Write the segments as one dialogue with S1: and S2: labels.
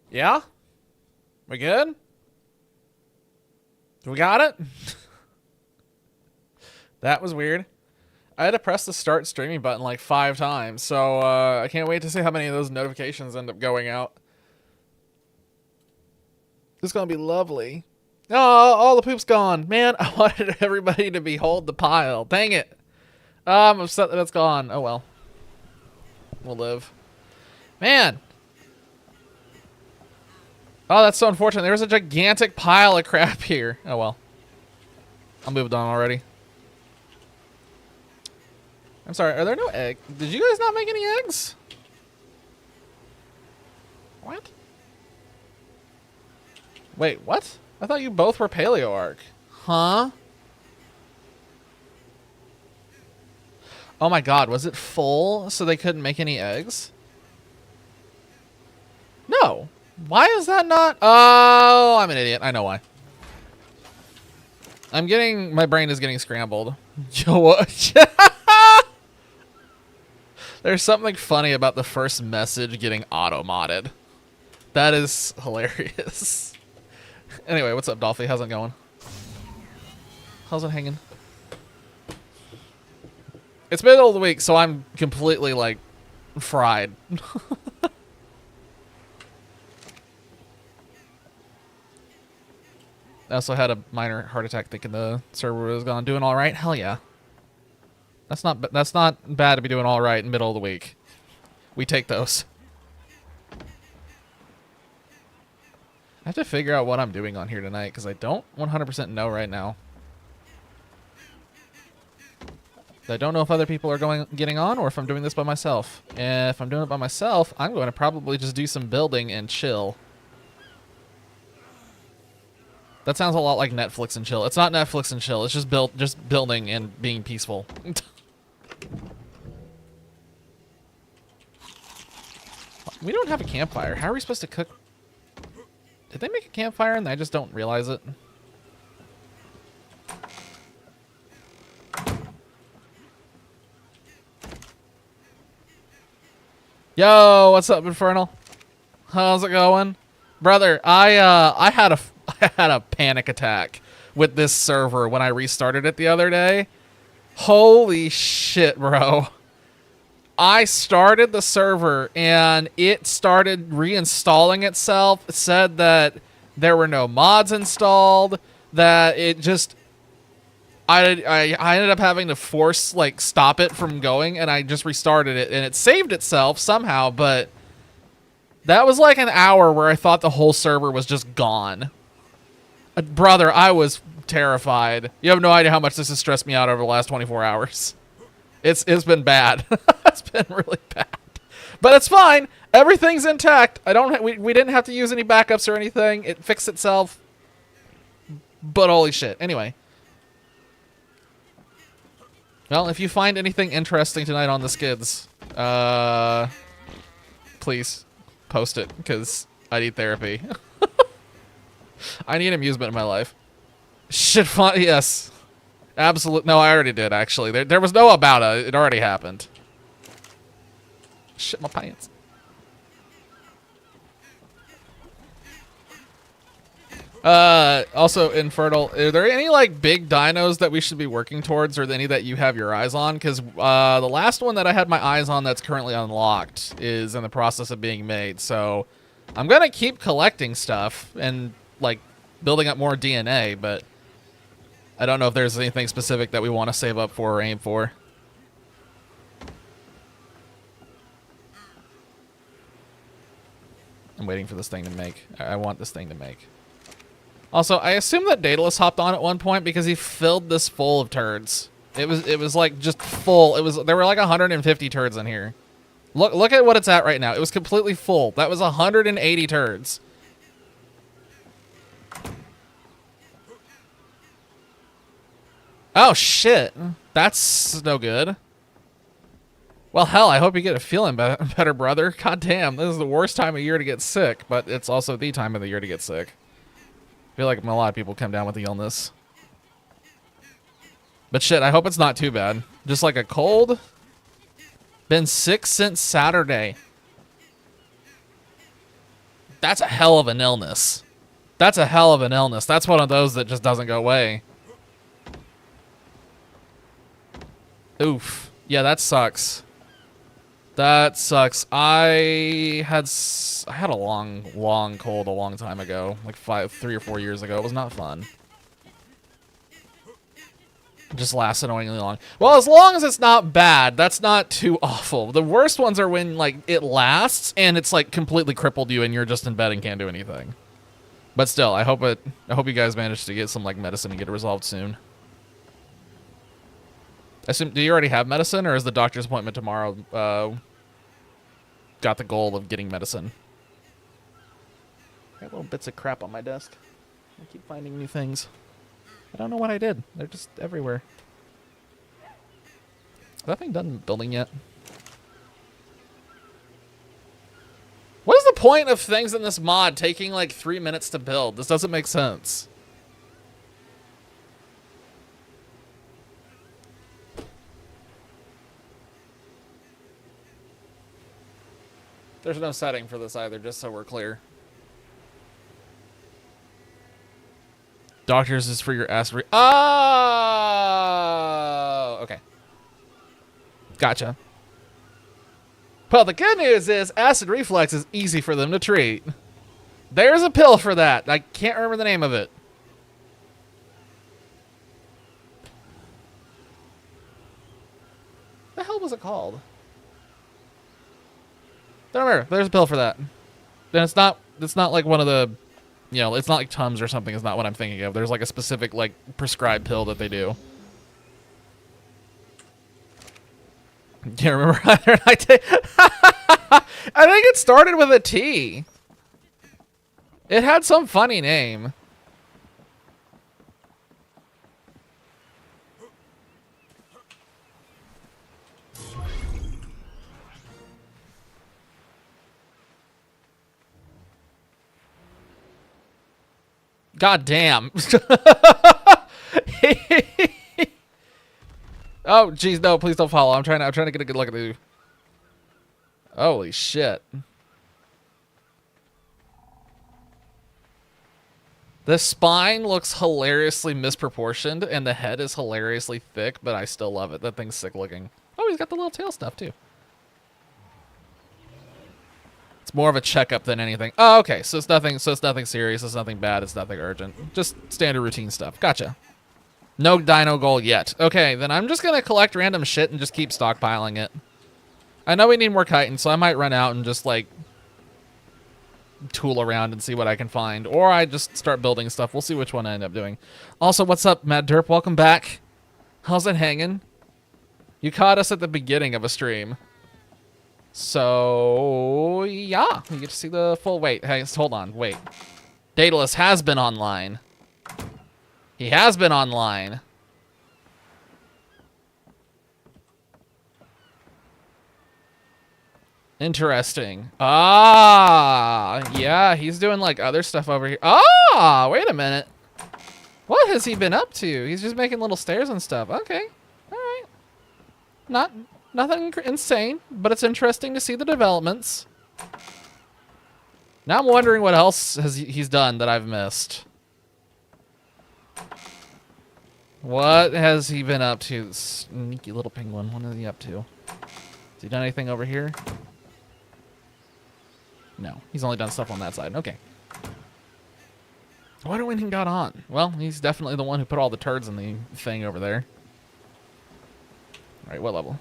S1: Yeah? We good? We got it? That was weird. I had to press the start streaming button like 5 times, so I can't wait to see how many of those notifications end up going out. It's gonna be lovely. Oh, all the poop's gone. Man, I wanted everybody to behold the pile. Dang it. I'm upset that it's gone. Oh well. We'll live. Man. Oh, that's so unfortunate. There was a gigantic pile of crap here. Oh well. I moved on already. I'm sorry, are there no eggs? Did you guys not make any eggs? What? Wait, what? I thought you both were Paleo ARK. Huh? Oh my god, was it full so they couldn't make any eggs? No. Why is that not? Oh, I'm an idiot. I know why. My brain is getting scrambled. Yo, what? There's something funny about the first message getting auto-modded. That is hilarious. Anyway, what's up, Dolphy? How's it going? How's it hanging? It's middle of the week, so I'm completely, like, fried. I also had a minor heart attack thinking the server was gone. Doing all right? Hell yeah. That's not bad to be doing all right in the middle of the week. We take those. I have to figure out what I'm doing on here tonight because I don't 100% know right now. I don't know if other people are getting on or if I'm doing this by myself. If I'm doing it by myself, I'm going to probably just do some building and chill. That sounds a lot like Netflix and chill. It's not Netflix and chill. It's just building and being peaceful. We don't have a campfire. How are we supposed to cook? Did they make a campfire and I just don't realize it? Yo, what's up, Infernal? How's it going? Brother, I had a panic attack with this server when I restarted it the other day. Holy shit, bro. I started the server and it started reinstalling itself. It said that there were no mods installed, that it just I ended up having to force stop it from going, and I just restarted it and it saved itself somehow, but that was like an hour where I thought the whole server was just gone. Brother, I was terrified. You have no idea how much this has stressed me out over the last 24 hours. It's been bad. It's been really bad. But it's fine. Everything's intact. We didn't have to use any backups or anything. It fixed itself. But holy shit. Anyway. Well, if you find anything interesting tonight on the skids, please post it, because I need therapy. I need amusement in my life. Shit fun, yes. Absolute. No, I already did, actually. There was no about it. It already happened. Shit my pants. Also, Infernal, are there any, big dinos that we should be working towards, or any that you have your eyes on? Because, the last one that I had my eyes on that's currently unlocked is in the process of being made, so I'm gonna keep collecting stuff and, building up more DNA, but I don't know if there's anything specific that we want to save up for or aim for. I'm waiting for this thing to make. I want this thing to make. Also, I assume that Daedalus hopped on at one point because he filled this full of turds. It was just full. There were 150 turds in here. Look at what it's at right now. It was completely full. That was 180 turds. Oh shit. That's no good. Well, hell, I hope you get a feeling better, brother. God damn, this is the worst time of year to get sick, but it's also the time of the year to get sick. I feel like a lot of people come down with the illness. But shit, I hope it's not too bad. Just like a cold. Been sick since Saturday. That's a hell of an illness. That's a hell of an illness. That's one of those that just doesn't go away. Oof. Yeah, that sucks. That sucks. I had a long cold a long time ago, like 3 or 4 years ago. It was not fun. It just lasts annoyingly long. Well, as long as it's not bad, that's not too awful. The worst ones are when like it lasts and it's like completely crippled you and you're just in bed and can't do anything. But still, I hope you guys manage to get some like medicine and get it resolved soon. Do you already have medicine, or is the doctor's appointment tomorrow got the goal of getting medicine? I got little bits of crap on my desk. I keep finding new things. I don't know what I did. They're just everywhere. Is that thing done building yet? What is the point of things in this mod taking like 3 minutes to build? This doesn't make sense. There's no setting for this either, just so we're clear. Doctors is for your acid. Oh, okay. Gotcha. Well, the good news is acid reflux is easy for them to treat. There's a pill for that. I can't remember the name of it. The hell was it called? Don't remember. There's a pill for that. And it's not like one of the, you know, it's not like Tums or something. It's not what I'm thinking of. There's like a specific like prescribed pill that they do. Can't remember either. I think it started with a T. It had some funny name. God damn. Oh, geez, no, please don't follow. I'm trying to get a good look at you. Holy shit. The spine looks hilariously misproportioned, and the head is hilariously thick, but I still love it. That thing's sick looking. Oh, he's got the little tail stuff, too. It's more of a checkup than anything. Oh, okay. So it's nothing serious. It's nothing bad. It's nothing urgent. Just standard routine stuff. Gotcha. No dino goal yet. Okay, then I'm just gonna collect random shit and just keep stockpiling it. I know we need more chitin, so I might run out and just like tool around and see what I can find, or I just start building stuff. We'll see which one I end up doing. Also, what's up, Mad Derp? Welcome back. How's it hanging? You caught us at the beginning of a stream. So, yeah, you get to see the full wait. Hey, hold on, wait. Daedalus has been online. He has been online. Interesting. Ah, yeah, he's doing like other stuff over here. Ah, wait a minute. What has he been up to? He's just making little stairs and stuff. Okay, all right. Nothing insane, but it's interesting to see the developments. Now I'm wondering what else he's done that I've missed. What has he been up to? Sneaky little penguin. What is he up to? Has he done anything over here? No. He's only done stuff on that side. Okay. I wonder when he got on. Well, he's definitely the one who put all the turds in the thing over there. Alright, what level?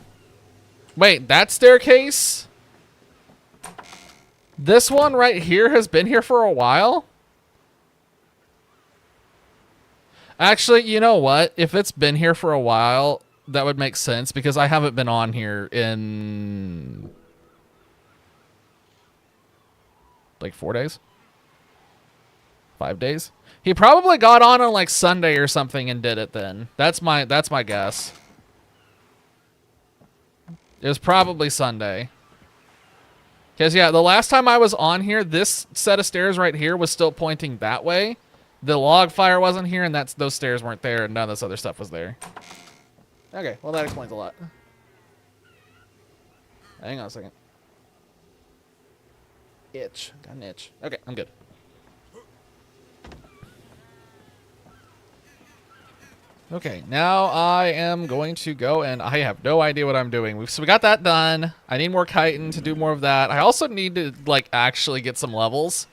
S1: Wait, that staircase? This one right here has been here for a while? Actually, you know what? If it's been here for a while, that would make sense because I haven't been on here in like 4 days? 5 days? He probably got on like Sunday or something and did it then. That's my guess. It was probably Sunday. Because, yeah, the last time I was on here, this set of stairs right here was still pointing that way. The log fire wasn't here, and those stairs weren't there, and none of this other stuff was there. Okay, well, that explains a lot. Hang on a second. itch. Got an itch. Okay, I'm good. Okay, now I am going to go, and I have no idea what I'm doing. So we got that done. I need more chitin to do more of that. I also need to, like, actually get some levels.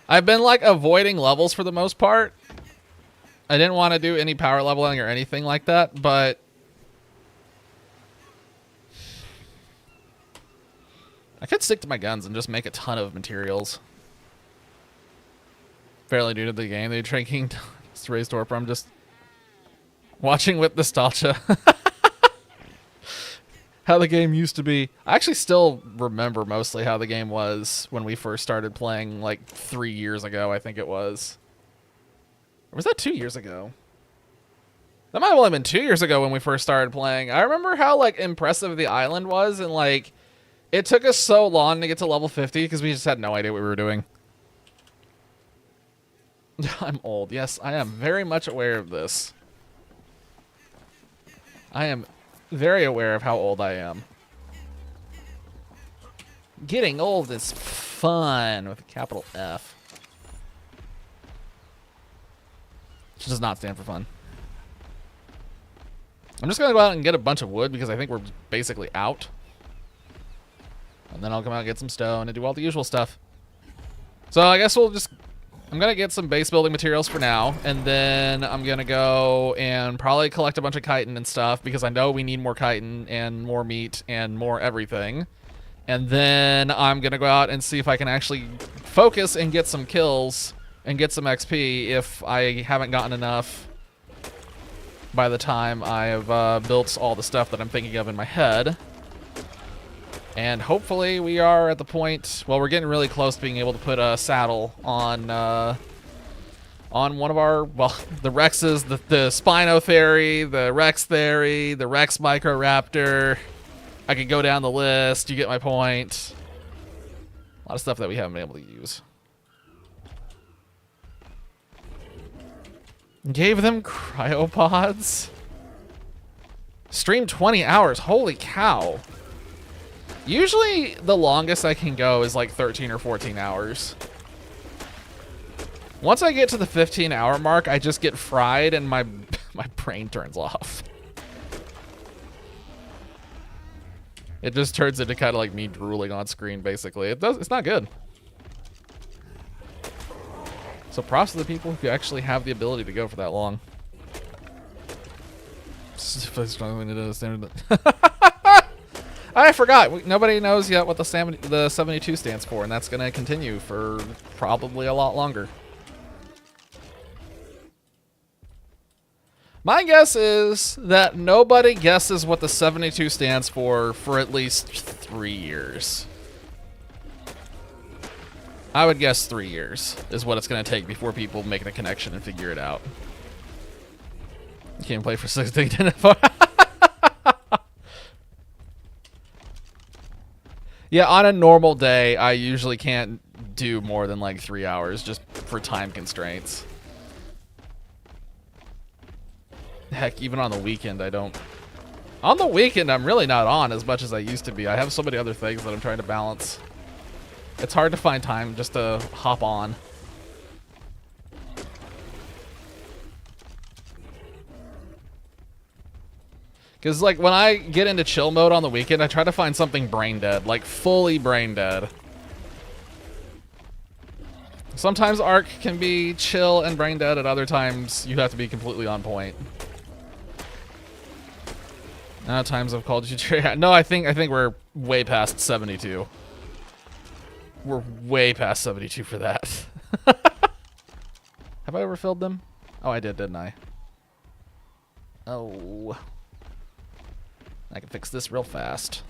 S1: I've been, like, avoiding levels for the most part. I didn't want to do any power leveling or anything like that, but I could stick to my guns and just make a ton of materials. Fairly new to the game. They're drinking Raised Torpor. I'm just watching with nostalgia. How the game used to be. I actually still remember mostly how the game was when we first started playing, like 3 years ago, I think it was. Or was that 2 years ago? That might have only been 2 years ago when we first started playing. I remember how, like, impressive the island was, and, like, it took us so long to get to level 50 because we just had no idea what we were doing. I'm old. Yes, I am very much aware of this. I am very aware of how old I am. Getting old is fun with a capital F. Which does not stand for fun. I'm just going to go out and get a bunch of wood because I think we're basically out. And then I'll come out and get some stone and do all the usual stuff. So I guess we'll just... I'm going to get some base building materials for now, and then I'm going to go and probably collect a bunch of chitin and stuff, because I know we need more chitin and more meat and more everything. And then I'm going to go out and see if I can actually focus and get some kills and get some XP if I haven't gotten enough by the time I've built all the stuff that I'm thinking of in my head. And hopefully we are at the point, well, we're getting really close to being able to put a saddle on one of our, well, the Rexes, the Spinotherapy, the Rex Theory, the Rex Microraptor. I could go down the list, you get my point. A lot of stuff that we haven't been able to use. Gave them cryopods. Streamed 20 hours, holy cow. Usually, the longest I can go is like 13 or 14 hours. Once I get to the 15-hour mark, I just get fried and my brain turns off. It just turns into kind of like me drooling on screen, basically. It's not good. So props to the people who actually have the ability to go for that long. I forgot. Nobody knows yet what the 72 stands for, and that's going to continue for probably a lot longer. My guess is that nobody guesses what the 72 stands for at least 3 years. I would guess 3 years is what it's going to take before people make the connection and figure it out. You can't play for 16 to Yeah, on a normal day, I usually can't do more than like 3 hours just for time constraints. Heck, even on the weekend, I don't. On the weekend, I'm really not on as much as I used to be. I have so many other things that I'm trying to balance. It's hard to find time just to hop on. Because, like, when I get into chill mode on the weekend, I try to find something brain dead. Like, fully brain dead. Sometimes ARK can be chill and brain dead. At other times, you have to be completely on point. Now, times I've called you... No, I think we're way past 72. We're way past 72 for that. Have I overfilled them? Oh, I did, didn't I? Oh... I can fix this real fast.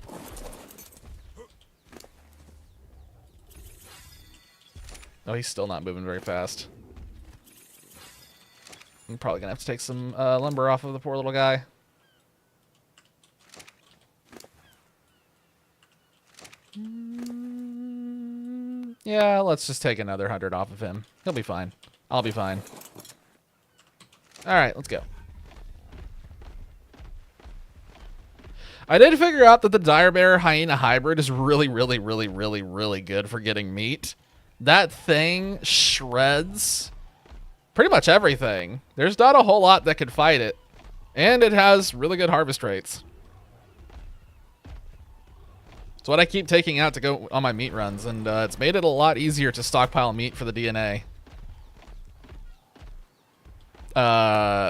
S1: Oh, he's still not moving very fast. I'm probably gonna have to take some lumber off of the poor little guy. Yeah, let's just take another 100 off of him. He'll be fine. I'll be fine. All right, let's go. I did figure out that the dire bear hyena hybrid is really, really, really, really, really good for getting meat. That thing shreds pretty much everything. There's not a whole lot that could fight it. And it has really good harvest rates. It's what I keep taking out to go on my meat runs, and it's made it a lot easier to stockpile meat for the DNA.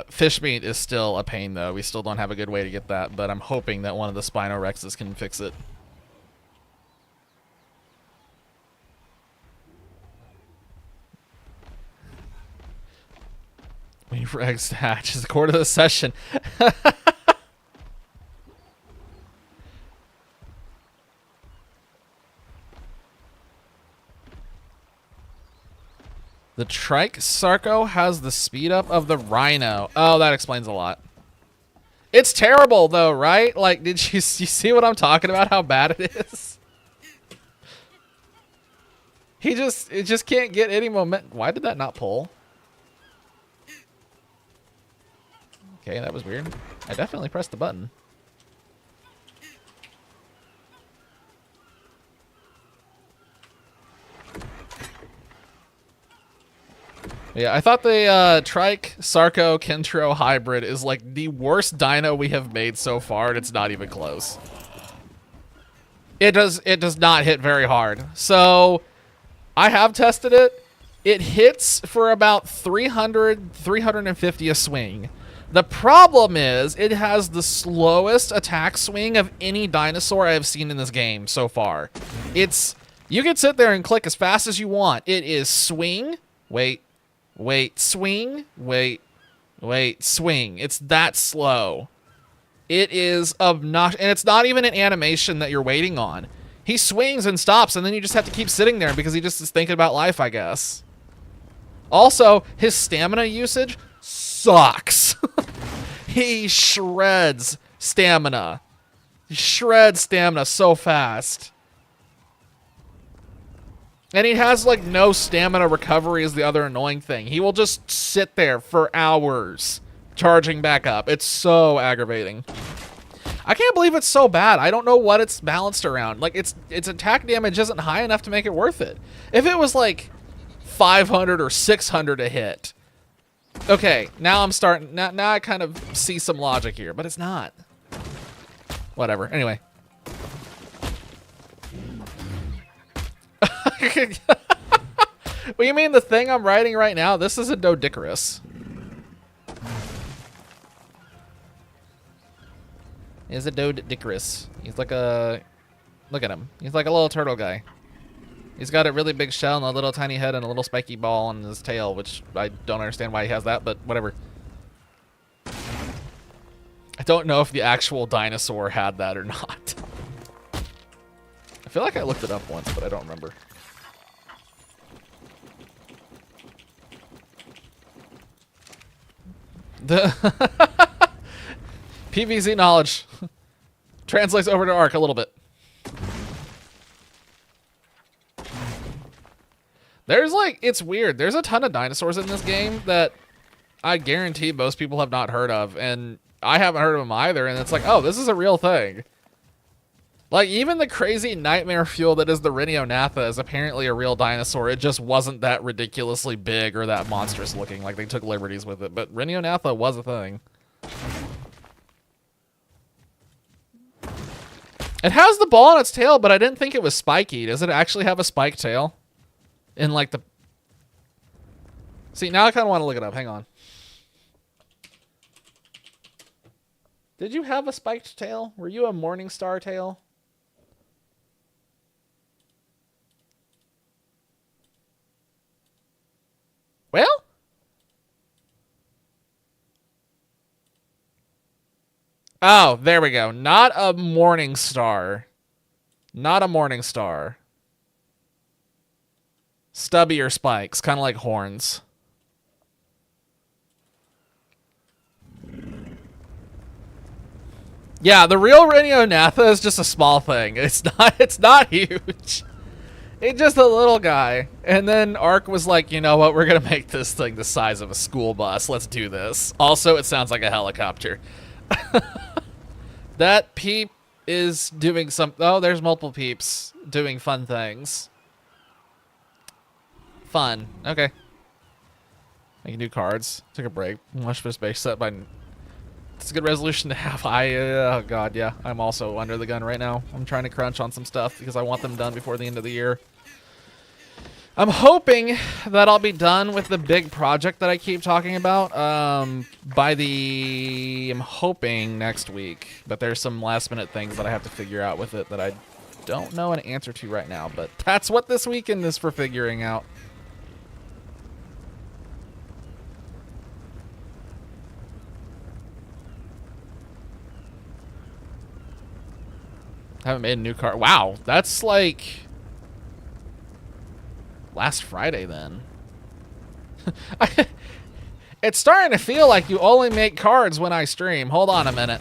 S1: Fish meat is still a pain, though. We still don't have a good way to get that, but I'm hoping that one of the Spinorexes can fix it. Waiting for eggs to hatch is a quarter of the session. The Trike Sarco has the speed up of the Rhino. Oh, that explains a lot. It's terrible, though, right? Like, did you see what I'm talking about? How bad it is? It just can't get any momentum. Why did that not pull? Okay, that was weird. I definitely pressed the button. Yeah, I thought the Trike Sarco Kentro hybrid is like the worst dino we have made so far, and it's not even close. It does not hit very hard. So I have tested it. It hits for about 300, 350 a swing. The problem is it has the slowest attack swing of any dinosaur I have seen in this game so far. You can sit there and click as fast as you want. It is swing, wait, swing, wait, swing. It's that slow. It is obnoxious, and it's not even an animation that you're waiting on. He swings and stops, and then you just have to keep sitting there because he just is thinking about life, I guess. Also, his stamina usage sucks. He shreds stamina. He shreds stamina so fast. And he has, like, no stamina recovery is the other annoying thing. He will just sit there for hours charging back up. It's so aggravating. I can't believe it's so bad. I don't know what it's balanced around. Like, its attack damage isn't high enough to make it worth it. If it was, like, 500 or 600 a hit. Okay, now I'm starting... Now I kind of see some logic here, but it's not. Whatever. Anyway. What do you mean the thing I'm writing right now? This is a Doedicurus. He's a Doedicurus. He's like a... Look at him. He's like a little turtle guy. He's got a really big shell and a little tiny head and a little spiky ball on his tail, which I don't understand why he has that, but whatever. I don't know if the actual dinosaur had that or not. I feel like I looked it up once, but I don't remember. The PVZ knowledge translates over to ARK a little bit. There's like, it's weird. There's a ton of dinosaurs in this game that I guarantee most people have not heard of, and I haven't heard of them either, and it's like, oh, this is a real thing. Like, even the crazy nightmare fuel that is the Rhiniothatha is apparently a real dinosaur. It just wasn't that ridiculously big or that monstrous looking. Like, they took liberties with it, but Rhiniothatha was a thing. It has the ball on its tail, but I didn't think it was spiky. Does it actually have a spiked tail? In like the... See, now I kind of want to look it up. Hang on. Did you have a spiked tail? Were you a Morningstar tail? Well? Oh, there we go. Not a Morningstar. Not a Morningstar. Stubbier spikes, kind of like horns. Yeah, the real Rhiniothatha is just a small thing. It's not huge. It's just a little guy. And then ARK was like, you know what, we're gonna make this thing the size of a school bus. Let's do this. Also, it sounds like a helicopter. That is doing some... Oh, there's multiple peeps doing fun things. Fun. Okay. Making new cards. Took a break. Watch this base set by... It's a good resolution to have. Oh god, yeah. I'm also under the gun right now. I'm trying to crunch on some stuff because I want them done before the end of the year. I'm hoping that I'll be done with the big project that I keep talking about I'm hoping next week. But there's some last minute things that I have to figure out with it that I don't know an answer to right now. But that's what this weekend is for figuring out. Haven't made a new card. Wow, that's like last Friday then. It's starting to feel like you only make cards when I stream. Hold on a minute.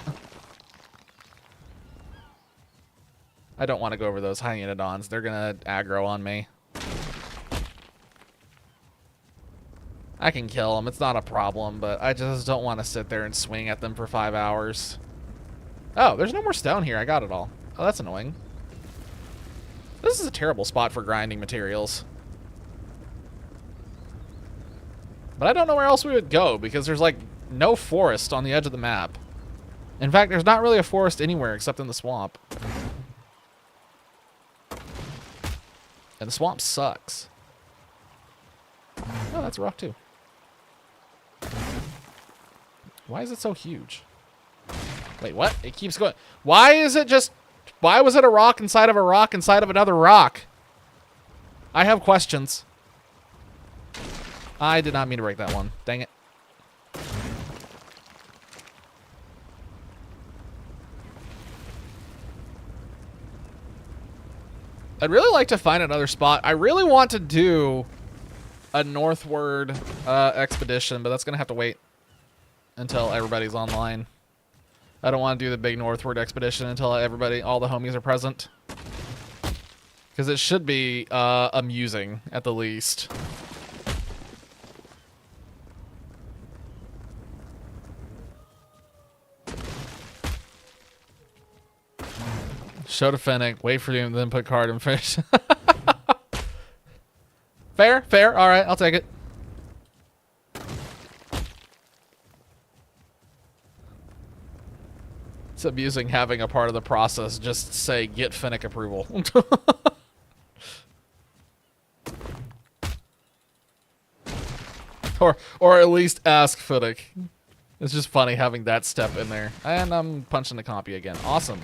S1: I don't want to go over those hyenodons. They're gonna aggro on me. I can kill them. It's not a problem, but I just don't want to sit there and swing at them for 5 hours. Oh, there's no more stone here. I got it all. Oh, that's annoying. This is a terrible spot for grinding materials. But I don't know where else we would go because there's like no forest on the edge of the map. In fact, there's not really a forest anywhere except in the swamp. And the swamp sucks. Oh, that's a rock too. Why is it so huge? Wait, what? It keeps going. Why is it just... Why was it a rock inside of a rock inside of another rock? I have questions. I did not mean to break that one. Dang it. I'd really like to find another spot. I really want to do a northward expedition, but that's going to have to wait until everybody's online. I don't want to do the big northward expedition until all the homies are present. Because it should be amusing, at the least. Show to Fennec, wait for him, then put card and finish. Fair, fair, alright, I'll take it. It's amusing having a part of the process just say get Fennec approval. or at least ask Fennec. It's just funny having that step in there. And I'm punching the copy again. Awesome.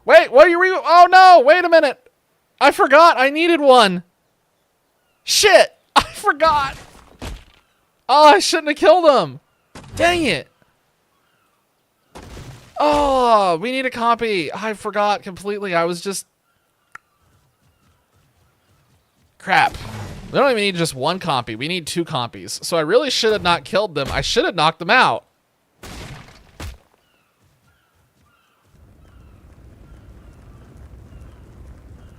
S1: Wait, what are you oh no, wait a minute. I forgot I needed one. Shit, I forgot. Oh, I shouldn't have killed him. Dang it. Oh, we need a copy. I forgot completely. I was just... Crap. We don't even need just one copy. We need 2 copies. So I really should have not killed them. I should have knocked them out.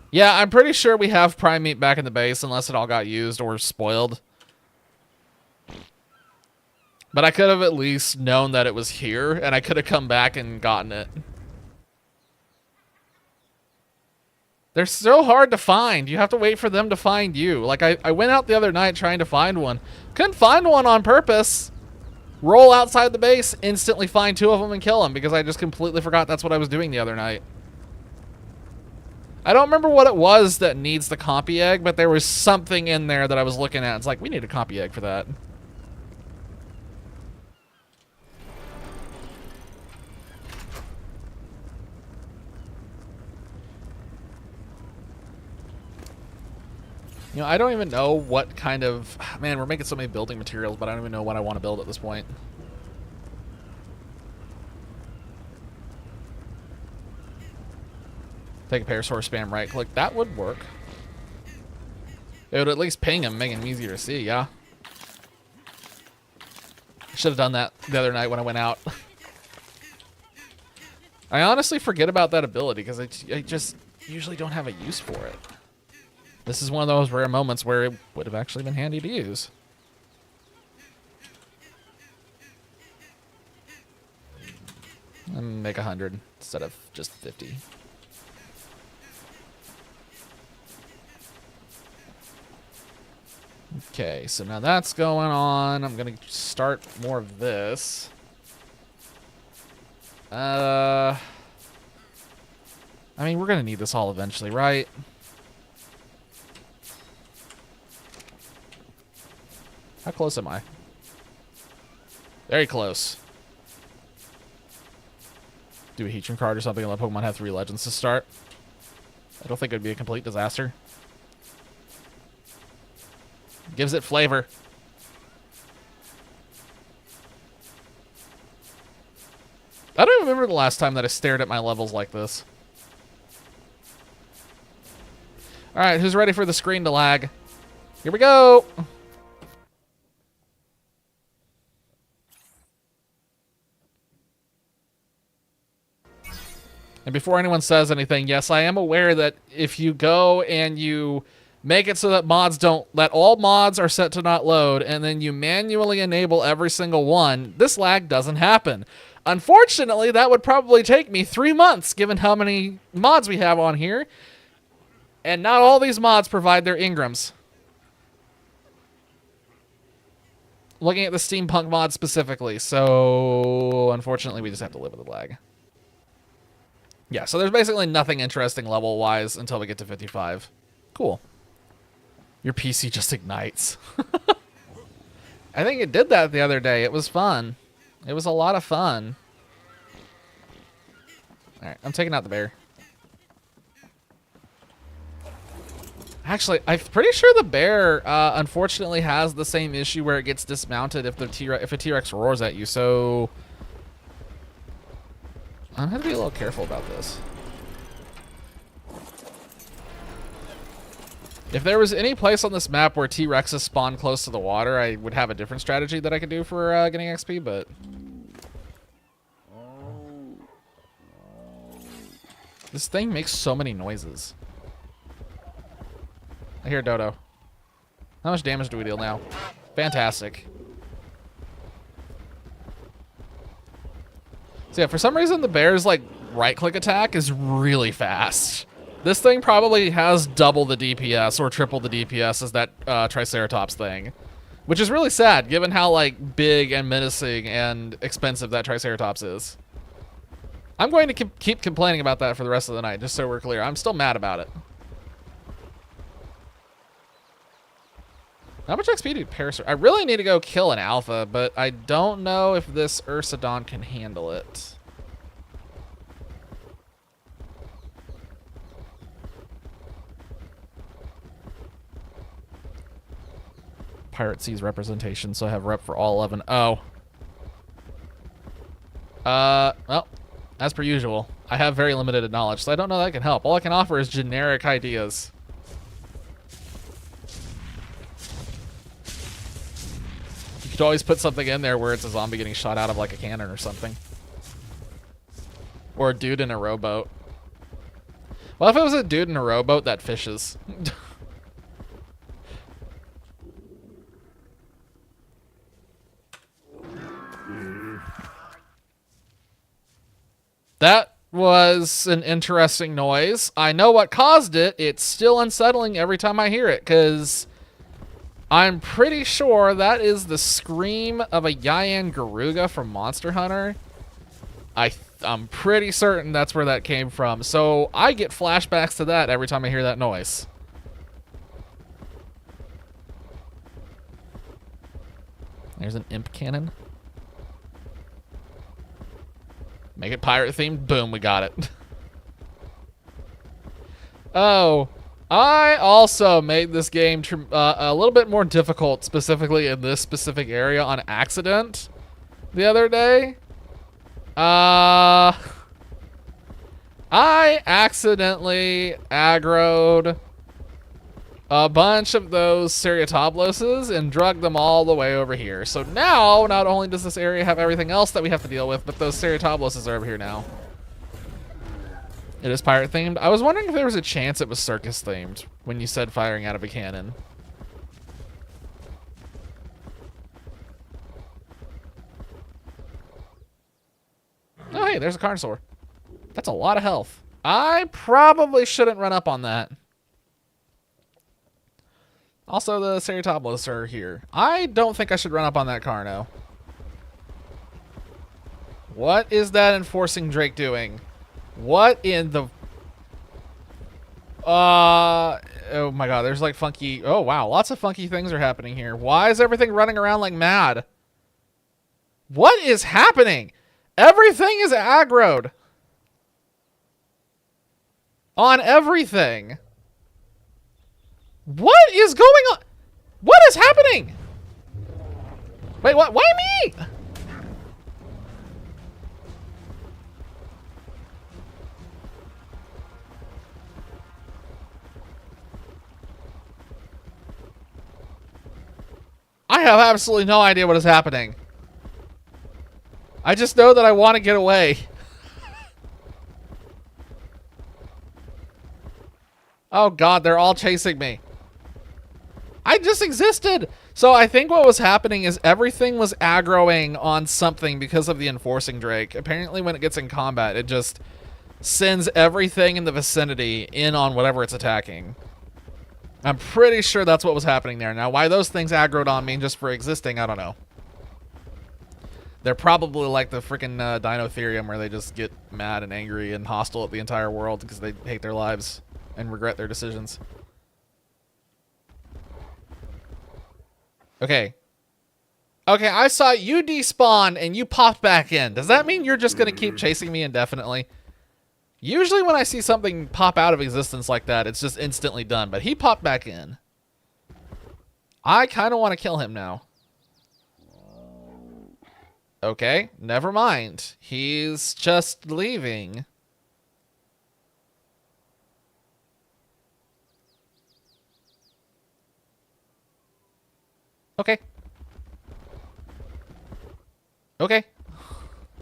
S1: Yeah, I'm pretty sure we have prime meat back in the base unless it all got used or spoiled. But I could have at least known that it was here, and I could have come back and gotten it. They're so hard to find. You have to wait for them to find you. Like, I went out the other night trying to find one. Couldn't find one on purpose. Roll outside the base, instantly find 2 of them and kill them because I just completely forgot that's what I was doing the other night. I don't remember what it was that needs the copy egg, but there was something in there that I was looking at. It's like, we need a copy egg for that. You know, I don't even know what kind of... Man, we're making so many building materials, but I don't even know what I want to build at this point. Take a parasaur, spam right click. That would work. It would at least ping him, making him easier to see, yeah. I should have done that the other night when I went out. I honestly forget about that ability because I just usually don't have a use for it. This is one of those rare moments where it would have actually been handy to use. And make 100 instead of just 50. Okay, so now that's going on. I'm gonna start more of this. I mean, we're gonna need this all eventually, right? How close am I? Very close. Do a Heatran card or something and let Pokemon have 3 legends to start. I don't think it would be a complete disaster. Gives it flavor. I don't even remember the last time that I stared at my levels like this. Alright, who's ready for the screen to lag? Here we go! And before anyone says anything, yes, I am aware that if you go and you make it so that all mods are set to not load, and then you manually enable every single one, this lag doesn't happen. Unfortunately, that would probably take me 3 months, given how many mods we have on here. And not all these mods provide their Ingrams. Looking at the Steampunk mod specifically, so unfortunately we just have to live with the lag. Yeah, so there's basically nothing interesting level-wise until we get to 55. Cool. Your PC just ignites. I think it did that the other day. It was fun. It was a lot of fun. Alright, I'm taking out the bear. Actually, I'm pretty sure the bear, unfortunately, has the same issue where it gets dismounted if a T-Rex roars at you, so I'm gonna be a little careful about this. If there was any place on this map where T-Rexes spawn close to the water, I would have a different strategy that I could do for getting XP, but this thing makes so many noises. I hear Dodo. How much damage do we deal now? Fantastic. So yeah, for some reason the bear's like right-click attack is really fast. This thing probably has double the DPS or triple the DPS as that Triceratops thing, which is really sad given how like big and menacing and expensive that Triceratops is. I'm going to keep complaining about that for the rest of the night, just so we're clear. I'm still mad about it. How much XP do Parasaur? I really need to go kill an alpha, but I don't know if this Ursidon can handle it. Pirate Seas representation, so I have rep for all 11. Oh. Well, as per usual, I have very limited knowledge, so I don't know that can help. All I can offer is generic ideas. You could always put something in there where it's a zombie getting shot out of like a cannon or something. Or a dude in a rowboat. Well, if it was a dude in a rowboat that fishes. That was an interesting noise. I know what caused it. It's still unsettling every time I hear it, because I'm pretty sure that is the scream of a Giant Garuga from Monster Hunter. I'm pretty certain that's where that came from. So I get flashbacks to that every time I hear that noise. There's an imp cannon. Make it pirate themed. Boom, we got it. Oh, I also made this game a little bit more difficult, specifically in this specific area, on accident the other day. I accidentally aggroed a bunch of those Ceratoploses and drugged them all the way over here. So now, not only does this area have everything else that we have to deal with, but those Ceratoploses are over here now. It is pirate themed. I was wondering if there was a chance it was circus themed when you said firing out of a cannon. Oh, hey, there's a Carnosaur. That's a lot of health. I probably shouldn't run up on that. Also, the Ceratopulus are here. I don't think I should run up on that Carno. What is that enforcing Drake doing? What in the... oh my god, there's like funky... Oh wow, lots of funky things are happening here. Why is everything running around like mad? What is happening? Everything is aggroed. On everything. What is going on? What is happening? Wait, what? Why me? I have absolutely no idea what is happening. I just know that I want to get away. Oh god, they're all chasing me. I just existed. So I think what was happening is everything was aggroing on something because of the enforcing Drake. Apparently when it gets in combat, it just sends everything in the vicinity in on whatever it's attacking. I'm pretty sure that's what was happening there. Now, why those things aggroed on me just for existing, I don't know. They're probably like the freaking Dinotherium where they just get mad and angry and hostile at the entire world because they hate their lives and regret their decisions. Okay. Okay, I saw you despawn and you popped back in. Does that mean you're just going to keep chasing me indefinitely? Usually when I see something pop out of existence like that, it's just instantly done. But he popped back in. I kind of want to kill him now. Okay, never mind. He's just leaving. Okay. Okay.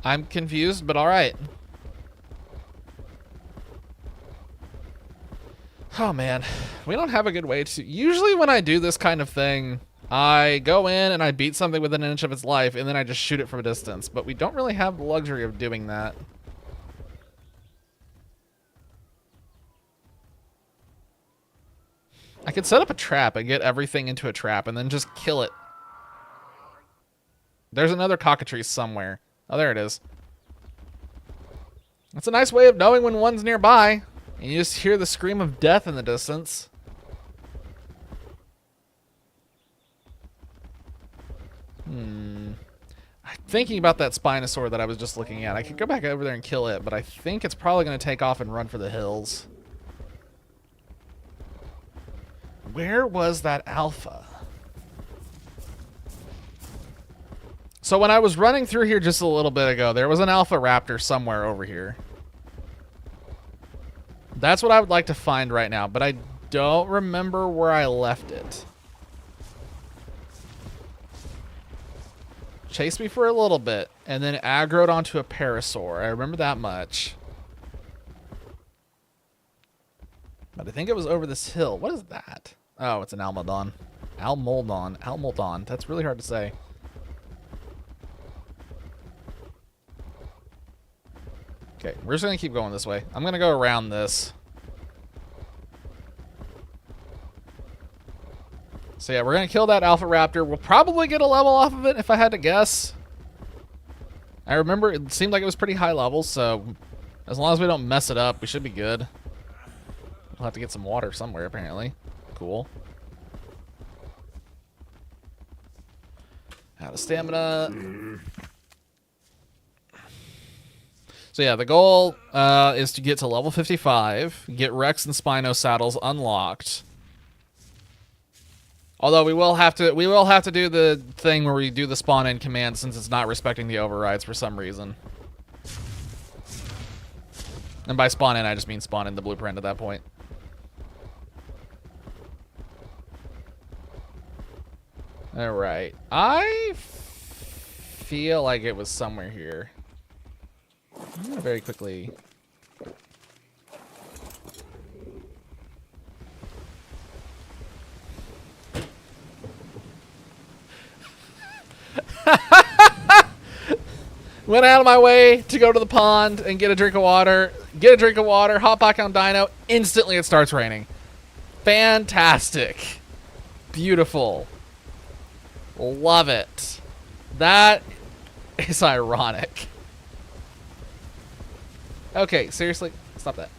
S1: I'm confused, but alright. Oh man, we don't have a good way to... Usually when I do this kind of thing, I go in and I beat something within an inch of its life and then I just shoot it from a distance, but we don't really have the luxury of doing that. I could set up a trap and get everything into a trap and then just kill it. There's another cockatrice somewhere. Oh, there it is. That's a nice way of knowing when one's nearby. And you just hear the scream of death in the distance. I'm thinking about that Spinosaur that I was just looking at. I could go back over there and kill it, but I think it's probably going to take off and run for the hills. Where was that alpha? So when I was running through here just a little bit ago, there was an alpha raptor somewhere over here. That's what I would like to find right now, but I don't remember where I left it. Chased me for a little bit, and then aggroed onto a parasaur. I remember that much. But I think it was over this hill. What is that? Oh, it's an Almodon. Almoldon. Almoldon. That's really hard to say. Okay, we're just going to keep going this way. I'm going to go around this. So yeah, we're going to kill that Alpha Raptor. We'll probably get a level off of it if I had to guess. I remember it seemed like it was pretty high level, so as long as we don't mess it up, we should be good. We'll have to get some water somewhere, apparently. Cool. Out of stamina. So yeah, the goal is to get to level 55, get Rex and Spino saddles unlocked. Although we will have to do the thing where we do the spawn in command since it's not respecting the overrides for some reason. And by spawn in, I just mean spawn in the blueprint at that point. All right, I feel like it was somewhere here. I'm gonna very quickly. Went out of my way to go to the pond and get a drink of water. Hop back on Dino. Instantly it starts raining. Fantastic. Beautiful. Love it. That is ironic. Okay, seriously, stop that.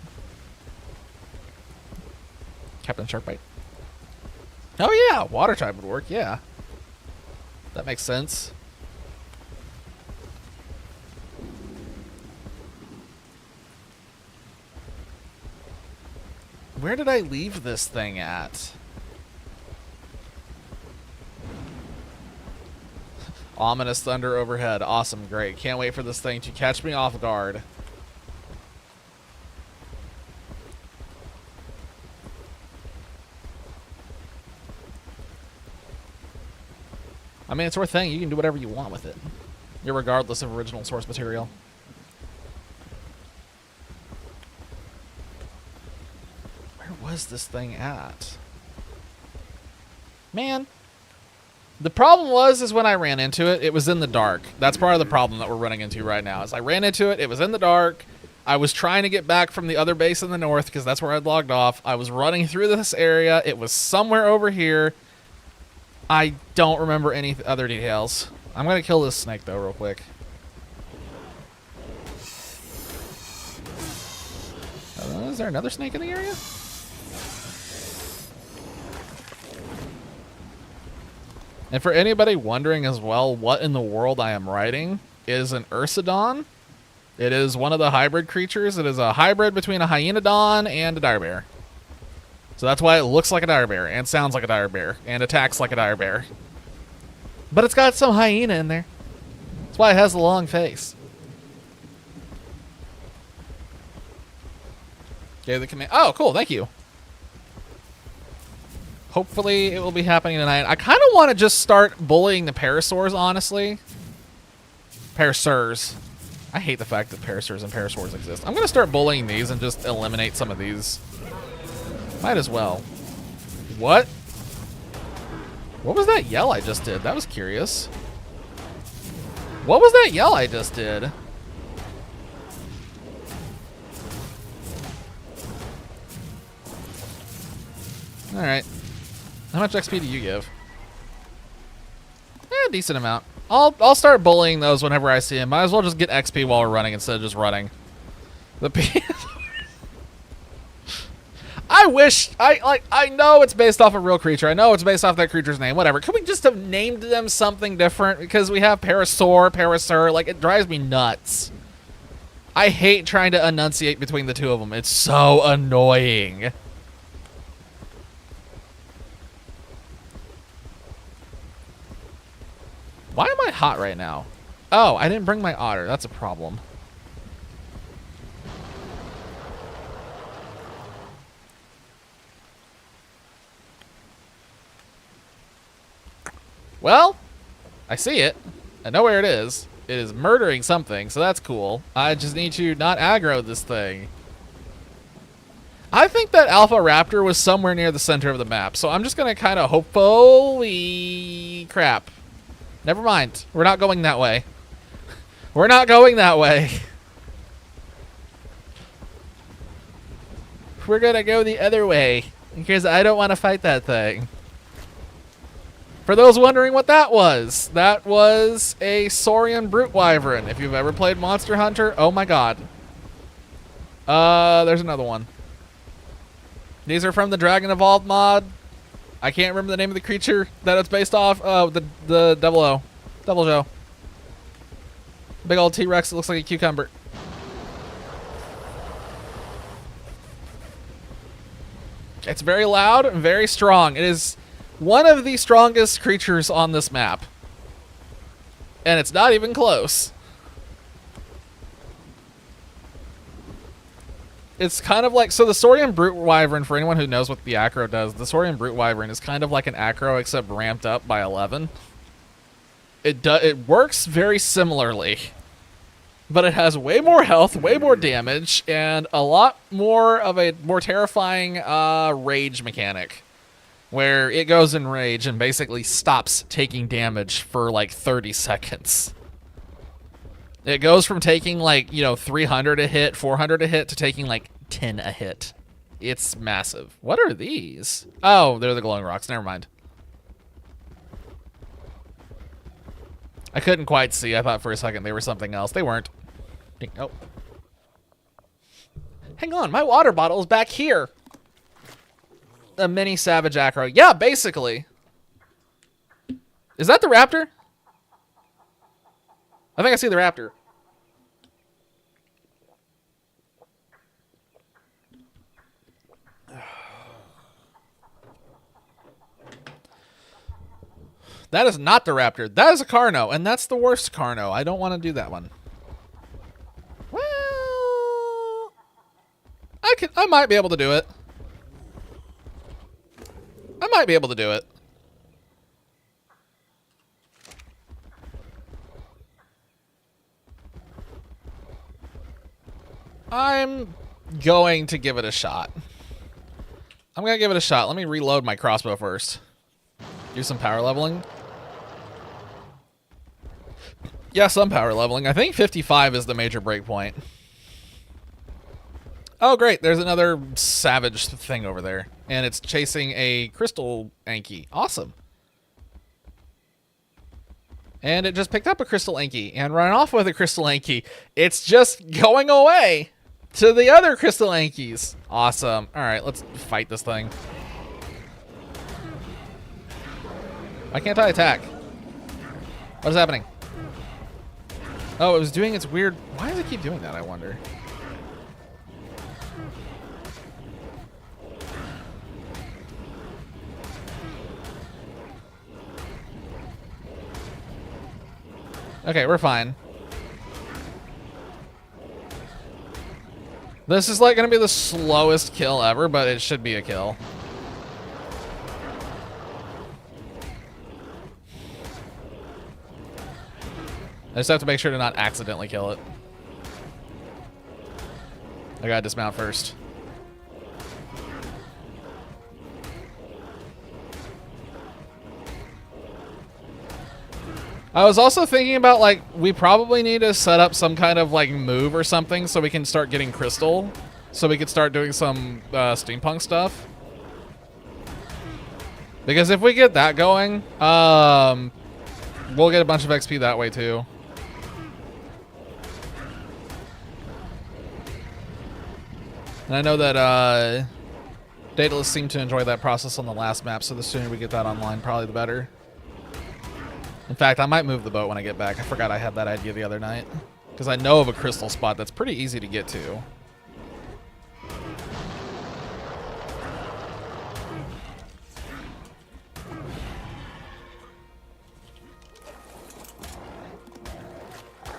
S1: Captain Sharkbite. Oh yeah, water type would work, yeah. That makes sense. Where did I leave this thing at? Ominous thunder overhead. Awesome, great. Can't wait for this thing to catch me off guard. I mean, it's your thing. You can do whatever you want with it, irregardless of original source material. Where was this thing at? Man. The problem is when I ran into it, it was in the dark. That's part of the problem that we're running into right now. Is I ran into it, it was in the dark. I was trying to get back from the other base in the north because that's where I'd logged off. I was running through this area. It was somewhere over here. I don't remember any other details. I'm going to kill this snake, though, real quick. Is there another snake in the area? And for anybody wondering as well what in the world I am riding, is an Ursidon. It is one of the hybrid creatures. It is a hybrid between a Hyenodon and a dire bear. So that's why it looks like a dire bear and sounds like a dire bear and attacks like a dire bear. But it's got some hyena in there. That's why it has the long face. Okay, the command. Oh, cool. Thank you. Hopefully it will be happening tonight. I kind of want to just start bullying the parasaurs, honestly. Parasurs. I hate the fact that parasurs and parasaurs exist. I'm going to start bullying these and just eliminate some of these. Might as well. What? What was that yell I just did? That was curious. What was that yell I just did? Alright. How much XP do you give? A decent amount. I'll start bullying those whenever I see them. Might as well just get XP while we're running instead of just running. I wish I know it's based off a real creature. I know it's based off that creature's name. Whatever. Could we just have named them something different? Because we have Parasaur, Parasur. Like, it drives me nuts. I hate trying to enunciate between the two of them. It's so annoying. Why am I hot right now? Oh, I didn't bring my otter. That's a problem. Well, I see it. I know where it is. It is murdering something, so that's cool. I just need to not aggro this thing. I think that Alpha Raptor was somewhere near the center of the map, so I'm just going to kind of hopefully... Crap. Never mind. We're not going that way. We're not going that way. We're going to go the other way, because I don't want to fight that thing. For those wondering what that was a Saurian Brute Wyvern. If you've ever played Monster Hunter, oh my god. There's another one. These are from the Dragon Evolved mod. I can't remember the name of the creature that it's based off. Oh, the Double O. Double Joe. Big old T-Rex that looks like a cucumber. It's very loud and very strong. It is one of the strongest creatures on this map. And it's not even close. It's kind of like, so the Saurian Brute Wyvern, for anyone who knows what the Acro does, the Saurian Brute Wyvern is kind of like an Acro except ramped up by 11. It works very similarly, but it has way more health, way more damage, and a lot more of a more terrifying rage mechanic, where it goes in rage and basically stops taking damage for like 30 seconds. It goes from taking like, 300 a hit, 400 a hit to taking like 10 a hit. It's massive. What are these? Oh, they're the glowing rocks. Never mind. I couldn't quite see. I thought for a second they were something else. They weren't. Oh. Hang on, my water bottle is back here. A mini savage acro. Yeah, basically. Is that the raptor? I think I see the raptor. That is not the raptor. That is a Carno, and that's the worst Carno. I don't want to do that one. Well, I might be able to do it. I might be able to do it. I'm going to give it a shot. I'm going to give it a shot. Let me reload my crossbow first. Do some power leveling. Yeah, some power leveling. I think 55 is the major breakpoint. Oh, great. There's another savage thing over there. And it's chasing a crystal Anki. Awesome. And it just picked up a crystal Anki and ran off with a crystal Anki. It's just going away to the other crystal Ankis. Awesome. All right, let's fight this thing. Why can't I attack? What is happening? Oh, it was doing its weird... Why does it keep doing that, I wonder? Okay, we're fine. This is like gonna be the slowest kill ever, but it should be a kill. I just have to make sure to not accidentally kill it. I gotta dismount first. I was also thinking about, like, we probably need to set up some kind of, like, move or something so we can start getting crystal. So we could start doing some steampunk stuff. Because if we get that going, we'll get a bunch of XP that way, too. And I know that Daedalus seemed to enjoy that process on the last map, so the sooner we get that online, probably the better. In fact, I might move the boat when I get back. I forgot I had that idea the other night. Because I know of a crystal spot that's pretty easy to get to.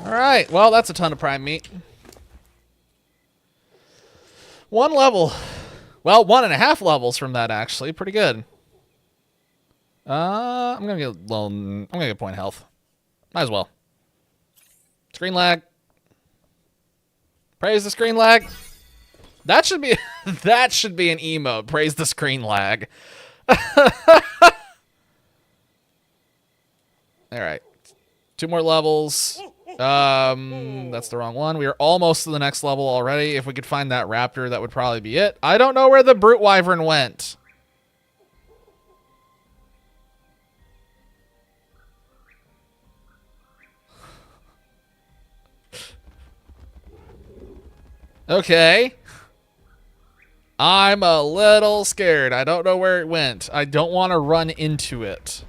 S1: Alright, well, that's a ton of prime meat. 1 level. Well, 1.5 levels from that, actually. Pretty good. I'm gonna get point health. Might as well. Screen lag. Praise the screen lag. That should be that should be an emote. Praise the screen lag. Alright. 2 more levels. That's the wrong one. We are almost to the next level already. If we could find that raptor, that would probably be it. I don't know where the brute wyvern went. Okay. I'm a little scared. I don't know where it went. I don't want to run into it.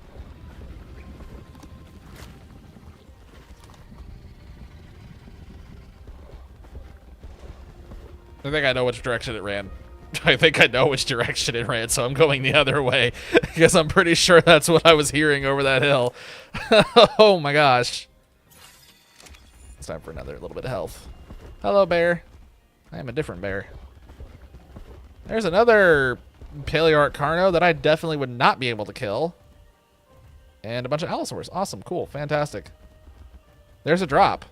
S1: I think I know which direction it ran. I think I know which direction it ran, so I'm going the other way. Because I'm pretty sure that's what I was hearing over that hill. Oh my gosh. It's time for another little bit of health. Hello, bear. I am a different bear. There's another Paleoarch Carno that I definitely would not be able to kill. And a bunch of Allosaurs. Awesome, cool, fantastic. There's a drop.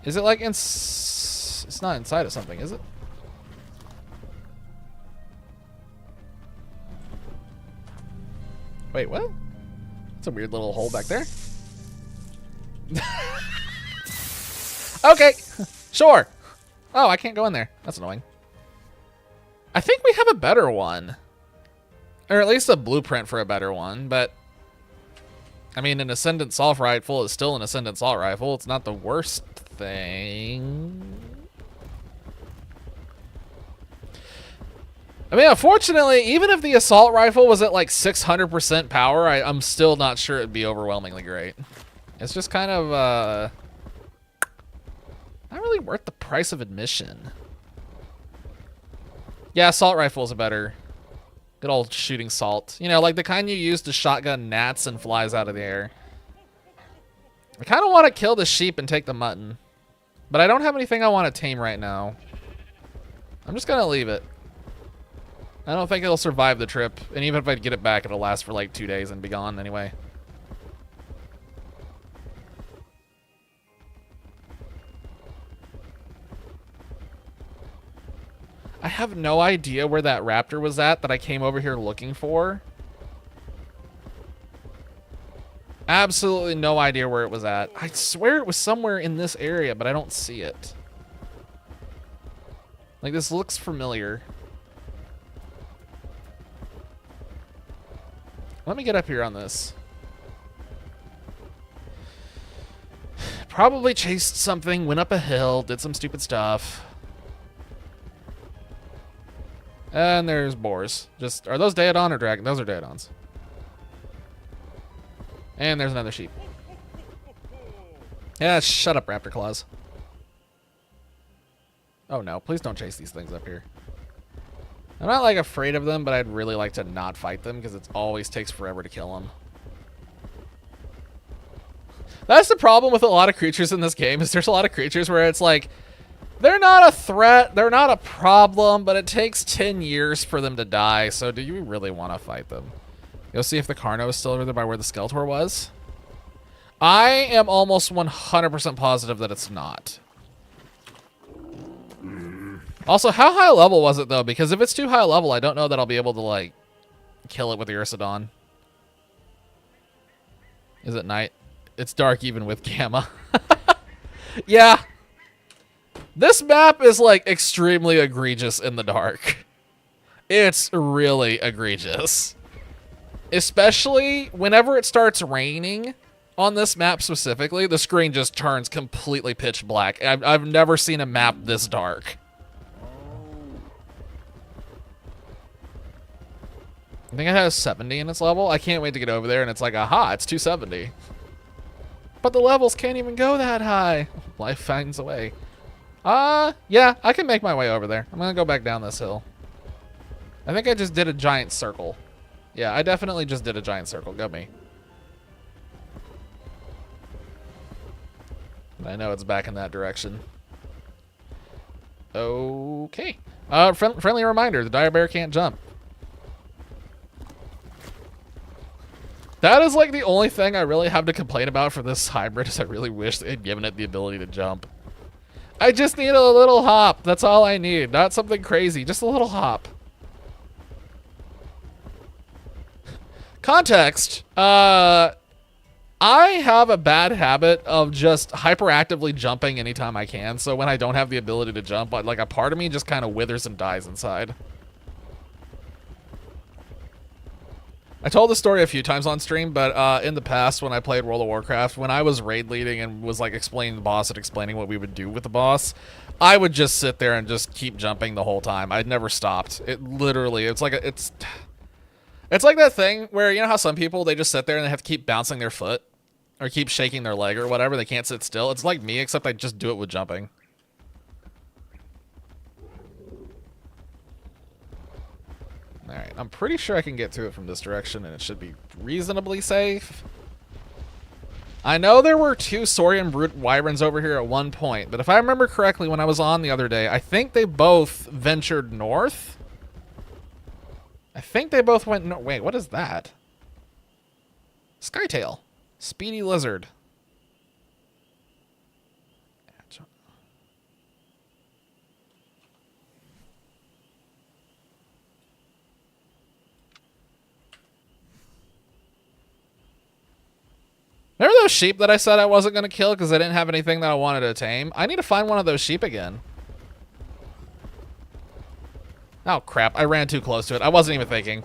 S1: Is it like it's not inside of something, is it? Wait, what? It's a weird little hole back there. Okay, sure. Oh, I can't go in there. That's annoying. I think we have a better one. Or at least a blueprint for a better one, but... I mean, an Ascendant Assault Rifle is still an Ascendant Assault Rifle. It's not the worst thing. I mean, unfortunately, even if the Assault Rifle was at like 600% power, I'm still not sure it'd be overwhelmingly great. It's just kind of, not really worth the price of admission. Yeah, Assault Rifle is a better... Good old shooting salt. You know, like the kind you use to shotgun gnats and flies out of the air. I kind of want to kill the sheep and take the mutton. But I don't have anything I want to tame right now. I'm just going to leave it. I don't think it'll survive the trip. And even if I get it back, it'll last for like 2 days and be gone anyway. I have no idea where that raptor was at that I came over here looking for. Absolutely no idea where it was at. I swear it was somewhere in this area, but I don't see it. Like, this looks familiar. Let me get up here on this. Probably chased something, went up a hill, did some stupid stuff. And there's boars. Just, are those Daedon or dragon? Those are Daedons. And there's another sheep. Yeah, shut up, raptor claws. Oh no, please don't chase these things up here. I'm not like afraid of them, but I'd really like to not fight them because it always takes forever to kill them. That's the problem with a lot of creatures in this game, is there's a lot of creatures where it's like, they're not a threat, they're not a problem, but it takes 10 years for them to die, so do you really want to fight them? You'll see if the Carno is still over there by where the Skeletor was. I am almost 100% positive that it's not. Also, how high level was it, though? Because if it's too high level, I don't know that I'll be able to, like, kill it with the Ursidon. Is it night? It's dark even with Gamma. Yeah. This map is, like, extremely egregious in the dark. It's really egregious. Especially whenever it starts raining on this map specifically, the screen just turns completely pitch black. I've never seen a map this dark. I think it has 70 in its level. I can't wait to get over there and it's like, aha, it's 270. But the levels can't even go that high. Life finds a way. Yeah, I can make my way over there. I'm gonna go back down this hill. I think I just did a giant circle. Yeah, I definitely just did a giant circle. Go me. I know it's back in that direction. Okay. Friendly reminder, the dire bear can't jump. That is like the only thing I really have to complain about for this hybrid, is I really wish they had given it the ability to jump. I just need a little hop. That's all I need. Not something crazy. Just a little hop. Context. I have a bad habit of just hyperactively jumping anytime I can. So when I don't have the ability to jump, like a part of me just kind of withers and dies inside. I told this story a few times on stream, but in the past when I played World of Warcraft, when I was raid leading and was like explaining the boss and explaining what we would do with the boss, I would just sit there and just keep jumping the whole time. I'd never stopped. It literally, it's like it's like that thing where, you know how some people, they just sit there and they have to keep bouncing their foot or keep shaking their leg or whatever. They can't sit still. It's like me, except I just do it with jumping. Alright, I'm pretty sure I can get to it from this direction and it should be reasonably safe. I know there were 2 Saurian Brute Wyverns over here at one point, but if I remember correctly when I was on the other day, I think they both ventured north. I think they both went no- wait, what is that? Skytail. Speedy lizard. Remember those sheep that I said I wasn't going to kill because I didn't have anything that I wanted to tame? I need to find one of those sheep again. Oh, crap. I ran too close to it. I wasn't even thinking.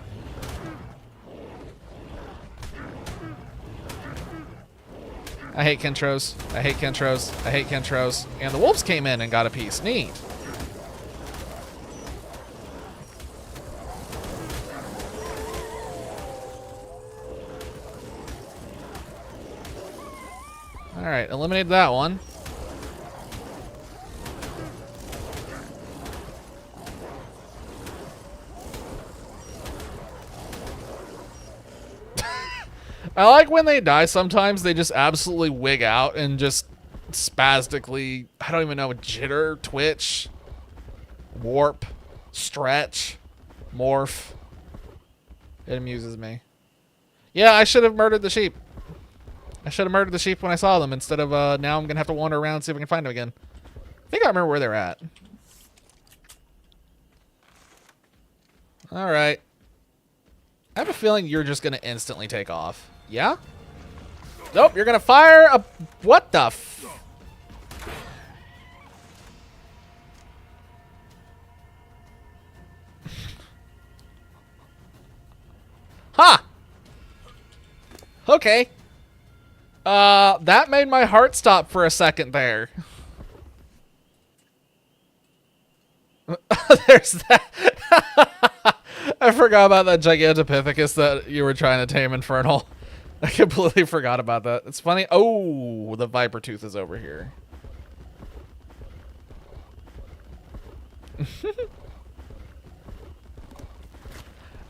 S1: I hate Kentros. I hate Kentros. I hate Kentros. And the wolves came in and got a piece. Neat. Alright, eliminated that one. I like when they die sometimes, they just absolutely wig out and just spastically, I don't even know, jitter, twitch, warp, stretch, morph. It amuses me. Yeah, I should have murdered the sheep. I should have murdered the sheep when I saw them instead of now I'm going to have to wander around and see if I can find them again. I think I remember where they're at. Alright. I have a feeling you're just going to instantly take off. Yeah? Nope, you're going to fire a... What the f... Ha! Huh. Okay. That made my heart stop for a second there. There's that. I forgot about that Gigantopithecus that you were trying to tame, Infernal. I completely forgot about that. It's funny. Oh, the Viper Tooth is over here.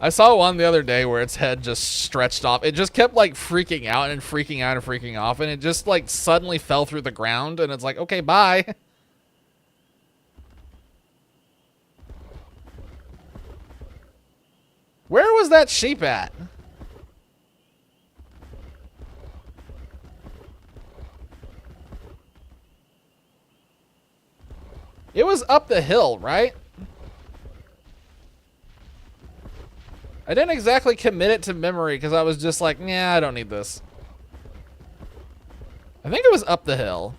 S1: I saw one the other day where its head just stretched off. It just kept like freaking out and freaking out and freaking off, and it just like suddenly fell through the ground, and it's like, okay, bye. Where was that sheep at? It was up the hill, right? I didn't exactly commit it to memory because I was just like, nah, I don't need this. I think it was up the hill.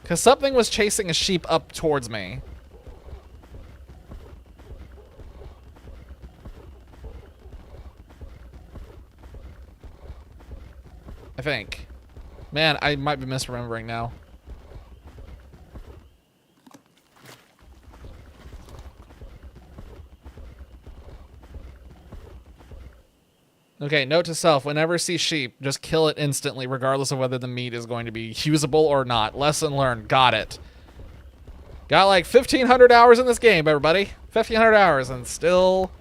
S1: Because something was chasing a sheep up towards me. I think. Man, I might be misremembering now. Okay, note to self, whenever see sheep, just kill it instantly, regardless of whether the meat is going to be usable or not. Lesson learned. Got it. Got like 1,500 hours in this game, everybody. 1,500 hours and still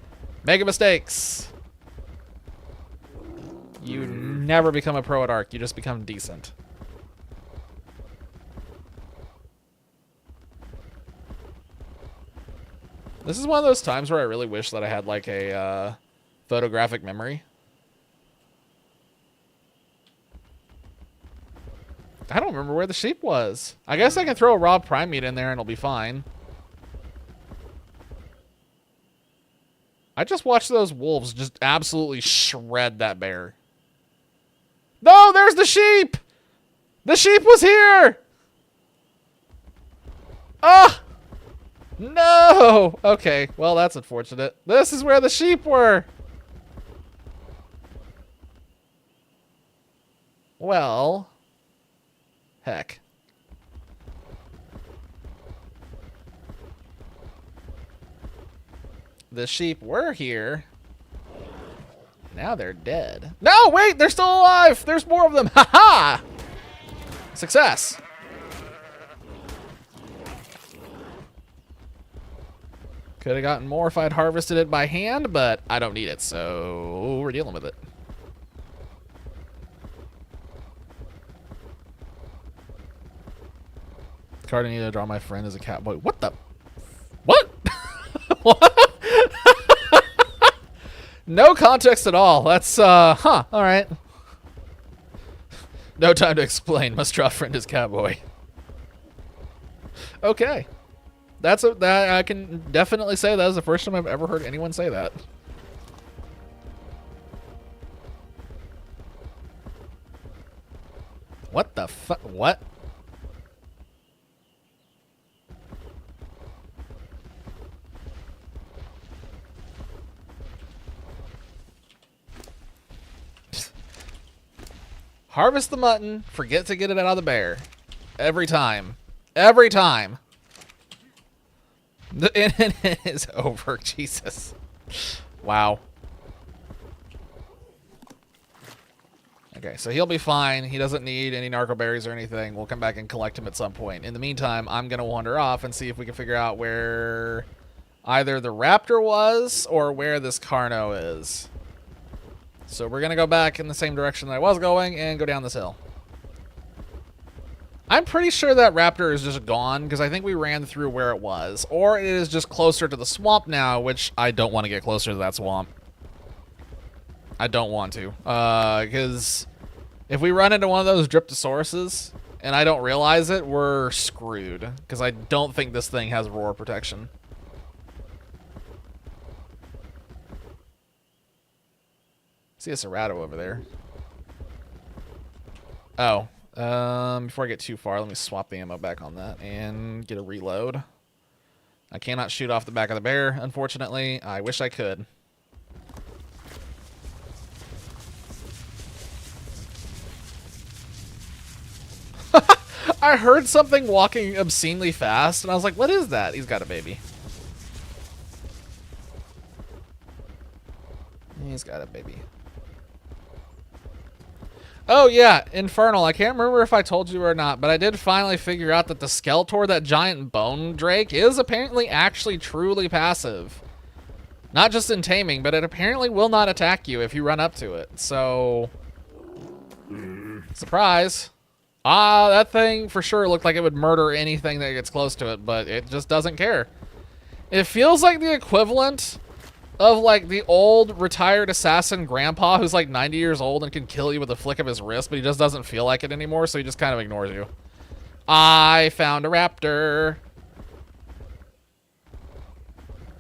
S1: making mistakes. You never become a pro at ARK. You just become decent. This is one of those times where I really wish that I had like a photographic memory. I don't remember where the sheep was. I guess I can throw a raw prime meat in there and it'll be fine. I just watched those wolves just absolutely shred that bear. No, there's the sheep! The sheep was here! Ah! No! Okay, well, that's unfortunate. This is where the sheep were! Well... Heck. The sheep were here. Now they're dead. No, wait, they're still alive! There's more of them! Ha-ha! Success! Could have gotten more if I'd harvested it by hand, but I don't need it, so we're dealing with it. Card I need to draw my friend as a cat boy. What the? What? What? No context at all. That's, huh. All right. No time to explain. Must draw friend as cat boy. Okay. That I can definitely say that is the first time I've ever heard anyone say that. What the fuck? What? Harvest the mutton, forget to get it out of the bear. Every time. Every time. The internet is over. Jesus. Wow. Okay, so he'll be fine. He doesn't need any narco berries or anything. We'll come back and collect him at some point. In the meantime, I'm going to wander off and see if we can figure out where either the raptor was or where this Carno is. So we're going to go back in the same direction that I was going and go down this hill. I'm pretty sure that raptor is just gone because I think we ran through where it was. Or it is just closer to the swamp now, which I don't want to get closer to that swamp. I don't want to. Because if we run into one of those Dryptosauruses and I don't realize it, we're screwed. Because I don't think this thing has roar protection. See a Cerrado over there. Oh. Before I get too far, let me swap the ammo back on that and get a reload. I cannot shoot off the back of the bear, unfortunately. I wish I could. I heard something walking obscenely fast, and I was like, what is that? He's got a baby. He's got a baby. Oh, yeah, Infernal. I can't remember if I told you or not, but I did finally figure out that the Skeletor, that giant bone drake, is apparently actually truly passive. Not just in taming, but it apparently will not attack you if you run up to it. So, surprise. Ah, that thing for sure looked like it would murder anything that gets close to it, but it just doesn't care. It feels like the equivalent of like the old retired assassin grandpa who's like 90 years old and can kill you with a flick of his wrist, but he just doesn't feel like it anymore, so he just kind of ignores you. I found a raptor.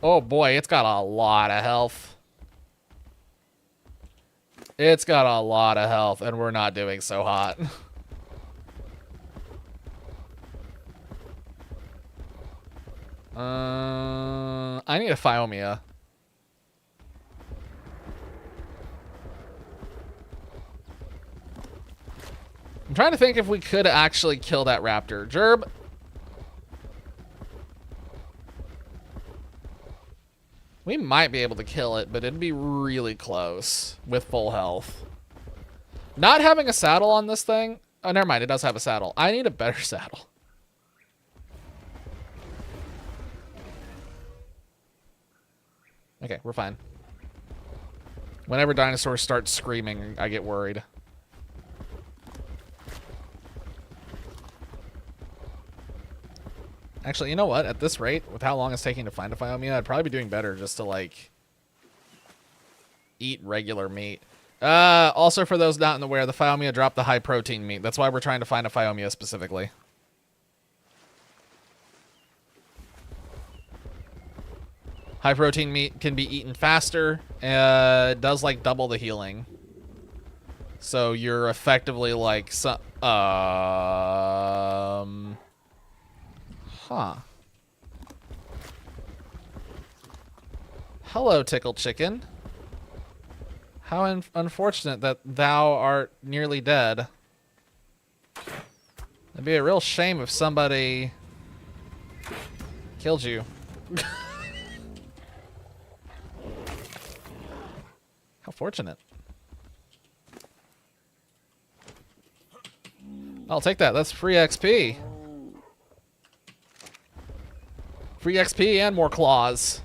S1: Oh boy, it's got a lot of health. It's got a lot of health, and we're not doing so hot. I need a Phiomia. I'm trying to think if we could actually kill that raptor. Gerb. We might be able to kill it, but it'd be really close with full health. Not having a saddle on this thing. Oh, never mind. It does have a saddle. I need a better saddle. Okay, we're fine. Whenever dinosaurs start screaming, I get worried. Actually, you know what? At this rate, with how long it's taking to find a Phiomia, I'd probably be doing better just to, like, eat regular meat. Also, for those not aware, the Phiomia dropped the high-protein meat. That's why we're trying to find a Phiomia specifically. High-protein meat can be eaten faster. It does, like, double the healing. So you're effectively, like, Huh. Hello, Tickle Chicken. How unfortunate that thou art nearly dead. It'd be a real shame if somebody killed you. How fortunate. I'll take that. That's free XP. Free XP and more claws.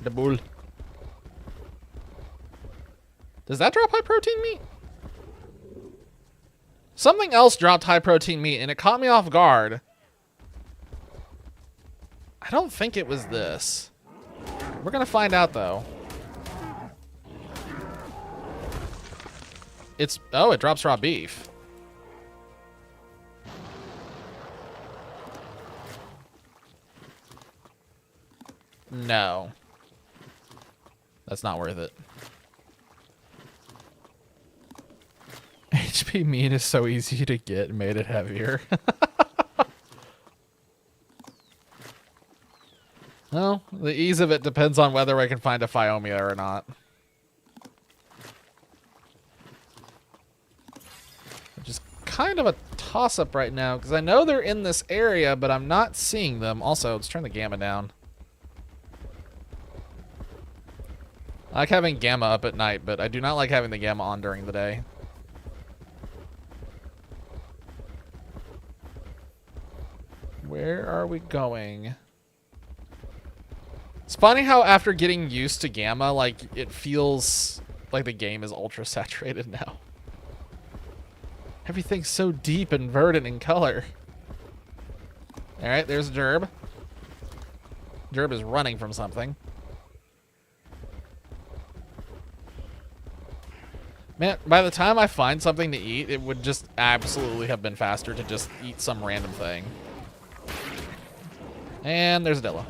S1: The bull. Does that drop high protein meat? Something else dropped high protein meat and it caught me off guard. I don't think it was this. We're gonna find out though. Oh, it drops raw beef. No. That's not worth it. HP meat is so easy to get and made it heavier. Well, the ease of it depends on whether I can find a Phiomia or not. Which is kind of a toss-up right now, because I know they're in this area, but I'm not seeing them. Also, let's turn the gamma down. I like having gamma up at night, but I do not like having the gamma on during the day. Where are we going? It's funny how after getting used to gamma, like, it feels like the game is ultra saturated now. Everything's so deep and verdant in color. Alright, there's Gerb. Gerb is running from something. Man, by the time I find something to eat, it would just absolutely have been faster to just eat some random thing. And there's Dilla.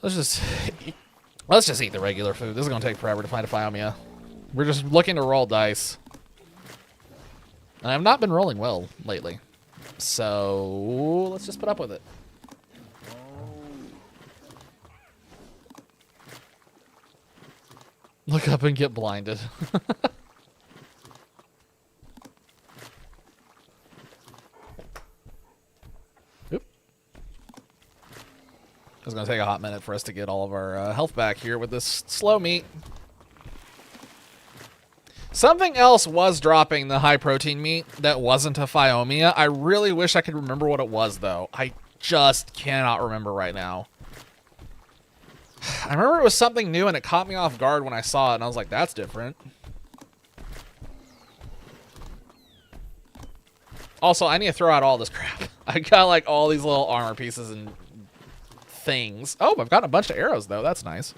S1: Let's just eat the regular food. This is gonna take forever to find a Phiomia. We're just looking to roll dice. And I've not been rolling well lately. So let's just put up with it. Look up and get blinded. Oop. It's going to take a hot minute for us to get all of our health back here with this slow meat. Something else was dropping the high protein meat that wasn't a Phiomia. I really wish I could remember what it was, though. I just cannot remember right now. I remember it was something new and it caught me off guard when I saw it, and I was like, that's different. Also, I need to throw out all this crap. I got like all these little armor pieces and things. Oh, I've gotten a bunch of arrows, though. That's nice.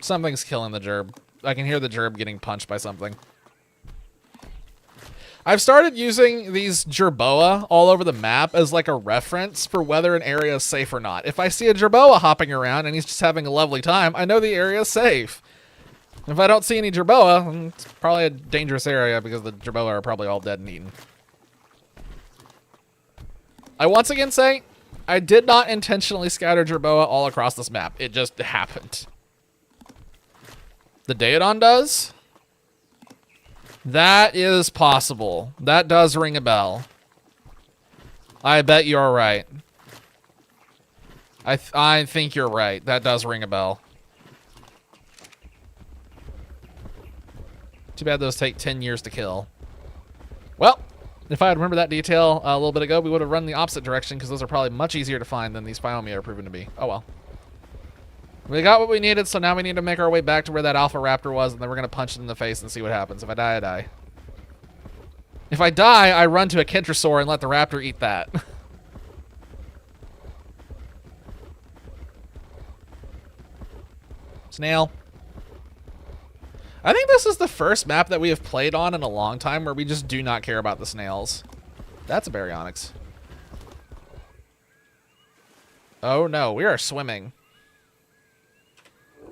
S1: Something's killing the gerb. I can hear the gerb getting punched by something. I've started using these jerboa all over the map as like a reference for whether an area is safe or not. If I see a jerboa hopping around and he's just having a lovely time, I know the area is safe. If I don't see any jerboa, it's probably a dangerous area because the jerboa are probably all dead and eaten. I once again say, I did not intentionally scatter jerboa all across this map. It just happened. The Daedon does? That is possible. That does ring a bell. I bet you're right. I think you're right. That does ring a bell. Too bad those take 10 years to kill. Well, if I had remembered that detail a little bit ago, we would have run the opposite direction because those are probably much easier to find than these Phiomia are proven to be. Oh well. We got what we needed, so now we need to make our way back to where that Alpha Raptor was, and then we're going to punch it in the face and see what happens. If I die, I die. If I die, I run to a Kentrosaur and let the Raptor eat that. Snail. I think this is the first map that we have played on in a long time where we just do not care about the snails. That's a Baryonyx. Oh no, we are swimming.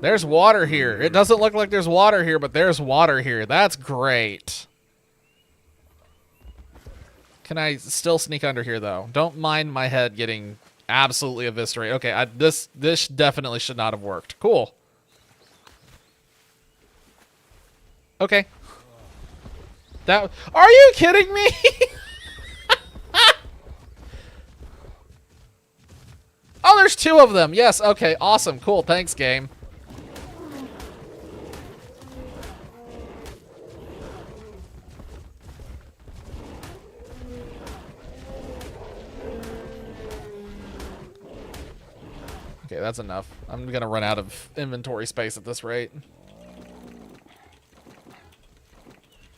S1: There's water here. It doesn't look like there's water here, but there's water here. That's great. Can I still sneak under here, though? Don't mind my head getting absolutely eviscerated. Okay, this definitely should not have worked. Cool. Okay. Are you kidding me? Oh, there's two of them. Yes, okay, awesome, cool. Thanks, game. Okay, that's enough. I'm gonna run out of inventory space at this rate.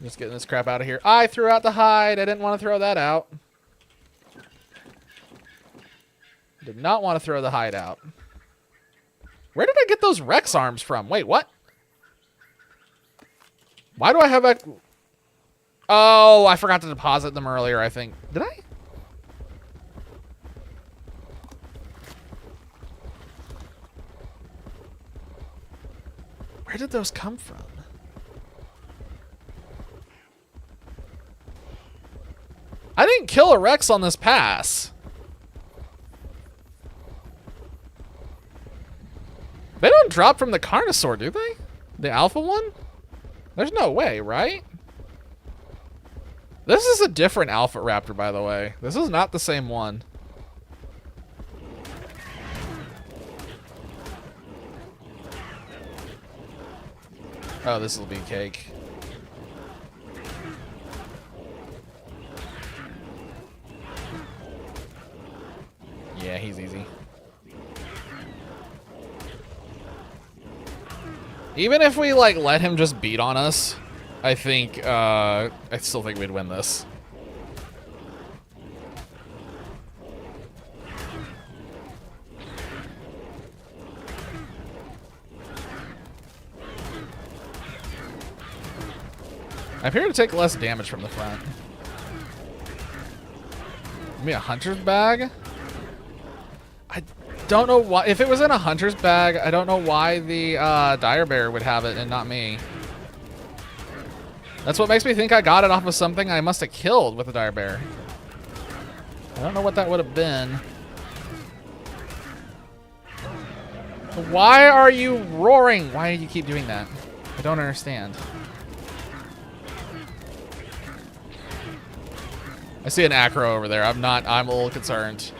S1: Just getting this crap out of here. I threw out the hide. I didn't want to throw that out. Did not want to throw the hide out. Where did I get those Rex arms from? Wait, what? Why do I have a... Oh, I forgot to deposit them earlier, I think. Did I? Where did those come from? I didn't kill a Rex on this pass. They don't drop from the Carnosaur, do they? The alpha one? There's no way, right? This is a different alpha raptor, by the way. This is not the same one. Oh, this will be cake. Yeah, he's easy. Even if we, like, let him just beat on us, I think, I still think we'd win this. I appear to take less damage from the front. Give me a hunter's bag? I don't know why. If it was in a hunter's bag, I don't know why the dire bear would have it and not me. That's what makes me think I got it off of something I must have killed with the dire bear. I don't know what that would have been. Why are you roaring? Why do you keep doing that? I don't understand. I see an acro over there. I'm a little concerned.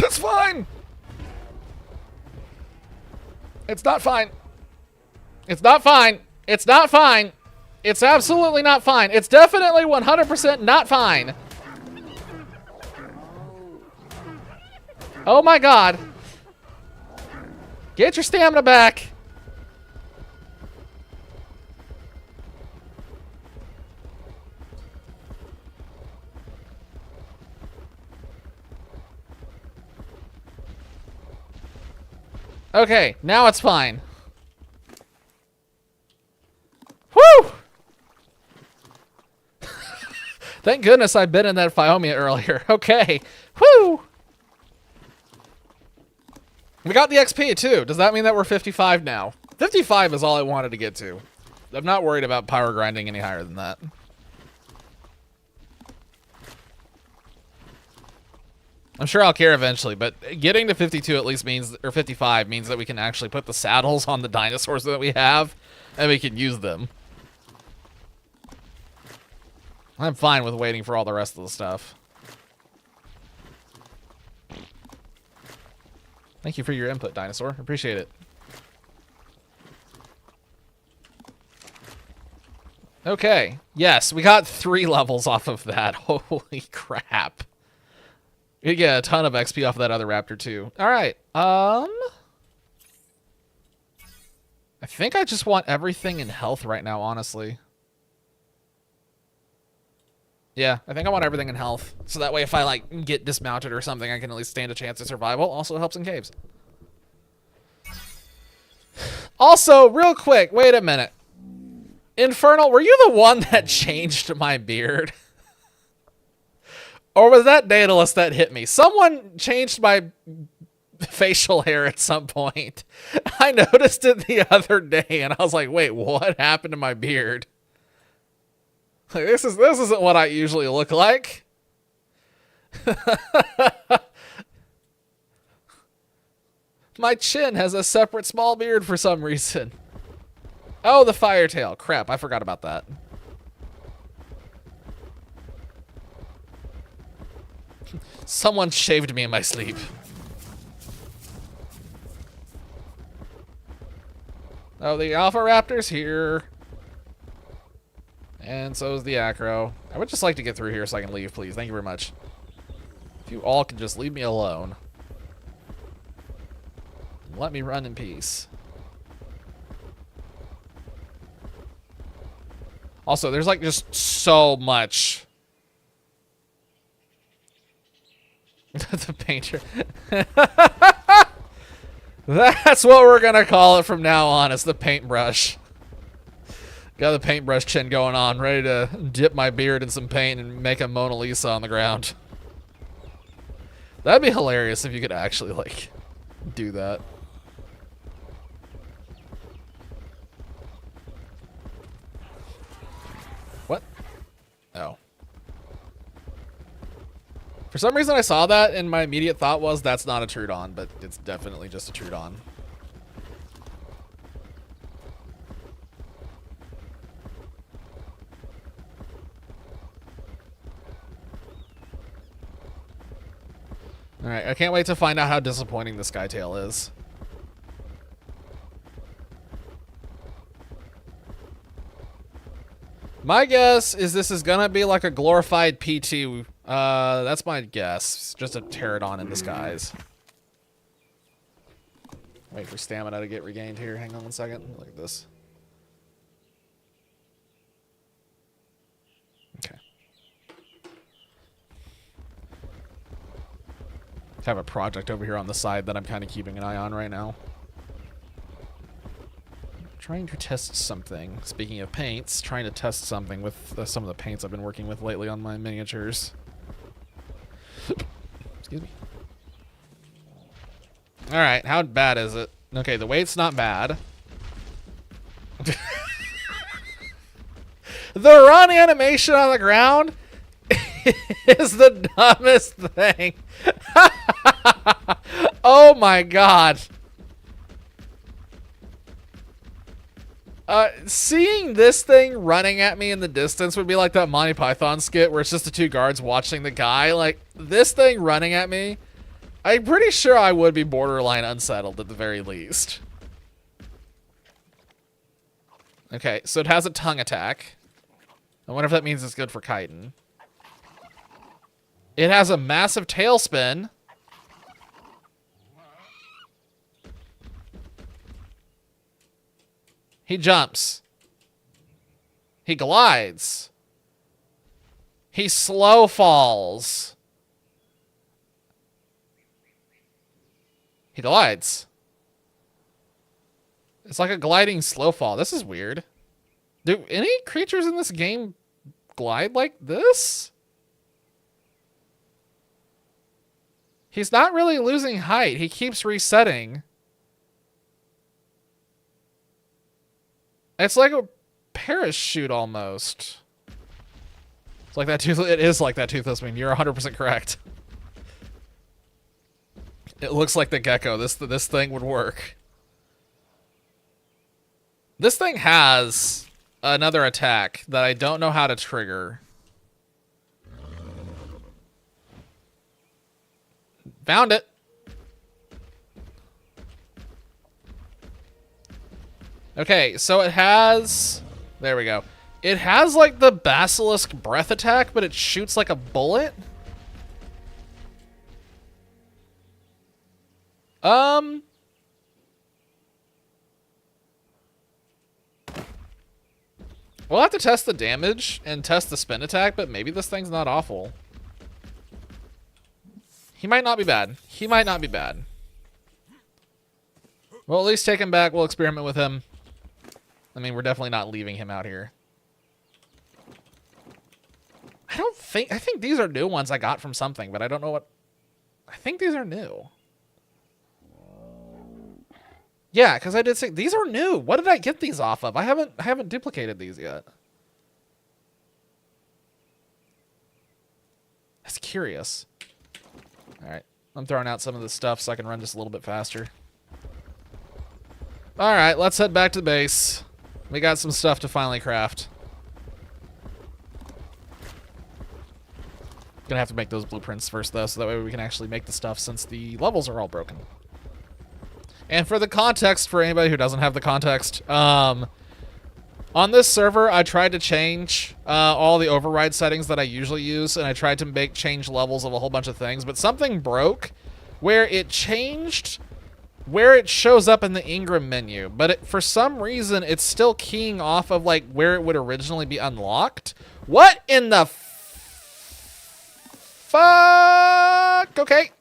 S1: It's fine. It's not fine. It's not fine. It's not fine. It's absolutely not fine. It's definitely 100% not fine. Oh my god. Get your stamina back. Okay, now it's fine. Woo! Thank goodness I've been in that Phiomia earlier. Okay. Woo! We got the XP too. Does that mean that we're 55 now? 55 is all I wanted to get to. I'm not worried about power grinding any higher than that. I'm sure I'll care eventually, but getting to 52 at least means, or 55 means that we can actually put the saddles on the dinosaurs that we have, and we can use them. I'm fine with waiting for all the rest of the stuff. Thank you for your input, dinosaur. Appreciate it. Okay. Yes, we got 3 levels off of that. Holy crap. You get a ton of XP off of that other raptor too. All right. I think I just want everything in health right now, honestly. Yeah, I think I want everything in health. So that way if I like get dismounted or something, I can at least stand a chance at survival. Also helps in caves. Also, real quick, wait a minute. Infernal, were you the one that changed my beard? Or was that Daedalus that hit me? Someone changed my facial hair at some point. I noticed it the other day, and I was like, wait, what happened to my beard? Like, this isn't what I usually look like. My chin has a separate small beard for some reason. Oh, the firetail. Crap, I forgot about that. Someone shaved me in my sleep. Oh, the Alpha Raptor's here. And so is the Acro. I would just like to get through here so I can leave, please. Thank you very much. If you all could just leave me alone. Let me run in peace. Also, there's like just so much. The painter. That's what we're gonna call it from now on. It's the paintbrush. Got the paintbrush chin going on, ready to dip my beard in some paint and make a Mona Lisa on the ground. That'd be hilarious if you could actually, like, do that. What? Oh. For some reason I saw that and my immediate thought was that's not a Trudon, but it's definitely just a Trudon. Alright, I can't wait to find out how disappointing the Skytail is. My guess is this is gonna be like a glorified P2. That's my guess. Just a pterodon in disguise. Wait for stamina to get regained here. Hang on one second. Look at this. Okay. I have a project over here on the side that I'm kind of keeping an eye on right now. Trying to test something. Speaking of paints, trying to test something with some of the paints I've been working with lately on my miniatures. Excuse me. Alright, how bad is it? Okay, the weight's not bad. The run animation on the ground is the dumbest thing. Oh my god. Seeing this thing running at me in the distance would be like that Monty Python skit where it's just the two guards watching the guy. Like, this thing running at me, I'm pretty sure I would be borderline unsettled at the very least. Okay, so it has a tongue attack. I wonder if that means it's good for kiting. It has a massive tail spin. He jumps. He glides. He slow falls. He glides. It's like a gliding slow fall. This is weird. Do any creatures in this game glide like this? He's not really losing height. He keeps resetting. It's like a parachute almost. It's like that tooth. It is like that toothless wing. You're 100% correct. It looks like the gecko. This thing would work. This thing has another attack that I don't know how to trigger. Found it. Okay, so it has... There we go. It has, like, the basilisk breath attack, but it shoots like a bullet. We'll have to test the damage and test the spin attack, but maybe this thing's not awful. He might not be bad. He might not be bad. We'll at least take him back. We'll experiment with him. I mean, we're definitely not leaving him out here. I think these are new ones I got from something, but I don't know what. I think these are new. Yeah, because I did say these are new. What did I get these off of? I haven't duplicated these yet. That's curious. All right, I'm throwing out some of this stuff so I can run just a little bit faster. All right, let's head back to the base. We got some stuff to finally craft. Gonna have to make those blueprints first, though, so that way we can actually make the stuff since the levels are all broken. And for the context, for anybody who doesn't have the context, on this server, I tried to change all the override settings that I usually use, and I tried to change levels of a whole bunch of things, but something broke where it changed where it shows up in the Ingram menu, but for some reason, it's still keying off of like where it would originally be unlocked. What in the fuck? Okay,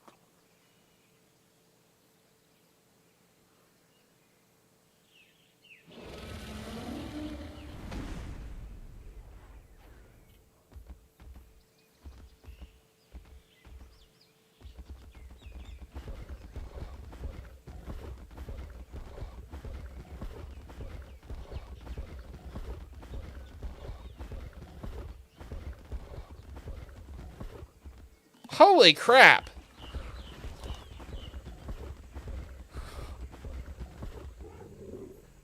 S1: Holy crap.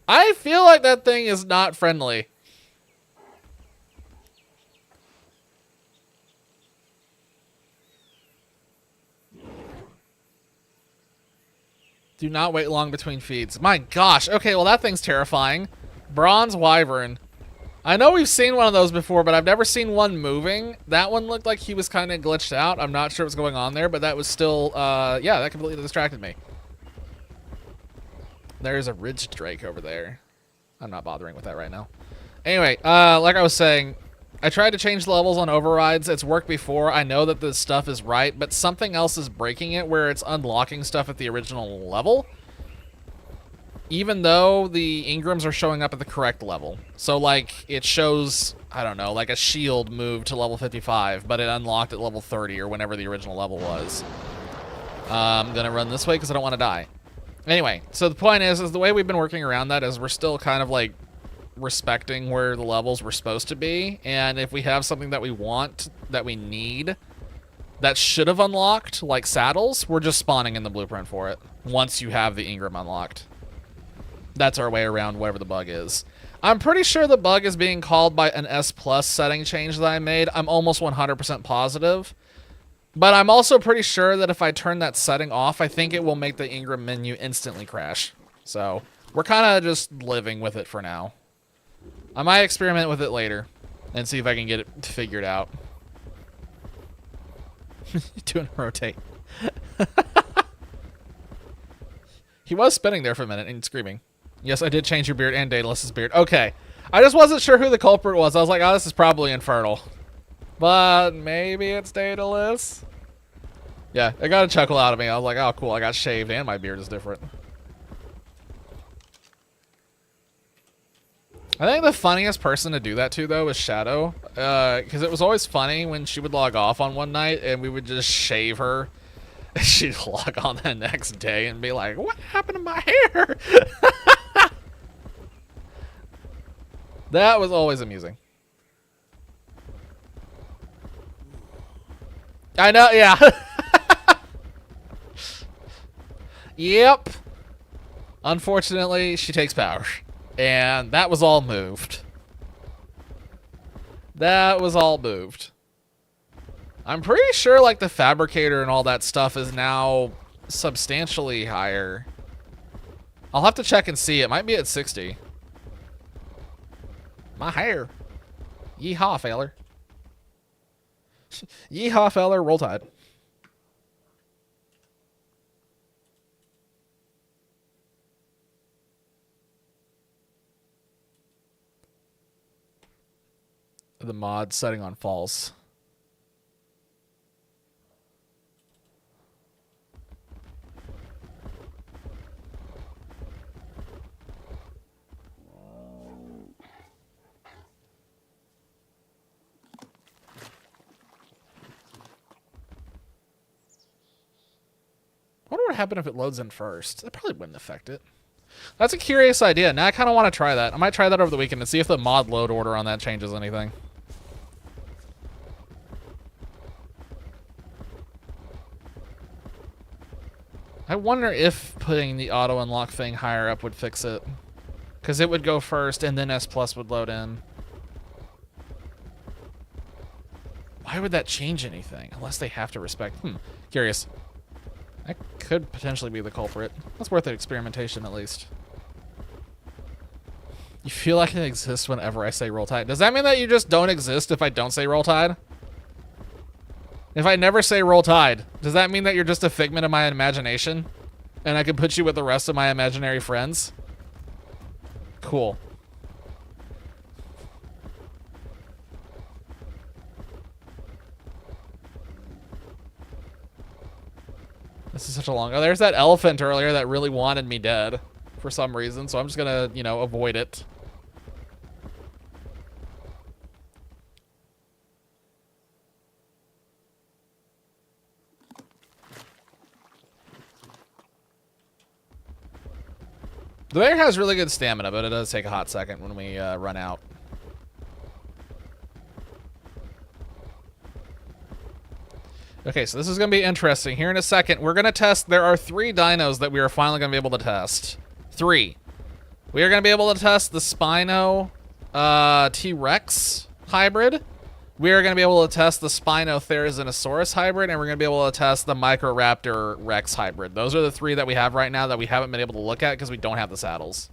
S1: I feel like that thing is not friendly. Do not wait long between feeds. My gosh. Okay, well that thing's terrifying. Bronze Wyvern. I know we've seen one of those before, but I've never seen one moving. That one looked like he was kind of glitched out. I'm not sure what's going on there, but that was still, yeah, that completely distracted me. There's a ridged drake over there. I'm not bothering with that right now. Anyway, like I was saying, I tried to change the levels on overrides. It's worked before. I know that this stuff is right, but something else is breaking it where it's unlocking stuff at the original level, even though the Ingrams are showing up at the correct level. So, like, it shows, I don't know, like a shield moved to level 55, but it unlocked at level 30 or whenever the original level was. I'm going to run this way because I don't want to die. Anyway, so the point is the way we've been working around that is we're still kind of, like, respecting where the levels were supposed to be. And if we have something that we want, that we need, that should have unlocked, like saddles, we're just spawning in the blueprint for it once you have the Ingram unlocked. That's our way around whatever the bug is. I'm pretty sure the bug is being called by an S+ setting change that I made. I'm almost 100% positive. But I'm also pretty sure that if I turn that setting off, I think it will make the Ingram menu instantly crash. So we're kind of just living with it for now. I might experiment with it later and see if I can get it figured out. Doing a rotate. He was spinning there for a minute and screaming. Yes, I did change your beard and Daedalus's beard. Okay. I just wasn't sure who the culprit was. I was like, oh, this is probably Infernal. But maybe it's Daedalus. Yeah, it got a chuckle out of me. I was like, oh, cool. I got shaved and my beard is different. I think the funniest person to do that to, though, is Shadow. Because it was always funny when she would log off on one night and we would just shave her. She'd log on the next day and be like, what happened to my hair? That was always amusing. I know, yeah. Yep. Unfortunately, she takes power. And that was all moved. That was all moved. I'm pretty sure, like, the Fabricator and all that stuff is now substantially higher. I'll have to check and see. It might be at 60. My hair. Yeehaw, feller. Yeehaw, feller. Roll Tide. The mod setting on false. I wonder what happened if it loads in first. That probably wouldn't affect it. That's a curious idea. Now I kind of want to try that. I might try that over the weekend and see if the mod load order on that changes anything. I wonder if putting the auto unlock thing higher up would fix it. Because it would go first and then S+ would load in. Why would that change anything? Unless they have to respect... Curious. That could potentially be the culprit. That's worth an experimentation, at least. You feel like it exists whenever I say Roll Tide. Does that mean that you just don't exist if I don't say Roll Tide? If I never say Roll Tide, does that mean that you're just a figment of my imagination? And I can put you with the rest of my imaginary friends? Cool. This is such a long... Oh, there's that elephant earlier that really wanted me dead for some reason, so I'm just gonna, you know, avoid it. The bear has really good stamina, but it does take a hot second when we run out. Okay, so this is going to be interesting. Here in a second, we're going to test. There are 3 dinos that we are finally going to be able to test. 3. We are going to be able to test the Spino T-Rex hybrid. We are going to be able to test the Spino Therizinosaurus hybrid, and we're going to be able to test the Microraptor Rex hybrid. Those are the 3 that we have right now that we haven't been able to look at because we don't have the saddles.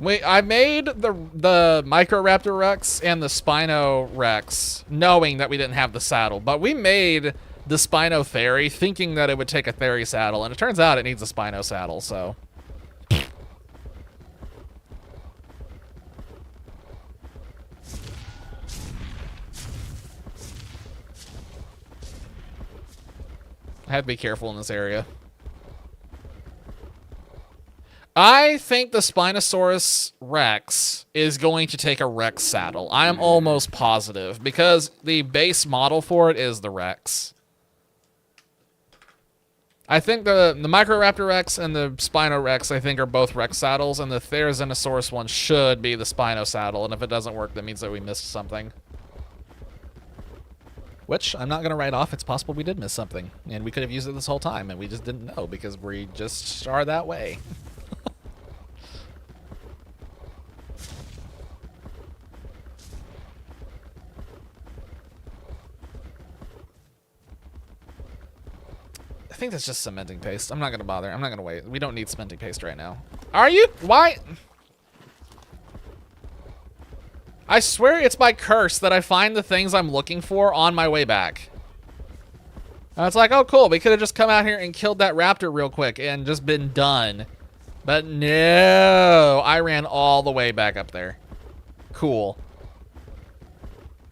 S1: I made the Microraptor Rex and the Spino Rex knowing that we didn't have the saddle, but we made the Spino Theri thinking that it would take a Theri saddle, and it turns out it needs a Spino saddle, so... I have to be careful in this area. I think the Spinosaurus Rex is going to take a Rex saddle. I am almost positive, because the base model for it is the Rex. I think the Microraptor Rex and the Spino Rex, I think, are both Rex saddles, and the Therizinosaurus one should be the Spino saddle, and if it doesn't work, that means that we missed something. Which, I'm not going to write off. It's possible we did miss something, and we could have used it this whole time, and we just didn't know, because we just are that way. I think that's just cementing paste. I'm not going to bother. I'm not going to wait. We don't need cementing paste right now. Are you? Why? I swear it's my curse that I find the things I'm looking for on my way back. And it's like, oh, cool. We could have just come out here and killed that raptor real quick and just been done. But no. I ran all the way back up there. Cool.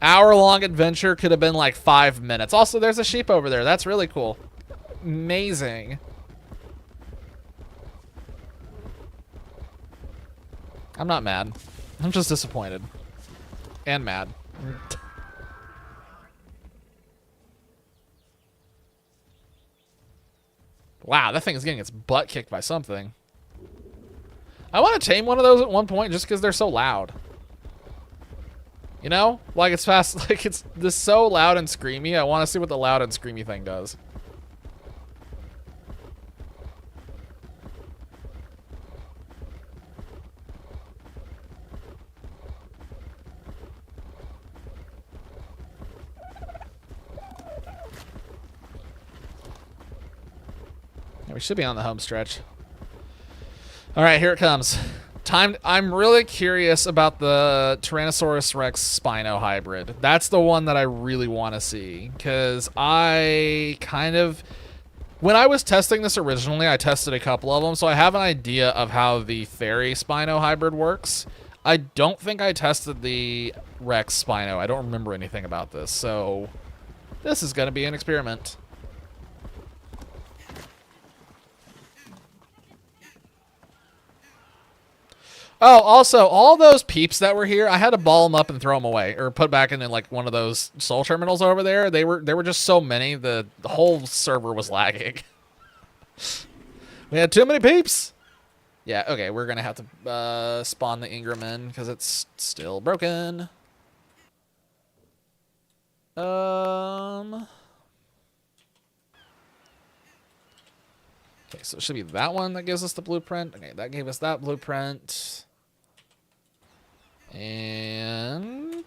S1: Hour-long adventure could have been like 5 minutes. Also, there's a sheep over there. That's really cool. Amazing. I'm not mad. I'm just disappointed. And mad. Wow, that thing is getting its butt kicked by something. I want to tame one of those at one point just because they're so loud. You know? Like it's fast, like it's this so loud and screamy. I want to see what the loud and screamy thing does. We should be on the home stretch. All right, here it comes. I'm really curious about the Tyrannosaurus Rex Spino hybrid. That's the one that I really want to see, because I kind of... When I was testing this originally, I tested a couple of them, so I have an idea of how the Theri Spino hybrid works. I don't think I tested the Rex Spino. I don't remember anything about this, so this is going to be an experiment. Oh, also, all those peeps that were here, I had to ball them up and throw them away, or put back in like one of those soul terminals over there. There were just so many, the whole server was lagging. We had too many peeps. Yeah, okay, we're gonna have to spawn the Ingram in because it's still broken. Okay, so it should be that one that gives us the blueprint. Okay, that gave us that blueprint. And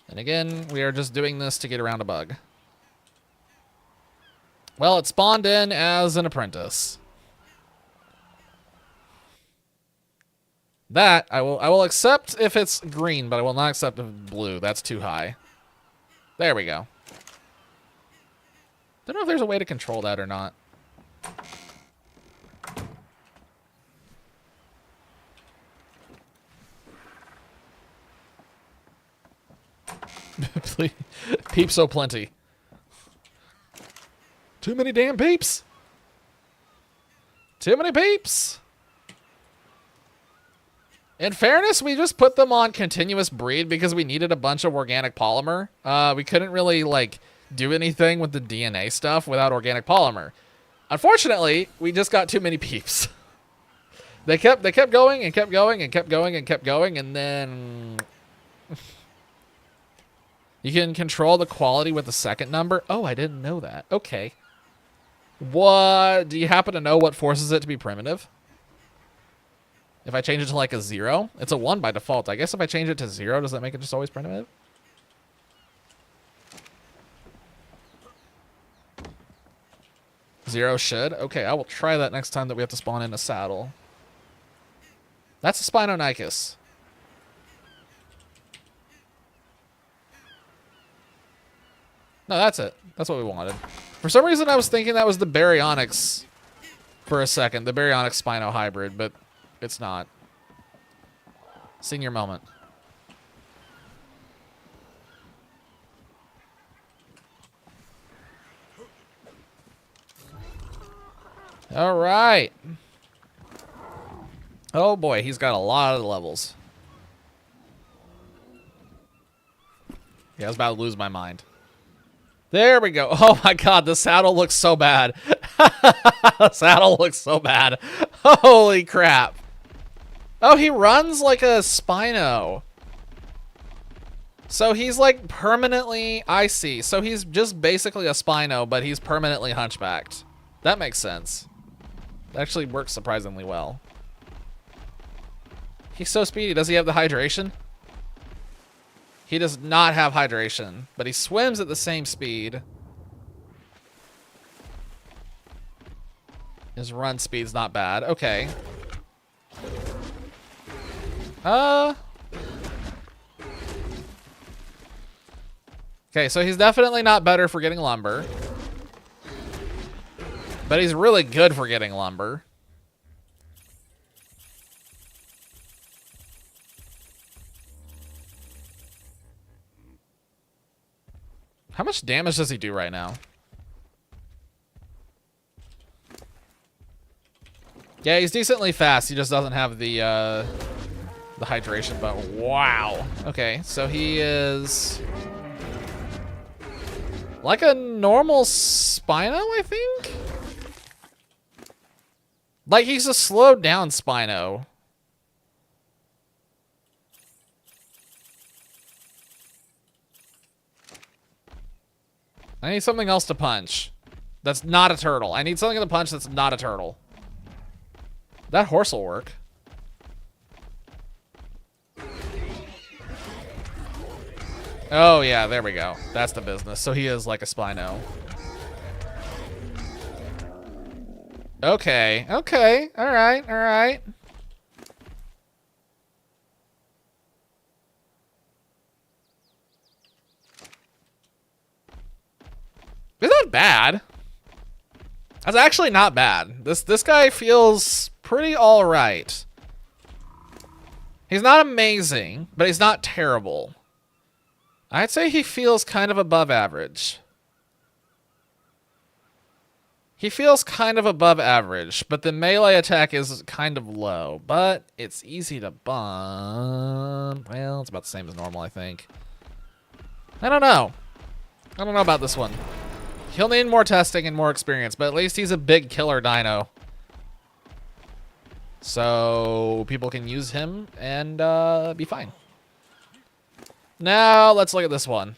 S1: again, we are just doing this to get around a bug. Well, it spawned in as an apprentice. That I will accept if it's green, but I will not accept if it's blue. That's too high. There we go. Don't know if there's a way to control that or not. Please. Peeps so plenty. Too many damn peeps. Too many peeps. In fairness, we just put them on continuous breed because we needed a bunch of organic polymer. We couldn't really like do anything with the DNA stuff without organic polymer. Unfortunately, we just got too many peeps. They kept going and kept going and kept going and kept going, and then You can control the quality with the second number. Oh, I didn't know that. Okay. What? Do you happen to know what forces it to be primitive? If I change it to like a 0, it's a 1 by default. I guess if I change it to 0, does that make it just always primitive? Zero should. Okay, I will try that next time that we have to spawn in a saddle. That's a Spinonicus. No, that's it. That's what we wanted. For some reason, I was thinking that was the Baryonyx for a second. The Baryonyx Spino hybrid, but it's not. Senior moment. All right. Oh boy, he's got a lot of levels. Yeah, I was about to lose my mind. There we go. Oh my god, the saddle looks so bad. The saddle looks so bad. Holy crap. Oh, he runs like a Spino. So he's like permanently icy. So he's just basically a Spino, but he's permanently hunchbacked. That makes sense. That actually works surprisingly well. He's so speedy. Does he have the hydration? He does not have hydration, but he swims at the same speed. His run speed's not bad. Okay. Okay, so he's definitely not better for getting lumber. But he's really good for getting lumber. How much damage does he do right now? Yeah, he's decently fast. He just doesn't have the hydration, but wow. Okay, so he is like a normal Spino, I think? Like he's a slowed down Spino. I need something else to punch. That's not a turtle. I need something to punch that's not a turtle. That horse will work. Oh, yeah, there we go. That's the business. So he is like a Spino. Okay, okay. All right, all right. Is that bad? That's actually not bad. This guy feels pretty all right. He's not amazing, but he's not terrible. I'd say he feels kind of above average. He feels kind of above average, but the melee attack is kind of low, but it's easy to bump. Well, it's about the same as normal, I think. I don't know. I don't know about this one. He'll need more testing and more experience, but at least he's a big killer dino. So people can use him and be fine. Now let's look at this one.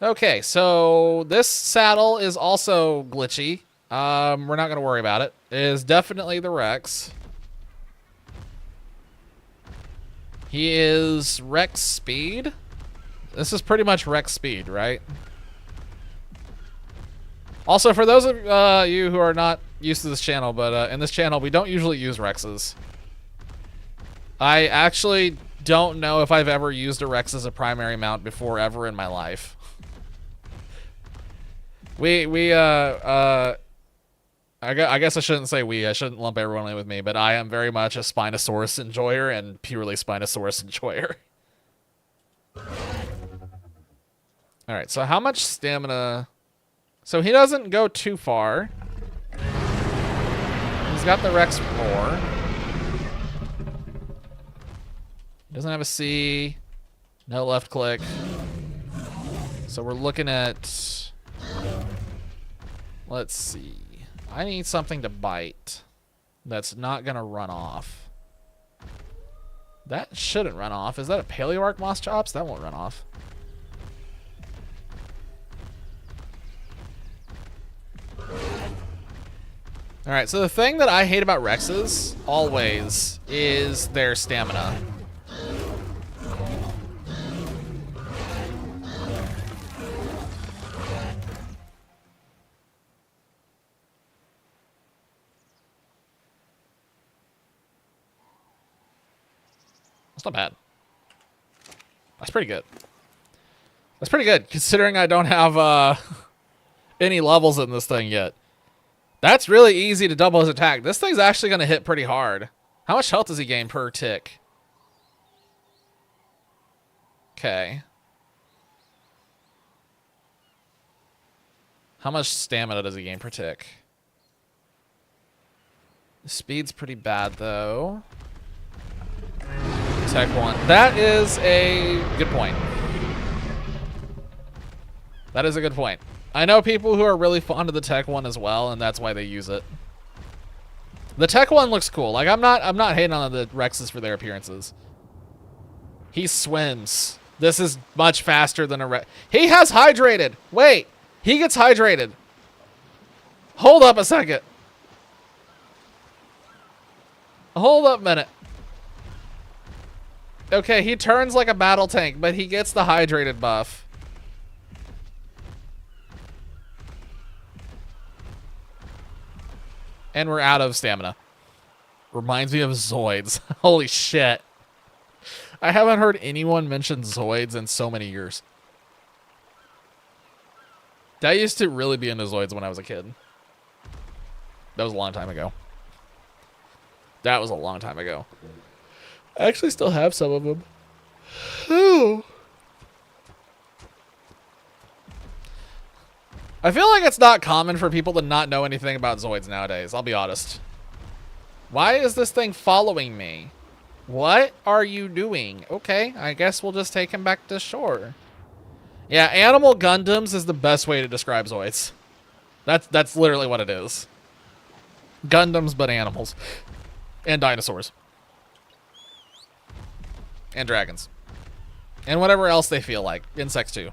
S1: Okay, so this saddle is also glitchy. We're not going to worry about it. It is definitely the Rex. He is Rex speed. This is pretty much Rex speed, right? Also, for those of you who are not used to this channel, but in this channel, we don't usually use Rexes. I actually don't know if I've ever used a Rex as a primary mount before ever in my life. I guess I shouldn't say we. I shouldn't lump everyone in with me, but I am very much a Spinosaurus enjoyer and purely Spinosaurus enjoyer. All right, so how much stamina? So he doesn't go too far. He's got the Rex roar. Doesn't have a C. No left click. So we're looking at... Let's see. I need something to bite that's not going to run off. That shouldn't run off. Is that a Paleoarch Moss Chops? That won't run off. Alright, so the thing that I hate about Rexes, always, is their stamina. That's not bad. That's pretty good. That's pretty good, considering I don't have any levels in this thing yet. That's really easy to double his attack. This thing's actually going to hit pretty hard. How much health does he gain per tick? Okay. How much stamina does he gain per tick? Speed's pretty bad, though. Tech 1. That is a good point. That is a good point. I know people who are really fond of the Tech 1 as well, and that's why they use it. The Tech 1 looks cool. Like, I'm not hating on the Rexes for their appearances. He swims. This is much faster than a Rex. He has hydrated. Wait, he gets hydrated. Hold up a second. Hold up a minute. Okay, he turns like a battle tank, but he gets the hydrated buff. And we're out of stamina. Reminds me of Zoids. Holy shit. I haven't heard anyone mention Zoids in so many years. I used to really be into Zoids when I was a kid. That was a long time ago. That was a long time ago. I actually still have some of them. Ooh. I feel like it's not common for people to not know anything about Zoids nowadays. I'll be honest. Why is this thing following me? What are you doing? Okay, I guess we'll just take him back to shore. Yeah, animal Gundams is the best way to describe Zoids. That's literally what it is. Gundams, but animals. And dinosaurs. And dragons. And whatever else they feel like. Insects too.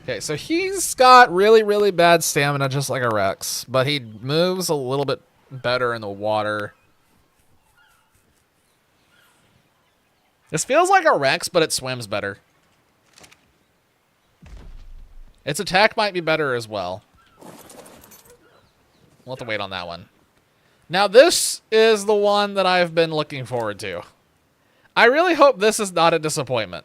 S1: Okay, so he's got really, really bad stamina, just like a Rex. But he moves a little bit better in the water. This feels like a Rex, but it swims better. Its attack might be better as well. We'll have to wait on that one. Now, this is the one that I've been looking forward to. I really hope this is not a disappointment.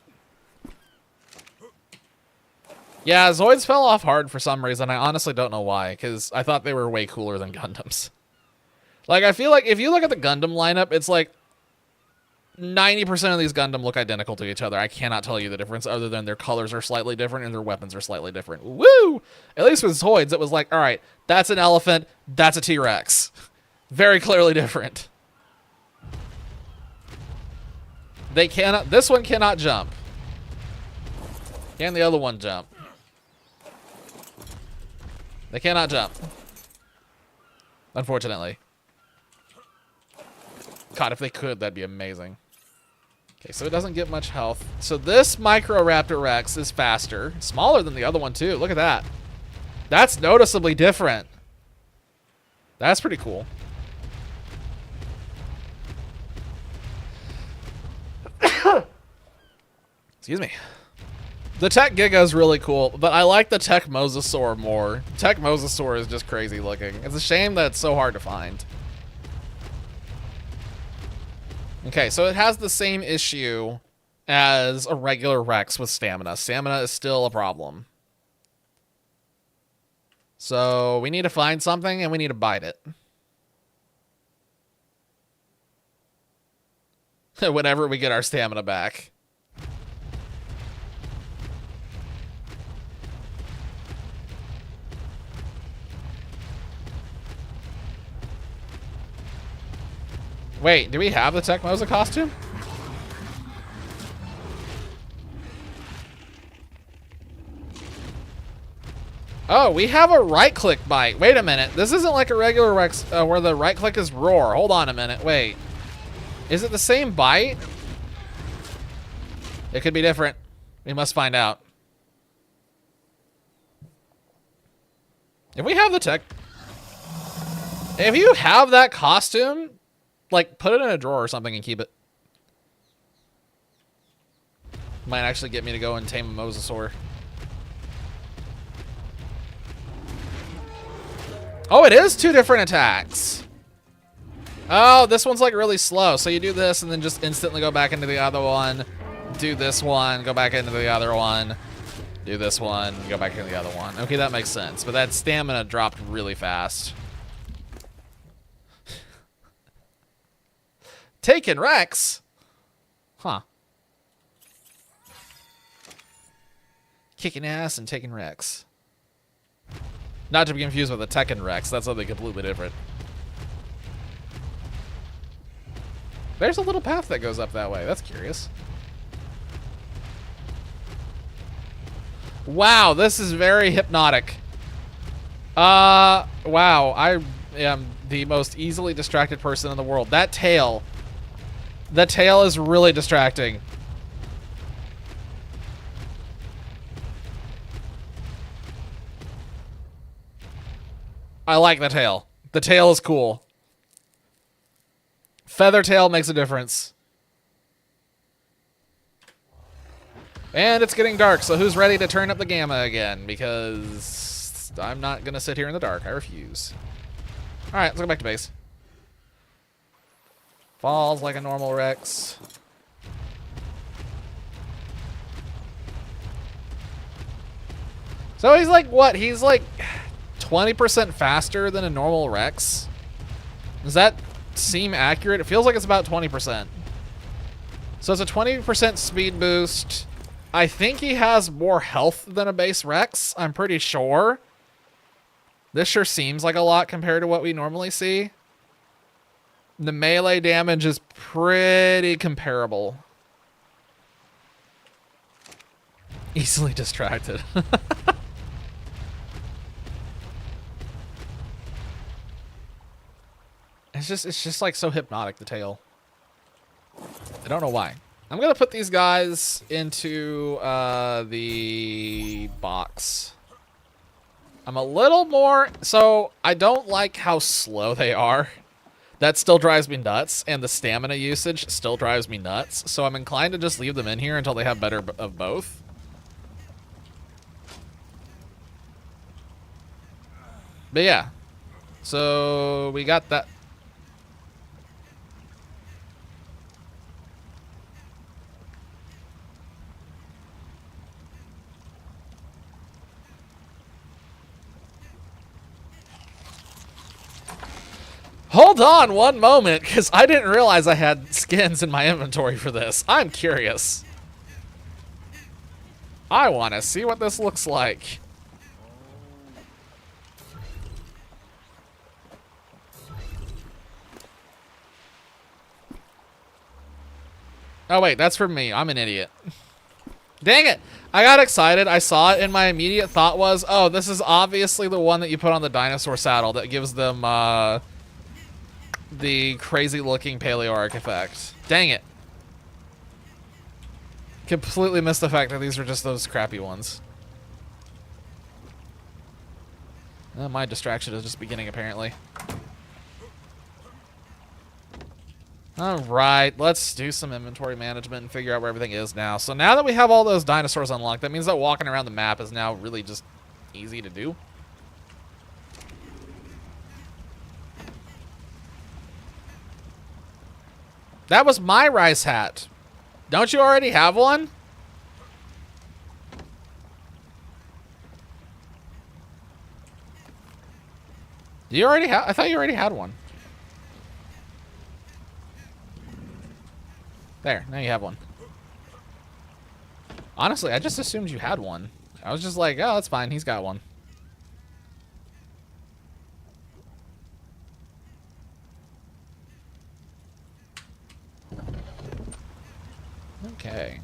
S1: Yeah, Zoids fell off hard for some reason. I honestly don't know why, because I thought they were way cooler than Gundams. Like, I feel like if you look at the Gundam lineup, it's like 90% of these Gundam look identical to each other. I cannot tell you the difference other than their colors are slightly different and their weapons are slightly different. Woo! At least with Zoids, it was like, all right, that's an elephant, that's a T-Rex. Very clearly different. They cannot, this one cannot jump. Can the other one jump? They cannot jump. Unfortunately. God, if they could, that'd be amazing. Okay, so it doesn't get much health. So this Microraptor Rex is faster. Smaller than the other one, too. Look at that. That's noticeably different. That's pretty cool. Excuse me. The Tech Giga is really cool, but I like the Tech Mosasaur more. Tech Mosasaur is just crazy looking. It's a shame that it's so hard to find. Okay, so it has the same issue as a regular Rex with stamina. Stamina is still a problem. So we need to find something and we need to bite it. Whenever we get our stamina back. Wait, do we have the Tech Mosa costume? Oh, we have a right-click bite. Wait a minute. This isn't like a regular Rex where the right-click is roar. Hold on a minute. Wait. Is it the same bite? It could be different. We must find out. If we have the tech... If you have that costume, like, put it in a drawer or something and keep it. Might actually get me to go and tame a mosasaur. Oh, it is 2 different attacks. Oh, this one's like really slow. So you do this and then just instantly go back into the other one. Do this one, go back into the other one. Do this one, go back into the other one. Okay, that makes sense. But that stamina dropped really fast. Taken Rex? Huh. Kicking ass and taking Rex. Not to be confused with a Tekken Rex. That's something completely different. There's a little path that goes up that way. That's curious. Wow, this is very hypnotic. Wow, I am the most easily distracted person in the world. That tail. The tail is really distracting. I like the tail. The tail is cool. Feather tail makes a difference. And it's getting dark, so who's ready to turn up the gamma again? Because I'm not going to sit here in the dark. I refuse. Alright, let's go back to base. Falls like a normal Rex. So he's like, what? He's like 20% faster than a normal Rex? Does that seem accurate? It feels like it's about 20%. So it's a 20% speed boost. I think he has more health than a base Rex. I'm pretty sure. This sure seems like a lot compared to what we normally see. The melee damage is pretty comparable. Easily distracted. It's just like so hypnotic, the tail. I don't know why. I'm gonna put these guys into the box. I'm a little more, so I don't like how slow they are. That still drives me nuts, and the stamina usage still drives me nuts. So I'm inclined to just leave them in here until they have better of both. But yeah, so we got that. Hold on one moment, because I didn't realize I had skins in my inventory for this. I'm curious. I want to see what this looks like. Oh, wait, that's for me. I'm an idiot. Dang it. I got excited. I saw it, and my immediate thought was, oh, this is obviously the one that you put on the dinosaur saddle that gives them, the crazy-looking Paleo-Arc effect. Dang it. Completely missed the fact that these are just those crappy ones. My distraction is just beginning, apparently. Alright, let's do some inventory management and figure out where everything is now. So now that we have all those dinosaurs unlocked, that means that walking around the map is now really just easy to do. That was my rice hat. Don't you already have one? Do you already have? I thought you already had one. There, now you have one. Honestly, I just assumed you had one. I was just like, oh, that's fine. He's got one. Okay.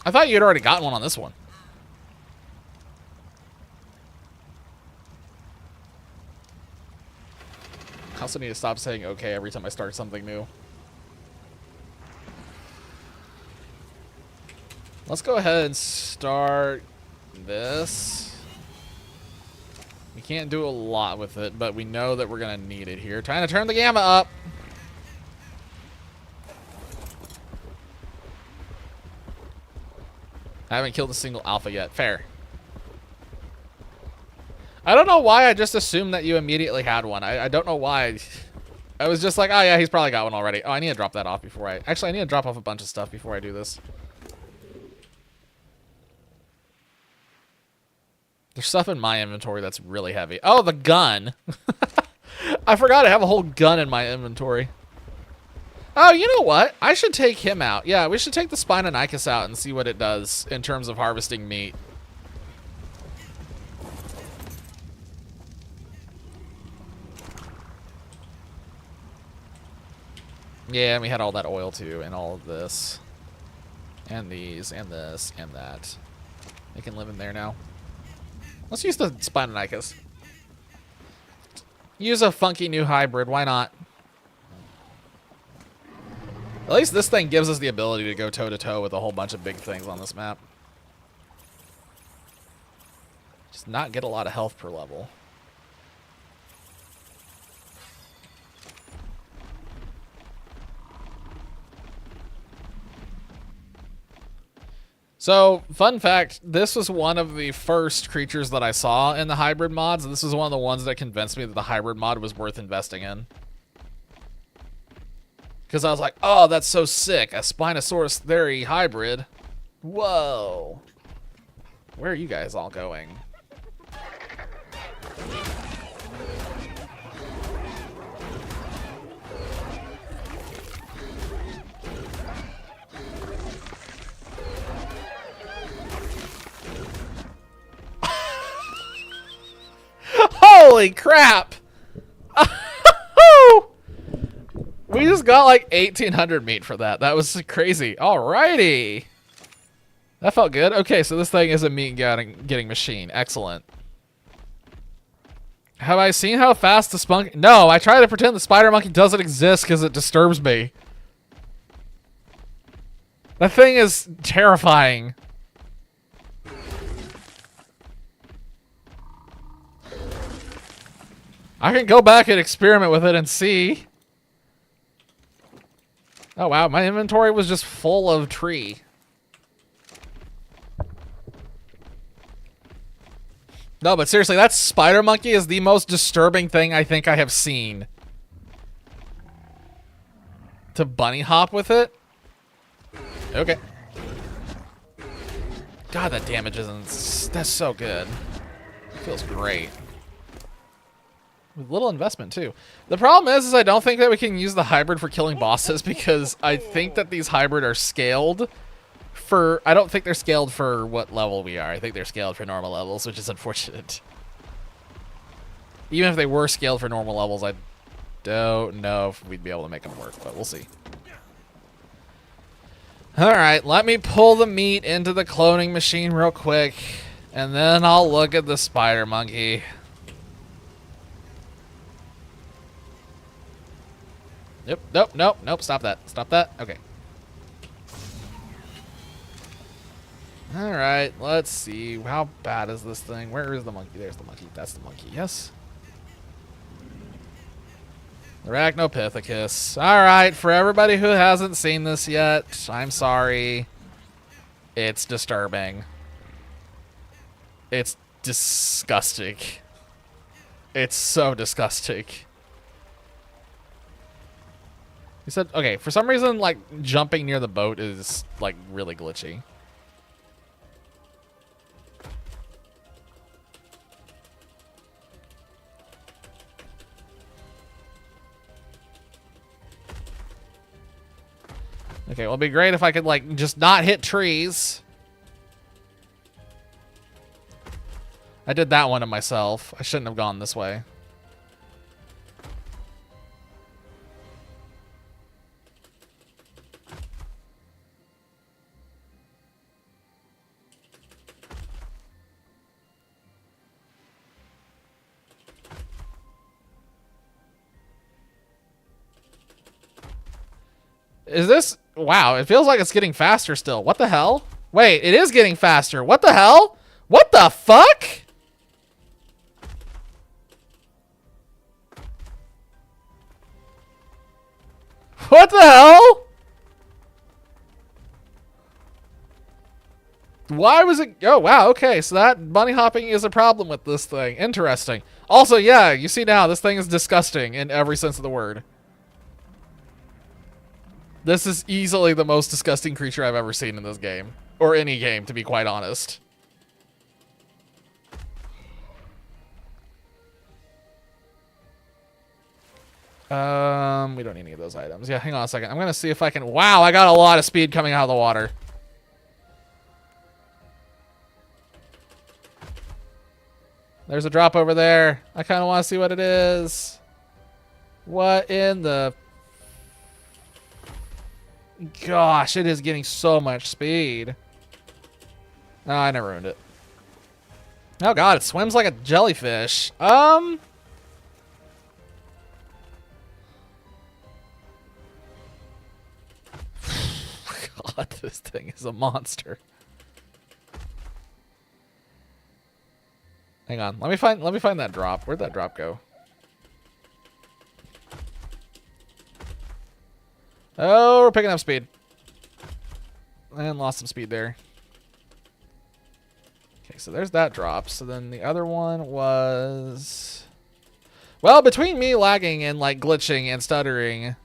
S1: I thought you had already gotten one on this one. also need to stop saying okay every time I start something new. Let's go ahead and start this. We can't do a lot with it, but we know that we're going to need it here. Trying to turn the gamma up. I haven't killed a single alpha yet. Fair. I don't know why I just assumed that you immediately had one. I don't know why. I was just like, oh yeah, he's probably got one already. Oh, I need to drop that off before I... Actually, I need to drop off a bunch of stuff before I do this. There's stuff in my inventory that's really heavy. Oh, the gun. I forgot I have a whole gun in my inventory. Oh, you know what? I should take him out. Yeah, we should take the Spinonicus out and see what it does in terms of harvesting meat. Yeah, and we had all that oil too, and all of this. And these, and this, and that. They can live in there now. Let's use the Spinonicus. Use a funky new hybrid, why not? At least this thing gives us the ability to go toe-to-toe with a whole bunch of big things on this map. Just not get a lot of health per level. So, fun fact, this was one of the first creatures that I saw in the hybrid mods. This was one of the ones that convinced me that the hybrid mod was worth investing in. Because I was like, oh, that's so sick. A Spinosaurus Theory hybrid. Whoa. Where are you guys all going? Holy crap! We just got like 1,800 meat for that. That was crazy. Alrighty. That felt good. Okay, so this thing is a meat getting machine. Excellent. Have I seen how fast the spunk... No, I try to pretend the spider monkey doesn't exist because it disturbs me. That thing is terrifying. I can go back and experiment with it and see. Oh wow, my inventory was just full of tree. No, but seriously, that spider monkey is the most disturbing thing I think I have seen. To bunny hop with it? Okay. God, that damage isn't... That's so good. It feels great. With little investment, too. The problem is I don't think that we can use the hybrid for killing bosses because I think that these hybrid are scaled for... I don't think they're scaled for what level we are. I think they're scaled for normal levels, which is unfortunate. Even if they were scaled for normal levels, I don't know if we'd be able to make them work, but we'll see. Alright, let me pull the meat into the cloning machine real quick, and then I'll look at the spider monkey. Nope, stop that. Okay. Alright, let's see. How bad is this thing? Where is the monkey? There's the monkey. That's the monkey, yes. Arachnopithecus. Alright, for everybody who hasn't seen this yet, I'm sorry. It's disturbing. It's disgusting. It's so disgusting. He said, okay, for some reason, like, jumping near the boat is, like, really glitchy. Okay, well, it'd be great if I could, like, just not hit trees. I did that one to myself. I shouldn't have gone this way. Is this... Wow, it feels like it's getting faster still. What the hell? Wait, it is getting faster. What the hell? What the fuck? What the hell? Why was it... Oh, wow, okay. So that bunny hopping is a problem with this thing. Interesting. Also, yeah, you see now, this thing is disgusting in every sense of the word. This is easily the most disgusting creature I've ever seen in this game. Or any game, to be quite honest. We don't need any of those items. Yeah, hang on a second. I'm gonna see if I can... Wow, I got a lot of speed coming out of the water. There's a drop over there. I kind of want to see what it is. What in the... Gosh, it is getting so much speed. No, I never ruined it. Oh god, it swims like a jellyfish. God, this thing is a monster. Hang on, let me find that drop. Where'd that drop go? Oh, we're picking up speed. And lost some speed there. Okay, so there's that drop. So then the other one was... Well, between me lagging and like glitching and stuttering...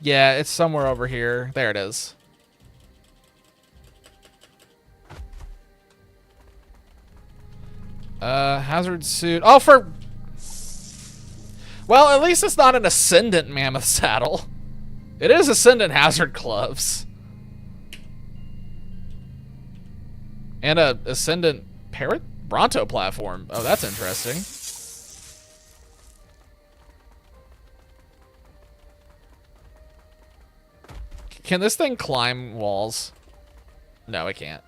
S1: Yeah, it's somewhere over here. There it is. Hazard suit. Oh, for... Well, at least it's not an Ascendant Mammoth saddle. It is Ascendant Hazard gloves. And a Ascendant Parrot Bronto platform. Oh, that's interesting. Can this thing climb walls? No, it can't.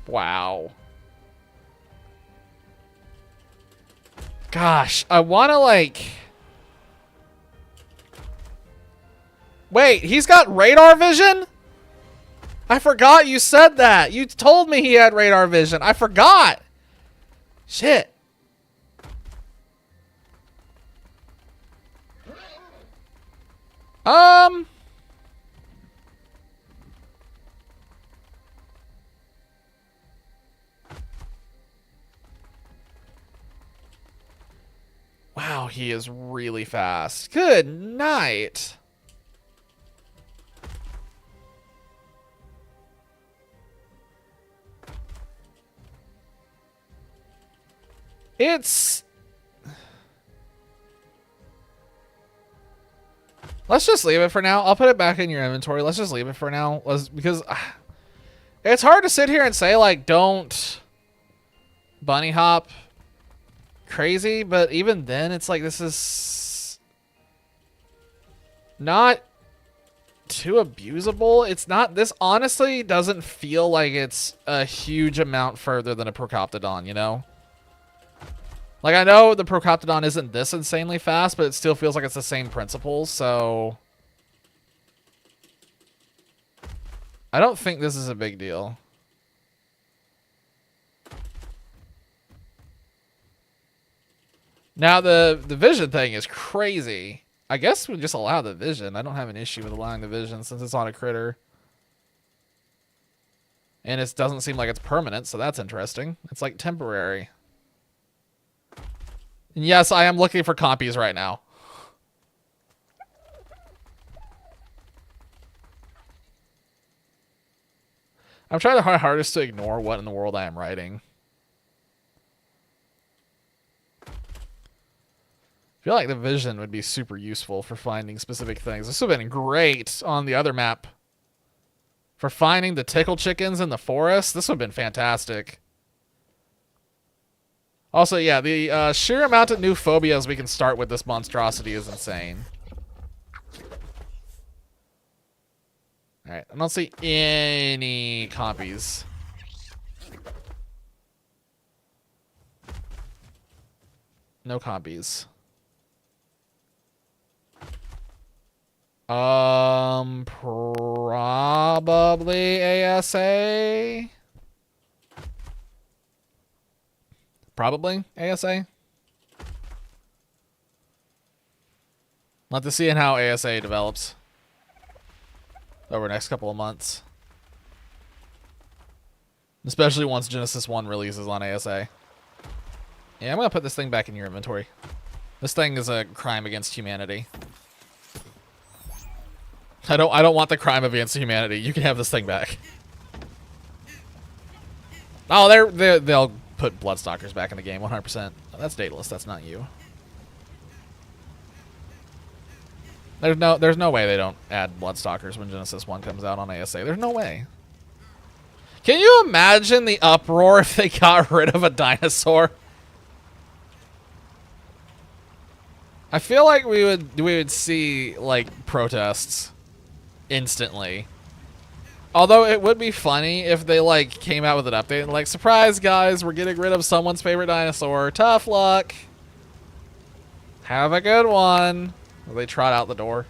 S1: Wow. Gosh, I want to like... Wait, he's got radar vision? I forgot you said that. You told me he had radar vision. I forgot. Shit. Wow, he is really fast. Good night. It's... Let's just leave it for now. I'll put it back in your inventory. Let's just leave it for now. Because it's hard to sit here and say, like, don't bunny hop crazy. But even then, it's like, this is not too abusable. It's not... This honestly doesn't feel like it's a huge amount further than a Procoptodon, you know? Like, I know the Procoptodon isn't this insanely fast, but it still feels like it's the same principles, so... I don't think this is a big deal. Now, the vision thing is crazy. I guess we just allow the vision. I don't have an issue with allowing the vision since it's on a critter. And it doesn't seem like it's permanent, so that's interesting. It's like temporary. And yes, I am looking for copies right now. I'm trying my hardest to ignore what in the world I am writing. I feel like the vision would be super useful for finding specific things. This would have been great on the other map. For finding the tickle chickens in the forest, this would have been fantastic. Also, yeah, the sheer amount of new phobias we can start with this monstrosity is insane. Alright, I don't see any copies. No copies. Probably ASA. Probably ASA. We'll have to see how ASA develops over the next couple of months. Especially once Genesis 1 releases on ASA. Yeah, I'm gonna put this thing back in your inventory. This thing is a crime against humanity. I don't want the crime against humanity. You can have this thing back. Oh, they'll put Bloodstalkers back in the game 100%. Oh, that's Daedalus. That's not you. There's no way they don't add Bloodstalkers when Genesis 1 comes out on ASA. There's no way. Can you imagine the uproar if they got rid of a dinosaur? I feel like we would see like protests instantly. Although it would be funny if they like came out with an update and like, surprise guys, we're getting rid of someone's favorite dinosaur. Tough luck. Have a good one. Or they trot out the door.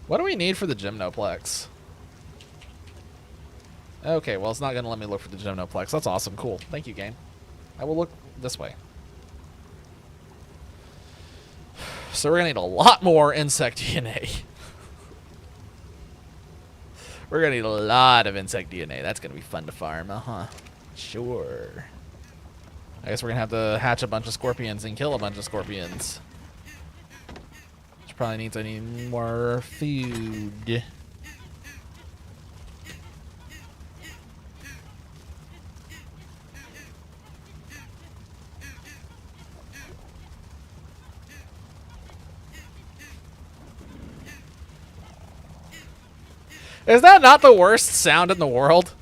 S1: What do we need for the Gymnoplex? Okay, well, it's not going to let me look for the Gymnoplex. That's awesome. Cool. Thank you, game. I will look this way. So we're going to need a lot more insect DNA. We're going to need a lot of insect DNA. That's going to be fun to farm. Uh-huh. Sure. I guess we're going to have to hatch a bunch of scorpions and kill a bunch of scorpions. Which probably means I need more food. Is that not the worst sound in the world?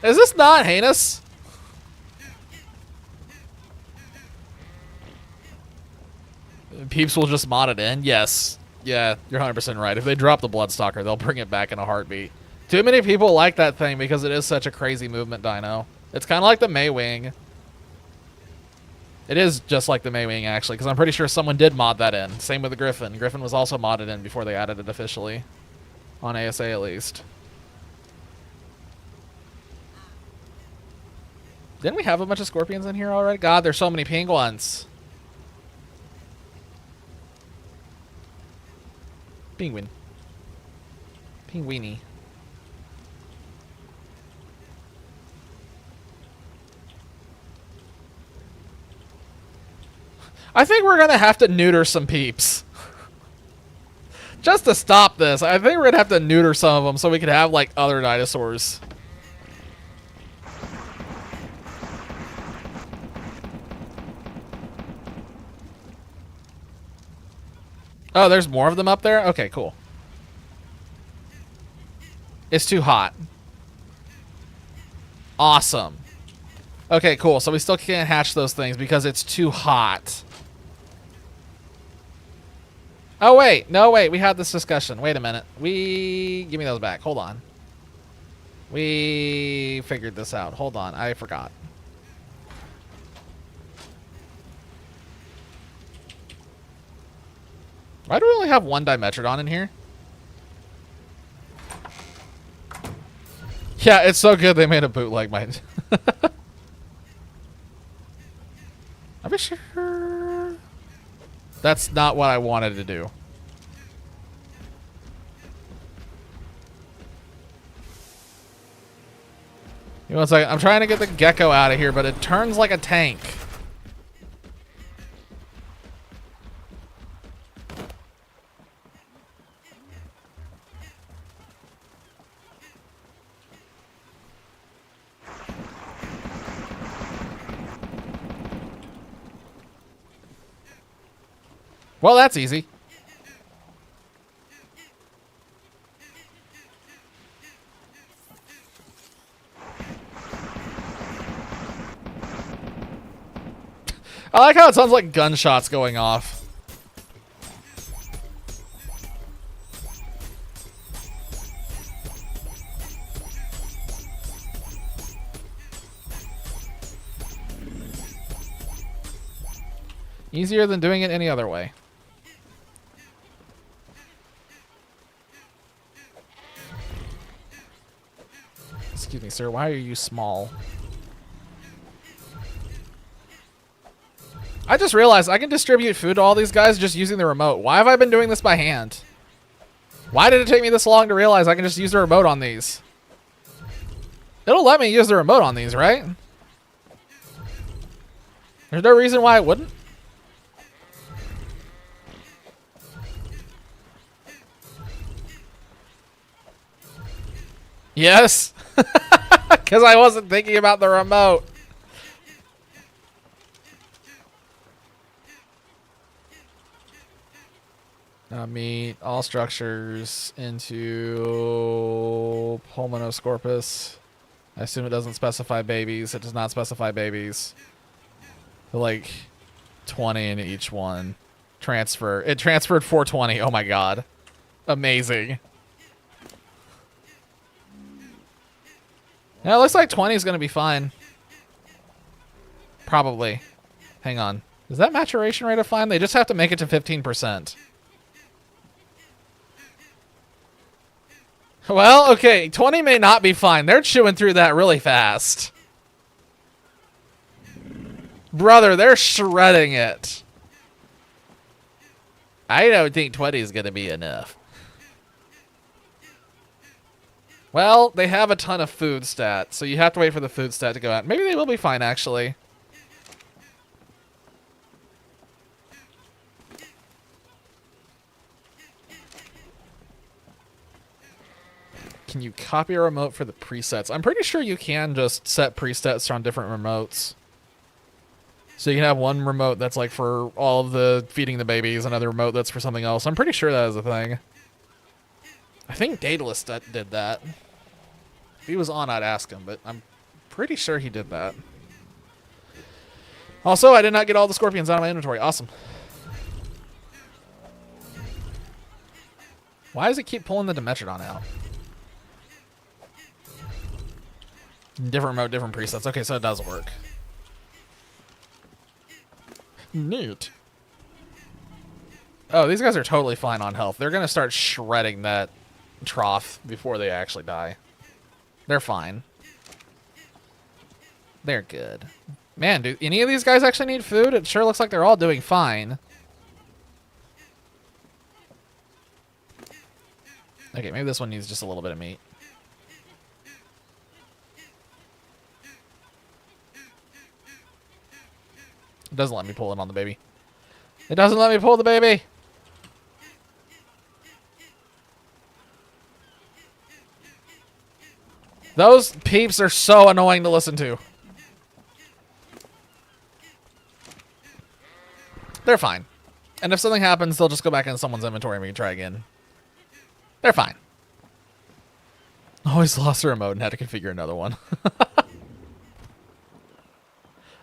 S1: Is this not heinous? Peeps will just mod it in? Yes. Yeah, you're 100% right. If they drop the Bloodstalker, they'll bring it back in a heartbeat. Too many people like that thing because it is such a crazy movement dino. It's kind of like the Maywing. It is just like the Maywing, actually, because I'm pretty sure someone did mod that in. Same with the Griffin. Griffin was also modded in before they added it officially. On ASA, at least. Didn't we have a bunch of scorpions in here already? God, there's so many penguins. Penguin. Penguini. I think we're going to have to neuter some peeps. Just to stop this, I think we're going to have to neuter some of them so we can have, like, other dinosaurs. Oh, there's more of them up there? Okay, cool. It's too hot. Awesome. Okay, cool. So we still can't hatch those things because it's too hot. Oh, wait. No, wait. We had this discussion. Wait a minute. Give me those back. Hold on. We figured this out. Hold on. I forgot. Why do we only have one Dimetrodon in here? Yeah, it's so good they made a bootleg mine. I'm sure that's not what I wanted to do. You know, it's like I'm trying to get the gecko out of here, but it turns like a tank. Well, that's easy. I like how it sounds like gunshots going off. Easier than doing it any other way. Excuse me, sir. Why are you small? I just realized I can distribute food to all these guys just using the remote. Why have I been doing this by hand? Why did it take me this long to realize I can just use the remote on these? It'll let me use the remote on these, right? There's no reason why it wouldn't. Yes. Because I wasn't thinking about the remote. Meat, all structures into pulmonoscorpus. I assume it doesn't specify babies. It does not specify babies. Like 20 in each one. Transfer. It transferred 420. Oh my god. Amazing. Yeah, it looks like 20 is going to be fine. Probably. Hang on. Is that maturation rate of fine? They just have to make it to 15%. Well, okay. 20 may not be fine. They're chewing through that really fast. Brother, they're shredding it. I don't think 20 is going to be enough. Well, they have a ton of food stat, so you have to wait for the food stat to go out. Maybe they will be fine, actually. Can you copy a remote for the presets? I'm pretty sure you can just set presets on different remotes. So you can have one remote that's like for all of the feeding the babies, another remote that's for something else. I'm pretty sure that is a thing. I think Daedalus did that. If he was on, I'd ask him, but I'm pretty sure he did that. Also, I did not get all the scorpions out of my inventory. Awesome. Why does it keep pulling the Dimetrodon out? Different remote, different presets. Okay, so it does work. Neat. Oh, these guys are totally fine on health. They're going to start shredding that trough before they actually die. They're fine. They're good. Man, do any of these guys actually need food? It sure looks like they're all doing fine. Okay, maybe this one needs just a little bit of meat. It doesn't let me pull it on the baby. It doesn't let me pull the baby! Those peeps are so annoying to listen to. They're fine. And if something happens, they'll just go back into someone's inventory and we can try again. They're fine. Always lost a remote and had to configure another one.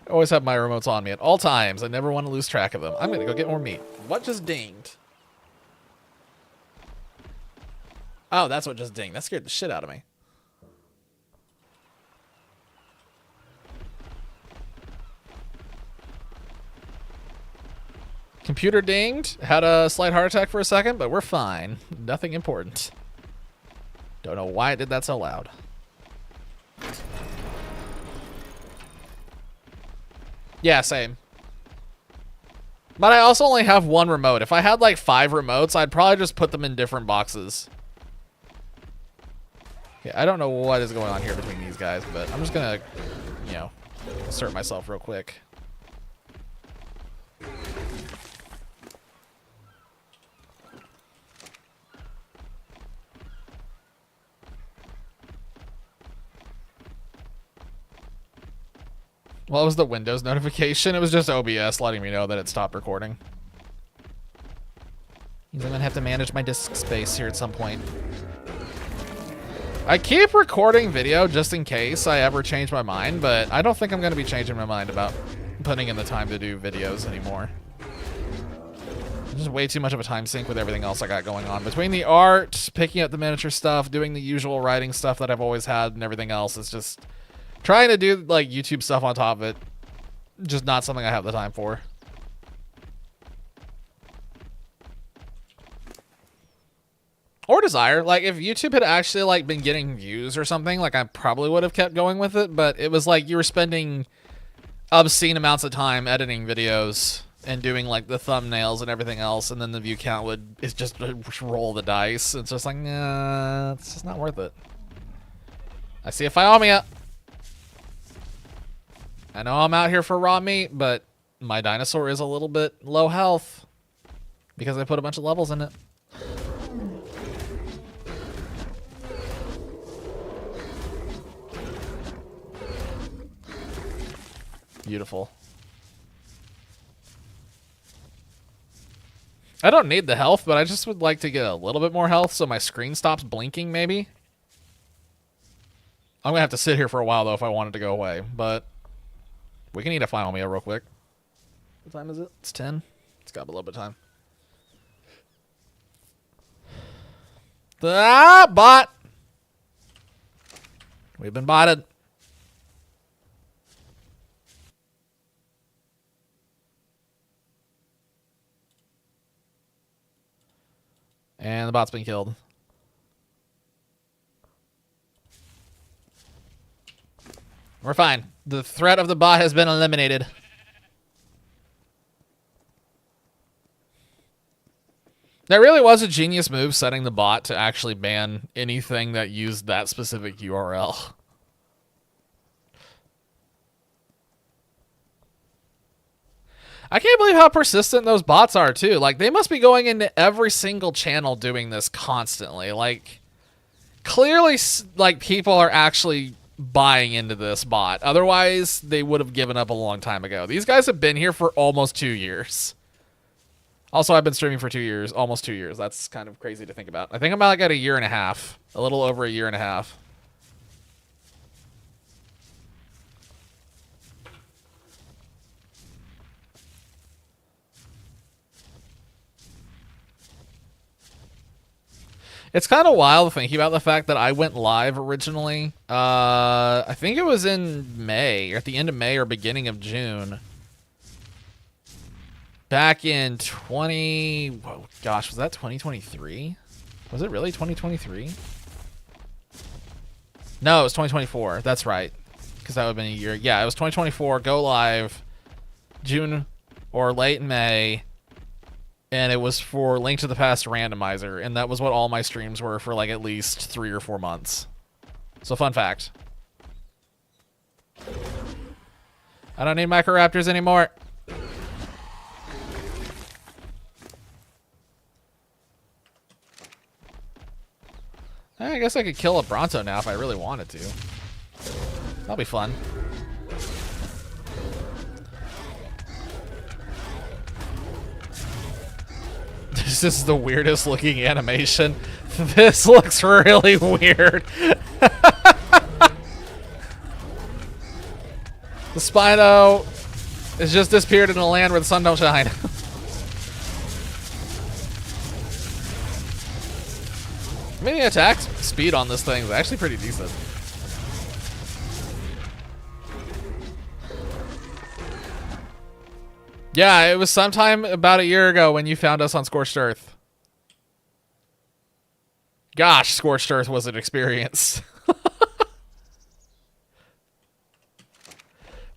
S1: I always have my remotes on me at all times. I never want to lose track of them. I'm going to go get more meat. What just dinged? Oh, that's what just dinged. That scared the shit out of me. Computer dinged. Had a slight heart attack for a second, but we're fine. Nothing important. Don't know why it did that so loud. Yeah, same. But I also only have one remote. If I had like 5 remotes, I'd probably just put them in different boxes. Yeah, I don't know what is going on here between these guys, but I'm just gonna, you know, assert myself real quick. What was the Windows notification? It was just OBS letting me know that it stopped recording. Means I'm gonna have to manage my disk space here at some point. I keep recording video just in case I ever change my mind, but I don't think I'm gonna be changing my mind about putting in the time to do videos anymore. Just way too much of a time sink with everything else I got going on. Between the art, picking up the miniature stuff, doing the usual writing stuff that I've always had, and everything else, it's just trying to do like YouTube stuff on top of it. Just not something I have the time for. Or desire. Like, if YouTube had actually, like, been getting views or something, like, I probably would have kept going with it, but it was like you were spending obscene amounts of time editing videos and doing, like, the thumbnails and everything else, and then the view count would just roll the dice. It's just like, nah, it's just not worth it. I see a Phiomia. I know I'm out here for raw meat, but my dinosaur is a little bit low health because I put a bunch of levels in it. Beautiful. I don't need the health, but I just would like to get a little bit more health so my screen stops blinking, maybe. I'm going to have to sit here for a while, though, if I want it to go away. But we can eat a final meal real quick. What time is it? It's 10. It's got a little bit of time. Ah, bot! We've been botted. And the bot's been killed. We're fine. The threat of the bot has been eliminated. That really was a genius move, setting the bot to actually ban anything that used that specific URL. I can't believe how persistent those bots are, too. Like, they must be going into every single channel doing this constantly. Like, clearly, like, people are actually buying into this bot. Otherwise, they would have given up a long time ago. These guys have been here for almost 2 years. Also, I've been streaming for 2 years, almost 2 years. That's kind of crazy to think about. I think I'm like at a year and a half. A little over a year and a half. It's kind of wild thinking about the fact that I went live originally. I think it was in May, or at the end of May or beginning of June. Back in oh gosh, was that 2023? Was it really 2023? No, it was 2024. That's right. Because that would have been a year. Yeah, it was 2024. Go live June or late May. And it was for Link to the Past Randomizer, and that was what all my streams were for like at least 3 or 4 months. So fun fact. I don't need Microraptors anymore. I guess I could kill a Bronto now if I really wanted to. That'll be fun. This is the weirdest looking animation. This looks really weird. The Spino has just disappeared in a land where the sun don't shine. I mean, the attack speed on this thing is actually pretty decent. Yeah, it was sometime about a year ago when you found us on Scorched Earth. Gosh, Scorched Earth was an experience.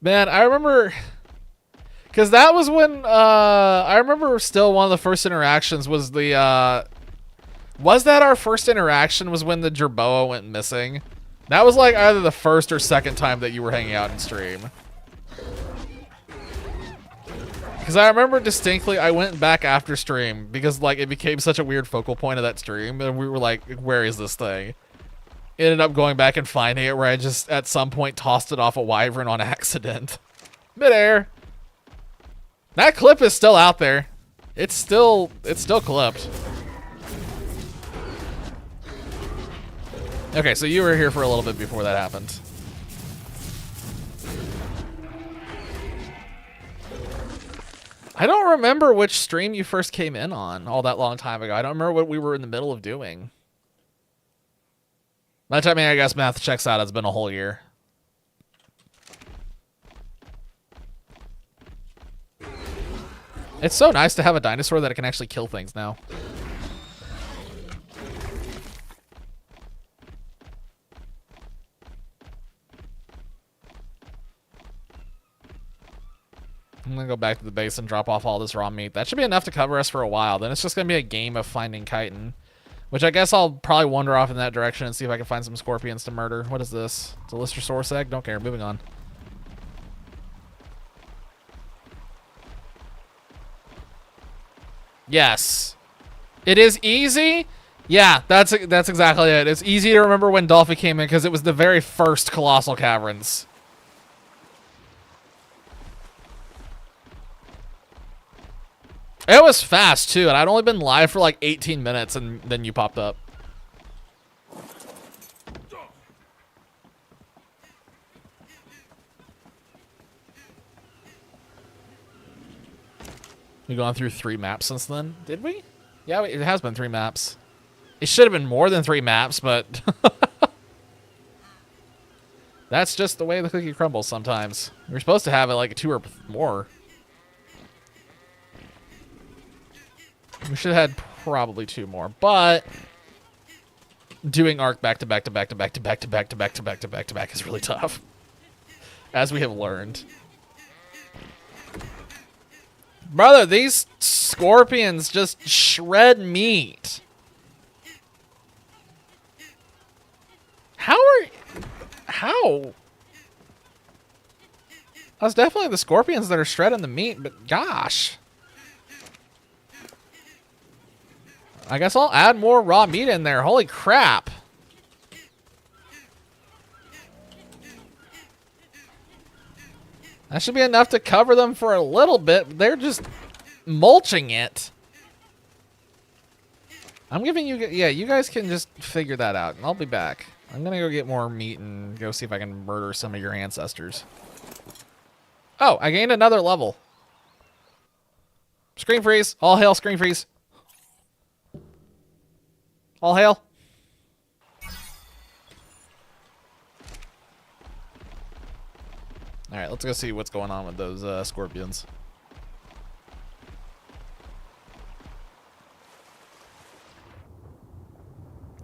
S1: Man, I remember... Because that was when... I remember still one of the first interactions was the... was that our first interaction was when the Jerboa went missing? That was like either the first or second time that you were hanging out in stream. Because I remember distinctly, I went back after stream because like it became such a weird focal point of that stream, and we were like, "Where is this thing?" Ended up going back and finding it, where I just at some point tossed it off a wyvern on accident, midair. That clip is still out there. It's still clipped. Okay, so you were here for a little bit before that happened. I don't remember which stream you first came in on all that long time ago. I don't remember what we were in the middle of doing. By the time I guess math checks out, it's been a whole year. It's so nice to have a dinosaur that it can actually kill things now. I'm gonna go back to the base and drop off all this raw meat. That should be enough to cover us for a while. Then it's just gonna be a game of finding chitin, which I guess I'll probably wander off in that direction and see if I can find some scorpions to murder. What is this? It's a Listersaurus egg? Don't care. Moving on. Yes. It is easy? Yeah, that's exactly it. It's easy to remember when Dolphy came in because it was the very first Colossal Caverns. It was fast, too, and I'd only been live for like 18 minutes, and then you popped up. We've gone through 3 maps since then. Did we? Yeah, it has been 3 maps. It should have been more than 3 maps, but... that's just the way the cookie crumbles sometimes. We're supposed to have it like 2 or more. We should have had probably 2 more, but doing ARK back to back to back to back to back to back to back to back to back to back is really tough, as we have learned. Brother, these scorpions just shred meat. How? That's definitely the scorpions that are shredding the meat, but gosh. I guess I'll add more raw meat in there. Holy crap. That should be enough to cover them for a little bit. They're just mulching it. I'm giving you... yeah, you guys can just figure that out. And I'll be back. I'm going to go get more meat and go see if I can murder some of your ancestors. Oh, I gained another level. Screen freeze. All hail screen freeze. All hail. All right, let's go see what's going on with those scorpions.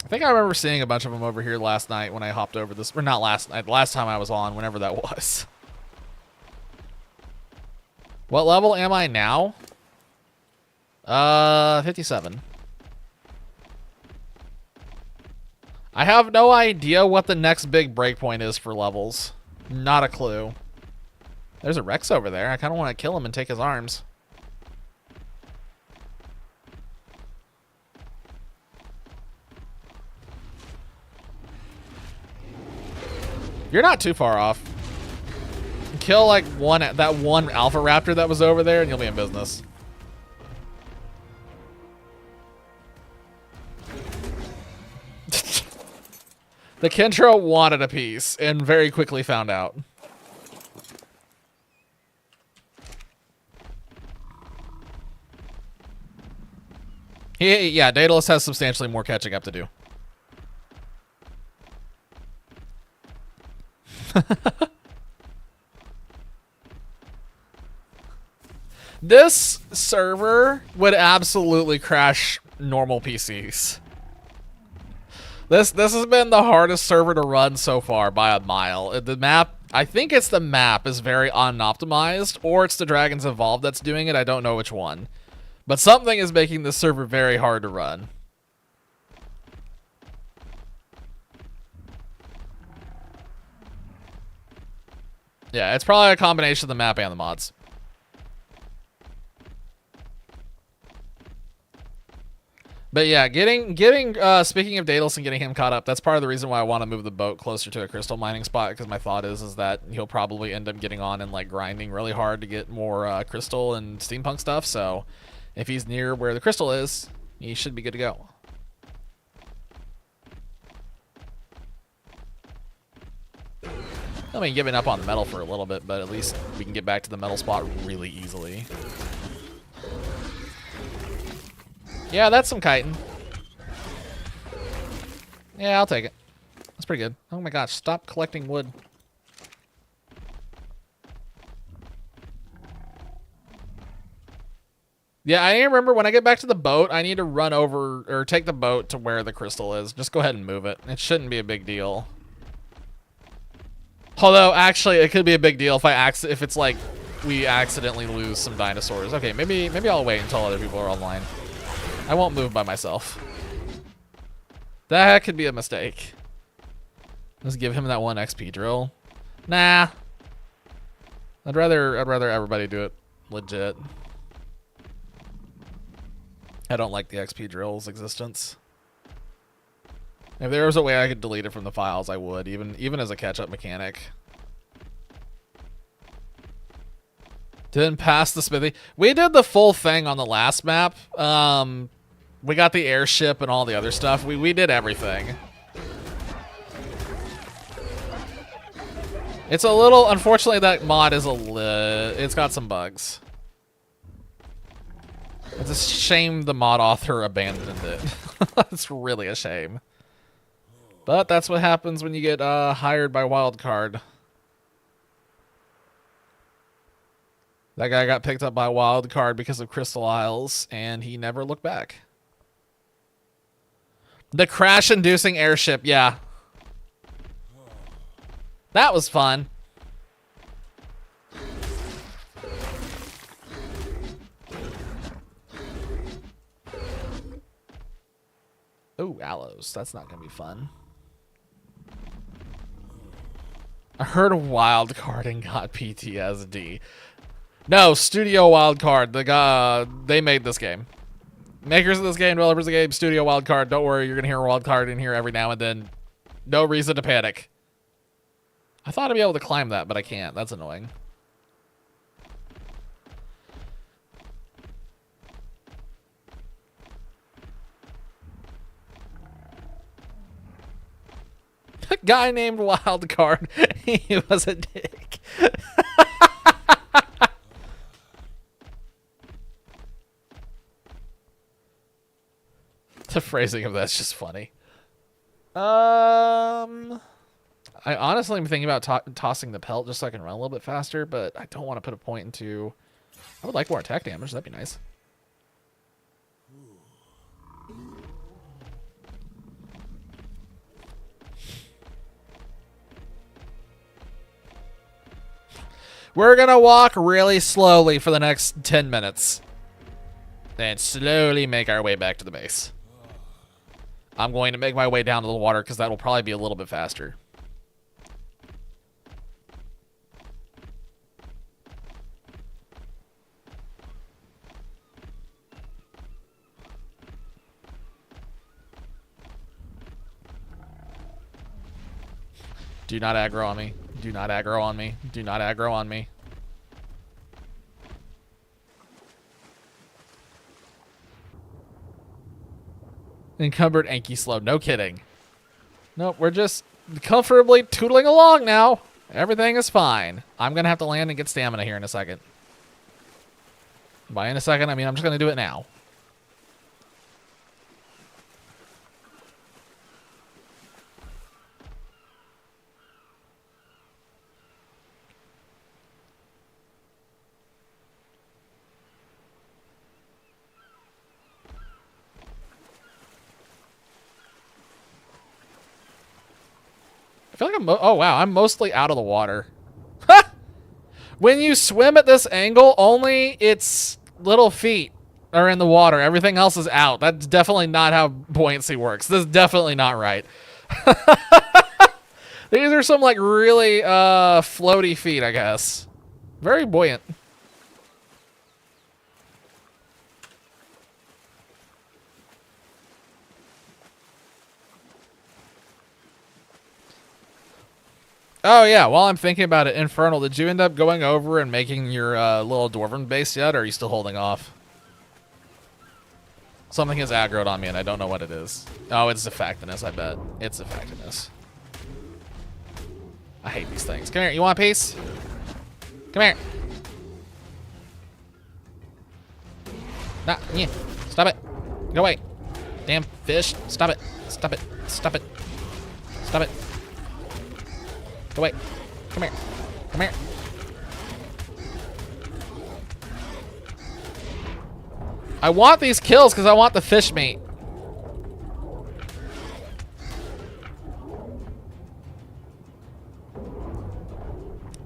S1: I think I remember seeing a bunch of them over here last night when I hopped over this, or not last night, last time I was on, whenever that was. What level am I now? 57. I have no idea what the next big breakpoint is for levels. Not a clue. There's a Rex over there. I kind of want to kill him and take his arms. You're not too far off. Kill like that one alpha raptor that was over there and you'll be in business. The Kentro wanted a piece and very quickly found out. Yeah, Daedalus has substantially more catching up to do. This server would absolutely crash normal PCs. This has been the hardest server to run so far by a mile. The map, I think it's the map is very unoptimized, or it's the Dragons Evolved that's doing it. I don't know which one. But something is making this server very hard to run. Yeah, it's probably a combination of the map and the mods. But yeah, speaking of Daedalus and getting him caught up, that's part of the reason why I want to move the boat closer to a crystal mining spot, because my thought is that he'll probably end up getting on and like grinding really hard to get more crystal and steampunk stuff. So if he's near where the crystal is, he should be good to go. I mean, giving up on the metal for a little bit, but at least we can get back to the metal spot really easily. Yeah, that's some chitin. Yeah, I'll take it. That's pretty good. Oh my gosh, stop collecting wood. Yeah, I remember when I get back to the boat, I need to run over, or take the boat to where the crystal is. Just go ahead and move it. It shouldn't be a big deal. Although, actually, it could be a big deal if it's like we accidentally lose some dinosaurs. Okay, maybe I'll wait until other people are online. I won't move by myself. That could be a mistake. Let's give him that 1 XP drill. Nah. I'd rather everybody do it legit. I don't like the XP drill's existence. If there was a way I could delete it from the files, I would, even as a catch-up mechanic. Didn't pass the smithy. We did the full thing on the last map. We got the airship and all the other stuff. We did everything. It's a little, unfortunately, that mod is it's got some bugs. It's a shame the mod author abandoned it. It's really a shame. But that's what happens when you get hired by Wildcard. That guy got picked up by Wildcard because of Crystal Isles, and he never looked back. The crash-inducing airship, yeah. That was fun. Ooh, aloes. That's not going to be fun. I heard Wildcarding got PTSD. No, Studio Wildcard. They made this game. Makers of this game, developers of the game, Studio Wildcard. Don't worry, you're going to hear Wildcard in here every now and then. No reason to panic. I thought I'd be able to climb that, but I can't. That's annoying. A guy named Wildcard. He was a dick. The phrasing of that's just funny. I honestly am thinking about tossing the pelt just so I can run a little bit faster, but I don't want to put a point into... I would like more attack damage. That'd be nice. We're gonna walk really slowly for the next 10 minutes. And slowly make our way back to the base. I'm going to make my way down to the water because that will probably be a little bit faster. Do not aggro on me. Do not aggro on me. Do not aggro on me. Encumbered Anki slow. No kidding. Nope, we're just comfortably tootling along now. Everything is fine. I'm going to have to land and get stamina here in a second. By in a second, I mean I'm just going to do it now. I feel like oh wow, I'm mostly out of the water. When you swim at this angle, only its little feet are in the water. Everything else is out. That's definitely not how buoyancy works. This is definitely not right. These are some like really floaty feet, I guess. Very buoyant. Oh yeah, while I'm thinking about it, Infernal, did you end up going over and making your little dwarven base yet, or are you still holding off? Something has aggroed on me and I don't know what it is. Oh, it's Zephacinus, I bet. It's Zephacinus. I hate these things. Come here, you want a piece? Come here. Nah, yeah. Stop it. Go away. Damn fish. Stop it. Stop it. Stop it. Stop it. Go away. Come here. Come here. I want these kills because I want the fish meat.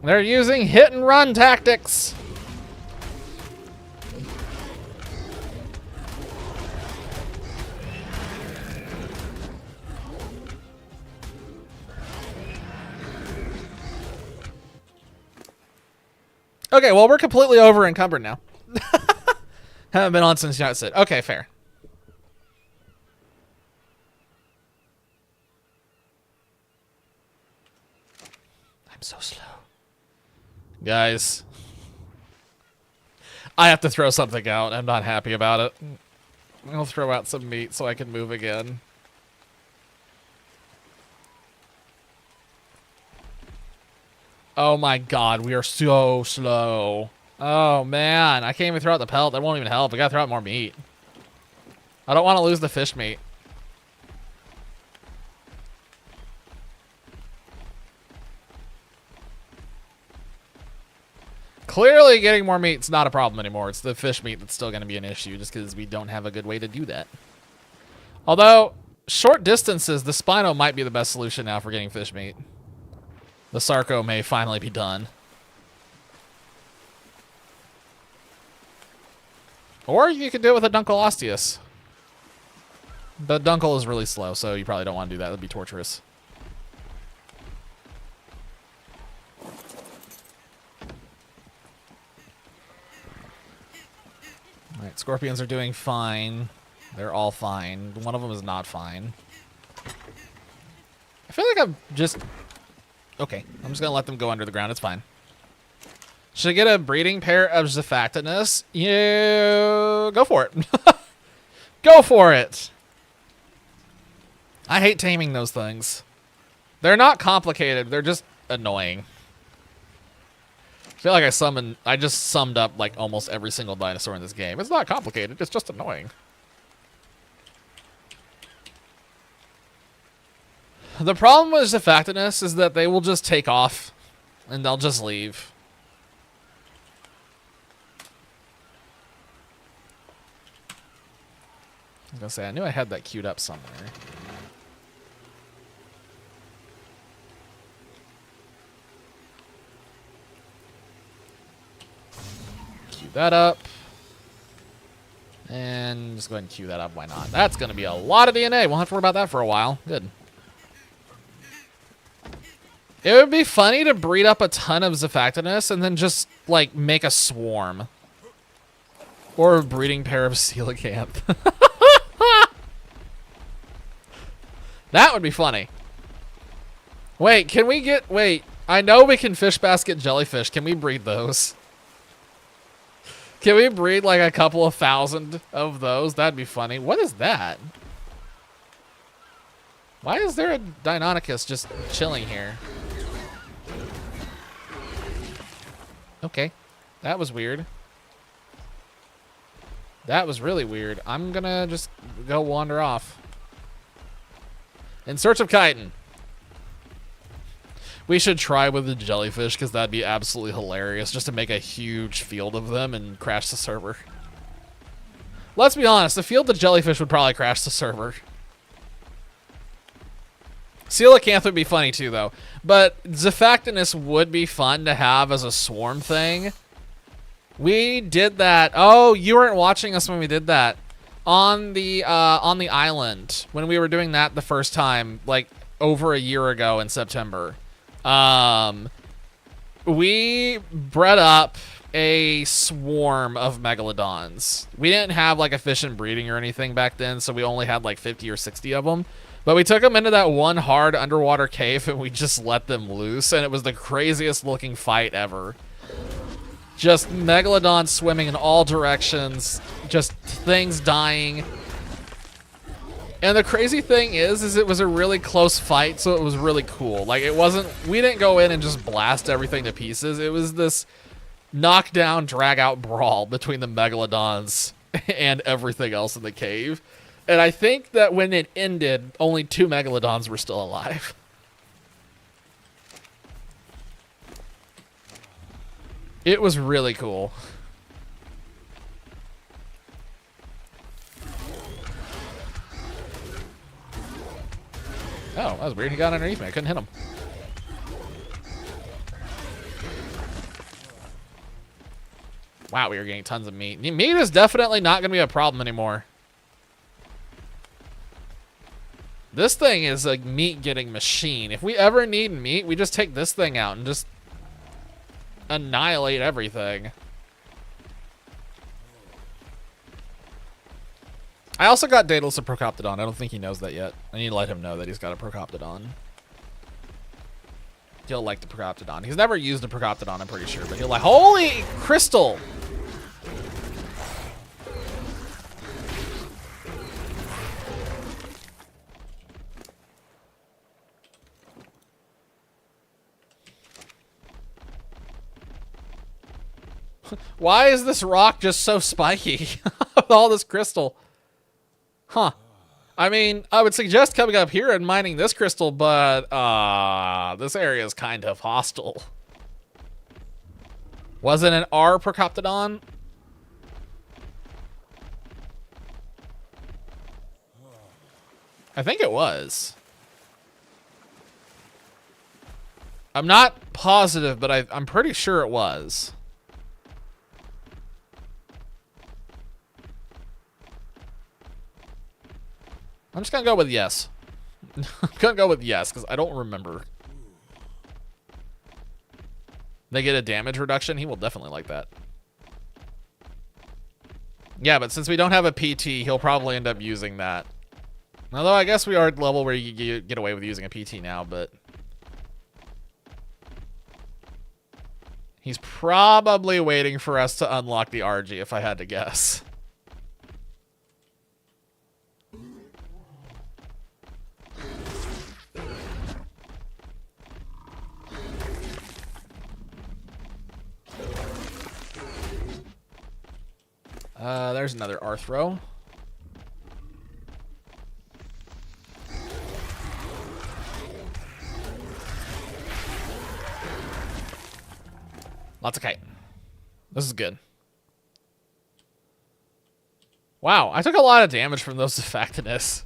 S1: They're using hit and run tactics. Okay, well, we're completely over encumbered now. Haven't been on since outset. Okay, fair. I'm so slow. Guys, I have to throw something out. I'm not happy about it. I'll throw out some meat so I can move again. Oh my god, we are so slow. Oh man, I can't even throw out the pelt. That won't even help. I gotta throw out more meat. I don't want to lose the fish meat. Clearly getting more meat's not a problem anymore. It's the fish meat that's still going to be an issue just because we don't have a good way to do that. Although, short distances, the Spino might be the best solution now for getting fish meat. The Sarco may finally be done. Or you could do it with a Dunkel Osteus. The Dunkel is really slow, so you probably don't want to do that. That'd be torturous. Alright, Scorpions are doing fine. They're all fine. One of them is not fine. I feel like I'm just... Okay, I'm just going to let them go under the ground. It's fine. Should I get a breeding pair of Zafactinus? Yeah, go for it. Go for it. I hate taming those things. They're not complicated. They're just annoying. I feel like I just summed up like almost every single dinosaur in this game. It's not complicated, it's just annoying. The problem with Zafactinus is that they will just take off and they'll just leave. I was gonna say, I knew I had that queued up somewhere. Queue that up. And just go ahead and queue that up, why not? That's gonna be a lot of DNA. We'll have to worry about that for a while. Good. It would be funny to breed up a ton of Zafactinus and then just, like, make a swarm. Or a breeding pair of coelacanth. That would be funny. Wait, can we get... Wait, I know we can fish basket jellyfish. Can we breed those? Can we breed, like, a couple of thousand of those? That'd be funny. What is that? Why is there a Deinonychus just chilling here? Okay, that was weird. That was really weird. I'm gonna just go wander off. In search of chitin. We should try with the jellyfish because that'd be absolutely hilarious just to make a huge field of them and crash the server. Let's be honest, the field of jellyfish would probably crash the server. Coelacanth would be funny too, though. But Zafactinus would be fun to have as a swarm thing. We did that. Oh, you weren't watching us when we did that. On the island. When we were doing that the first time, like, over a year ago in September. We bred up a swarm of megalodons. We didn't have, like, efficient breeding or anything back then, so we only had, like, 50 or 60 of them. But we took them into that one hard underwater cave and we just let them loose, and it was the craziest looking fight ever. Just megalodons swimming in all directions, just things dying. And the crazy thing is it was a really close fight, so it was really cool. Like, it wasn't, we didn't go in and just blast everything to pieces. It was this knockdown, drag out brawl between the megalodons. and everything else in the cave. And I think that when it ended, only 2 megalodons were still alive. It was really cool. Oh, that was weird. He got underneath me. I couldn't hit him. Wow, we are getting tons of meat. Meat is definitely not going to be a problem anymore. This thing is a meat-getting machine. If we ever need meat, we just take this thing out and just annihilate everything. I also got Daedalus a Procoptodon. I don't think he knows that yet. I need to let him know that he's got a Procoptodon. He'll like the Procoptodon. He's never used a Procoptodon, I'm pretty sure, but he'll like, holy crystal! Why is this rock just so spiky with all this crystal? Huh. I mean, I would suggest coming up here and mining this crystal, but this area is kind of hostile. Was it an R Procoptodon? I think it was. I'm not positive, but I'm pretty sure it was. I'm just gonna go with yes. I'm gonna go with yes, because I don't remember. They get a damage reduction? He will definitely like that. Yeah, but since we don't have a PT, he'll probably end up using that. Although I guess we are at the level where you get away with using a PT now, but... He's probably waiting for us to unlock the RG, if I had to guess. There's another Arthro. Lots of kite. This is good. Wow, I took a lot of damage from those effectiveness.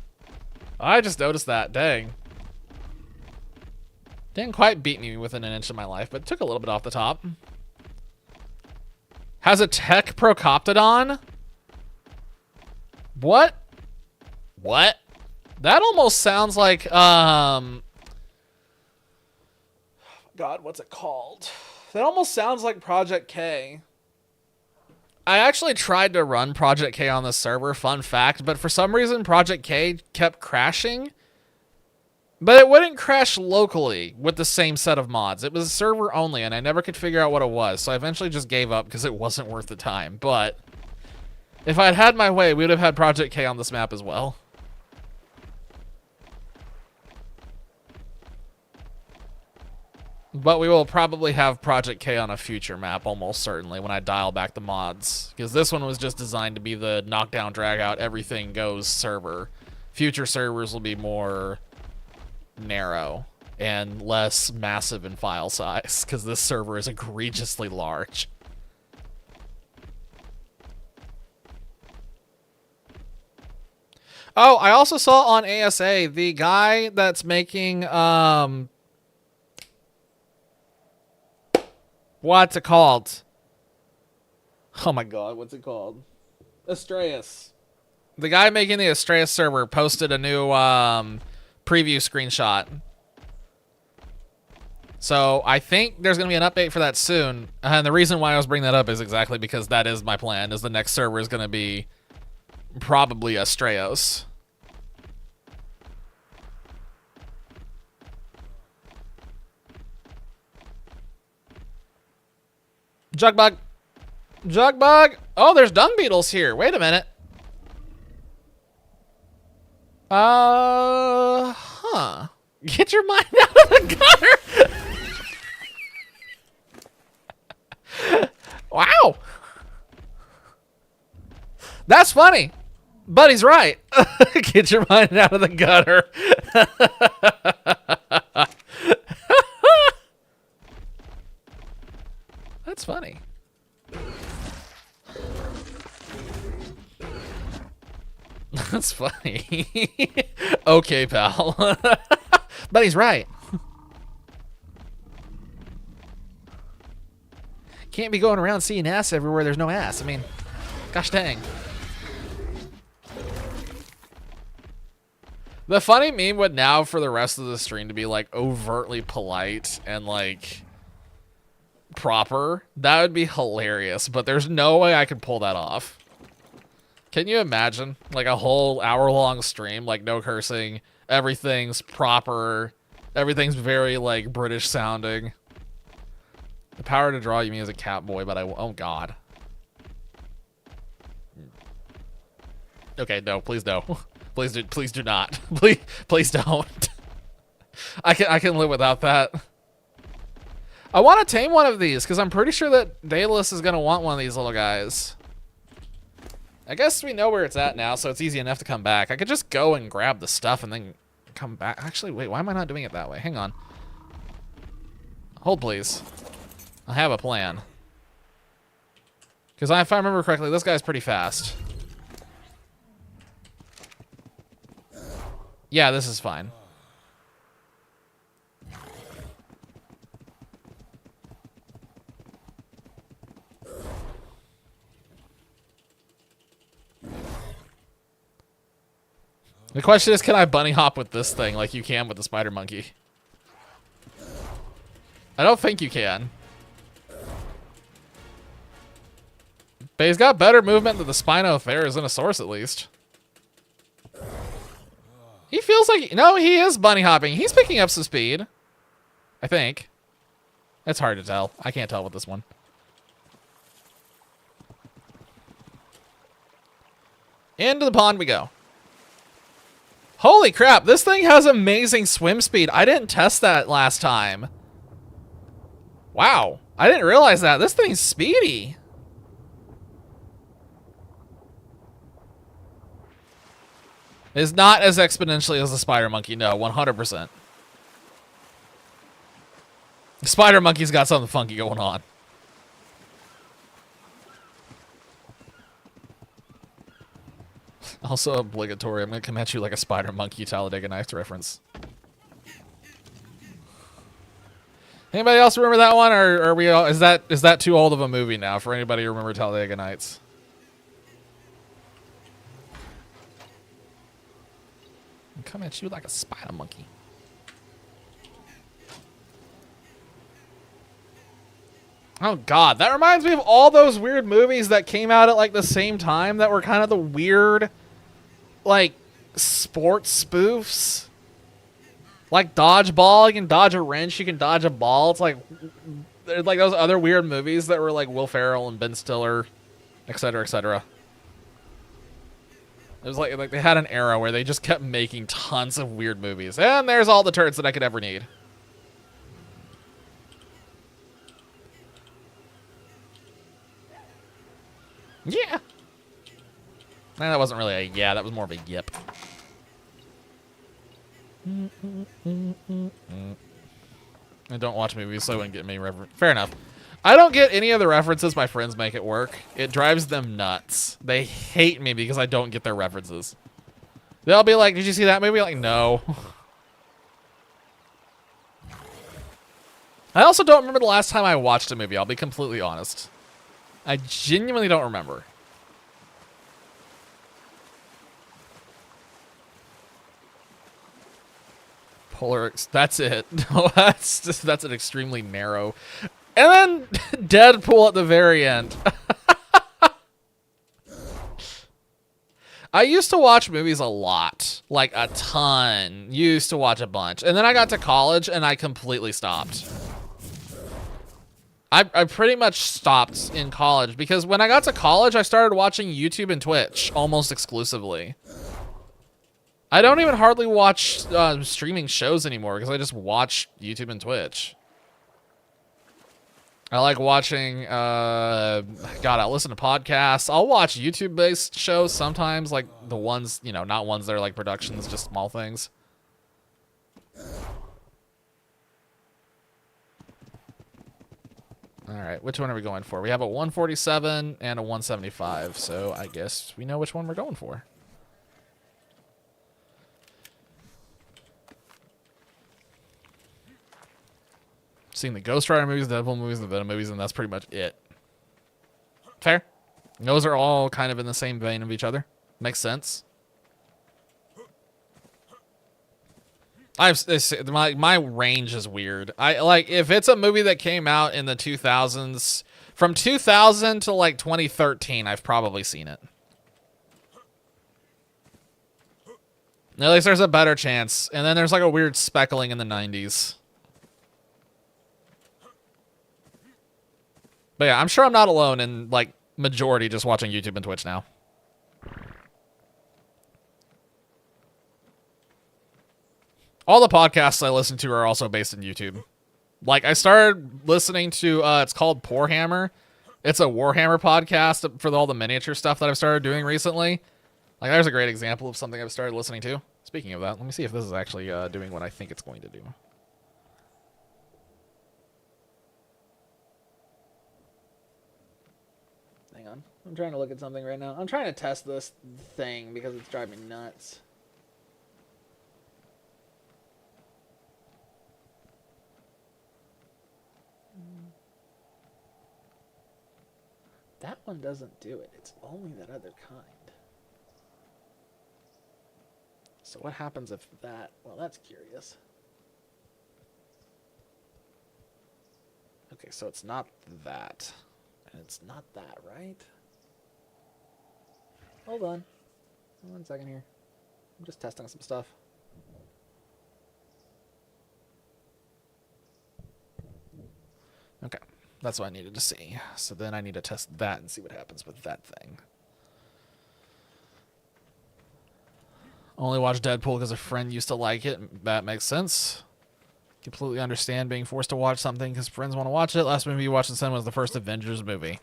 S1: I just noticed that. Dang. Didn't quite beat me within an inch of my life, but took a little bit off the top. Has a tech Procoptodon? What? What? That almost sounds like, God, what's it called? That almost sounds like Project K. I actually tried to run Project K on this server, fun fact, but for some reason Project K kept crashing. But it wouldn't crash locally with the same set of mods. It was server only, and I never could figure out what it was, so I eventually just gave up because it wasn't worth the time. But if I'd had my way, we would have had Project K on this map as well. But we will probably have Project K on a future map, almost certainly, when I dial back the mods. Because this one was just designed to be the knockdown, drag out, everything goes server. Future servers will be more narrow and less massive in file size, because this server is egregiously large. Oh, I also saw on ASA the guy that's making what's it called? Oh my god, what's it called? Astraeus. The guy making the Astraeus server posted a new preview screenshot. So I think there's going to be an update for that soon. And the reason why I was bringing that up is exactly because that is my plan, is the next server is going to be probably Astraeus. Jugbug. Jugbug. Oh, there's dung beetles here. Wait a minute. Huh. Get your mind out of the gutter. Wow. That's funny. Buddy's right. Get your mind out of the gutter. That's funny. That's funny. Okay, pal. Buddy's right. Can't be going around seeing ass everywhere there's no ass. I mean, gosh dang. The funny meme would now for the rest of the stream to be like overtly polite and like proper. That would be hilarious, but there's no way I could pull that off. Can you imagine like a whole hour-long stream, like no cursing, everything's proper, everything's very like British sounding. The power to draw you mean as a cat boy, but oh god. Okay, no, please no. Please do not. Please don't. I can live without that. I want to tame one of these because I'm pretty sure that Daedalus is gonna want one of these little guys. I guess we know where it's at now, so it's easy enough to come back. I could just go and grab the stuff and then come back. Actually, wait, why am I not doing it that way? Hang on. Hold, please. I have a plan. Because if I remember correctly, this guy's pretty fast. Yeah, this is fine. The question is, can I bunny hop with this thing like you can with the spider monkey? I don't think you can. But he's got better movement than the Spinotherizinosaurus, at least. He feels like... No, he is bunny hopping. He's picking up some speed. I think. It's hard to tell. I can't tell with this one. Into the pond we go. Holy crap, this thing has amazing swim speed. I didn't test that last time. Wow, I didn't realize that. This thing's speedy. It's not as exponentially as the spider monkey, no, 100%. The spider monkey's got something funky going on. Also obligatory. I'm gonna come at you like a spider monkey Talladega Nights reference. Anybody else remember that one, or are we all, is that too old of a movie now for anybody to remember Talladega Nights? I'll come at you like a spider monkey. Oh god, that reminds me of all those weird movies that came out at like the same time that were kind of the weird, like, sports spoofs. Like Dodgeball, you can dodge a wrench, you can dodge a ball. It's like those other weird movies that were like Will Ferrell and Ben Stiller, etc., etc. It was like they had an era where they just kept making tons of weird movies. And there's all the turds that I could ever need. Yeah. Nah, that wasn't really a yeah, that was more of a yip. I don't watch movies, so I wouldn't get many references. Fair enough. I don't get any of the references my friends make at work. It drives them nuts. They hate me because I don't get their references. They'll be like, did you see that movie? Like, no. I also don't remember the last time I watched a movie, I'll be completely honest. I genuinely don't remember. That's it. No, that's an extremely narrow. And then Deadpool at the very end. I used to watch movies a lot, like a ton. Used to watch a bunch. And then I got to college and I completely stopped. I pretty much stopped in college because when I got to college, I started watching YouTube and Twitch almost exclusively. I don't even hardly watch streaming shows anymore because I just watch YouTube and Twitch. I like watching, God, I listen to podcasts. I'll watch YouTube-based shows sometimes, like the ones, you know, not ones that are like productions, just small things. All right, which one are we going for? We have a 147 and a 175, so I guess we know which one we're going for. Seen the Ghost Rider movies, the Deadpool movies, the Venom movies, and that's pretty much it. Fair. Those are all kind of in the same vein of each other. Makes sense. My range is weird. I like if it's a movie that came out in the 2000s, from 2000 to like 2013, I've probably seen it. At least there's a better chance. And then there's like a weird speckling in the 90s. But yeah, I'm sure I'm not alone in like majority just watching YouTube and Twitch now. All the podcasts I listen to are also based in YouTube. Like, I started listening to, it's called Poor Hammer. It's a Warhammer podcast for all the miniature stuff that I've started doing recently. Like, there's a great example of something I've started listening to. Speaking of that, let me see if this is actually doing what I think it's going to do. Hang on. I'm trying to look at something right now. I'm trying to test this thing because it's driving me nuts. That one doesn't do it. It's only that other kind. So what happens if that... Well, that's curious. Okay, so it's not that. And it's not that, right? Hold on. 1 second here. I'm just testing some stuff. Okay. That's what I needed to see. So then I need to test that and see what happens with that thing. Only watch Deadpool because a friend used to like it. That makes sense. Completely understand being forced to watch something because friends want to watch it. Last movie you watched in cinema was the first Avengers movie.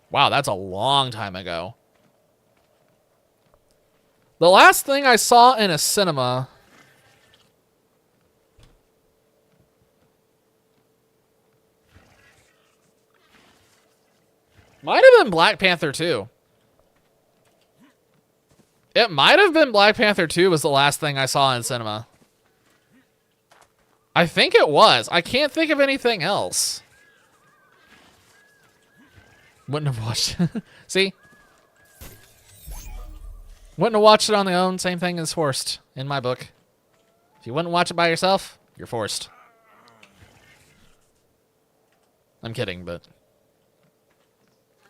S1: Wow, that's a long time ago. The last thing I saw in a cinema... might have been Black Panther 2. It might have been Black Panther 2 was the last thing I saw in cinema. I think it was. I can't think of anything else. Wouldn't have watched it. See? Wouldn't have watched it on their own. Same thing as forced in my book. If you wouldn't watch it by yourself, you're forced. I'm kidding, but...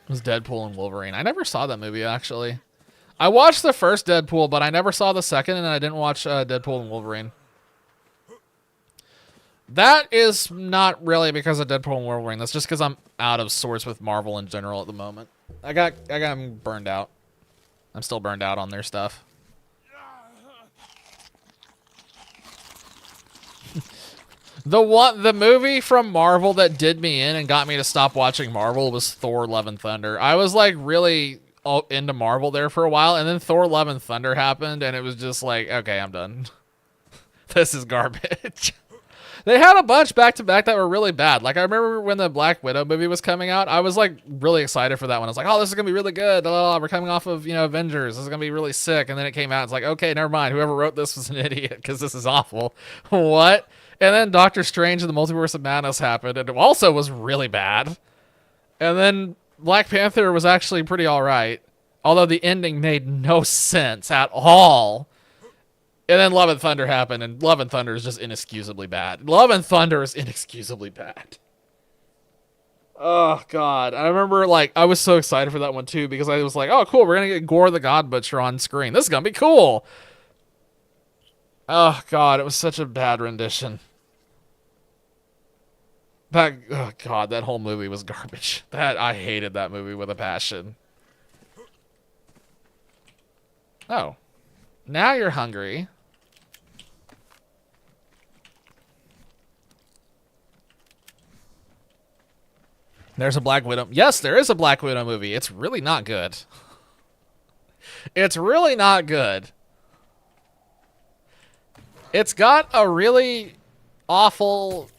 S1: it was Deadpool and Wolverine. I never saw that movie, actually. I watched the first Deadpool, but I never saw the second, and I didn't watch Deadpool and Wolverine. That is not really because of Deadpool and Wolverine. That's just because I'm out of sorts with Marvel in general at the moment. I got burned out. I'm still burned out on their stuff. The movie from Marvel that did me in and got me to stop watching Marvel was Thor: Love and Thunder. I was like really into Marvel there for a while, and then Thor: Love and Thunder happened, and it was just like, okay, I'm done. This is garbage. They had a bunch back to back that were really bad. Like I remember when the Black Widow movie was coming out, I was like really excited for that one. I was like, oh, this is gonna be really good. We're coming off of, you know, Avengers. This is gonna be really sick. And then it came out. It's like, okay, never mind. Whoever wrote this was an idiot because this is awful. What? And then Doctor Strange and the Multiverse of Madness happened, and it also was really bad. And then Black Panther was actually pretty all right, although the ending made no sense at all. And then Love and Thunder happened, and Love and Thunder is just inexcusably bad. Love and Thunder is inexcusably bad. Oh, God. I remember, like, I was so excited for that one, too, because I was like, oh, cool, we're going to get Gore the God Butcher on screen. This is going to be cool. Oh, God, it was such a bad rendition. Oh, God, that whole movie was garbage. I hated that movie with a passion. Oh. Now you're hungry. There's a Black Widow. Yes, there is a Black Widow movie. It's really not good. It's really not good. It's got a really awful...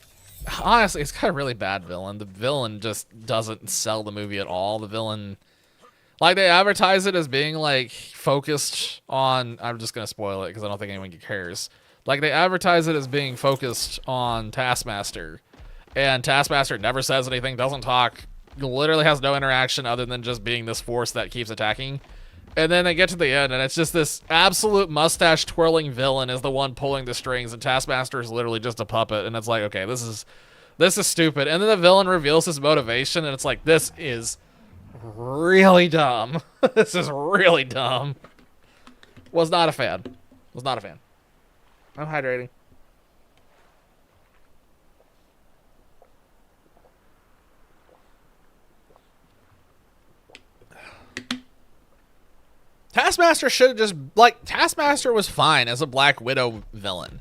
S1: Honestly, it's got a really bad villain. The villain just doesn't sell the movie at all. The villain... Like, they advertise it as being, like, focused on... I'm just going to spoil it because I don't think anyone cares. Like, they advertise it as being focused on Taskmaster. And Taskmaster never says anything, doesn't talk, literally has no interaction other than just being this force that keeps attacking. And then they get to the end, and it's just this absolute mustache-twirling villain is the one pulling the strings, and Taskmaster is literally just a puppet. And it's like, okay, this is stupid. And then the villain reveals his motivation, and it's like, this is really dumb. This is really dumb. Was not a fan. Was not a fan. I'm hydrating. Taskmaster should have just, like, Taskmaster was fine as a Black Widow villain.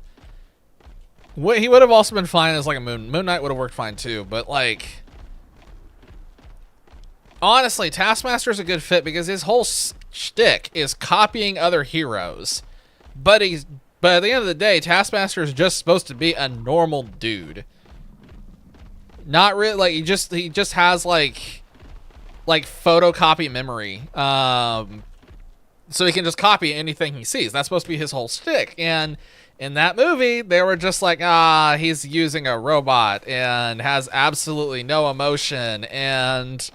S1: He would have also been fine as, like, a Moon Knight would have worked fine, too. But, like, honestly, Taskmaster's a good fit because his whole shtick is copying other heroes. But at the end of the day, Taskmaster is just supposed to be a normal dude. Not really, like, he just has, like photocopy memory. So he can just copy anything he sees. That's supposed to be his whole shtick. And in that movie, they were just like, he's using a robot and has absolutely no emotion. And,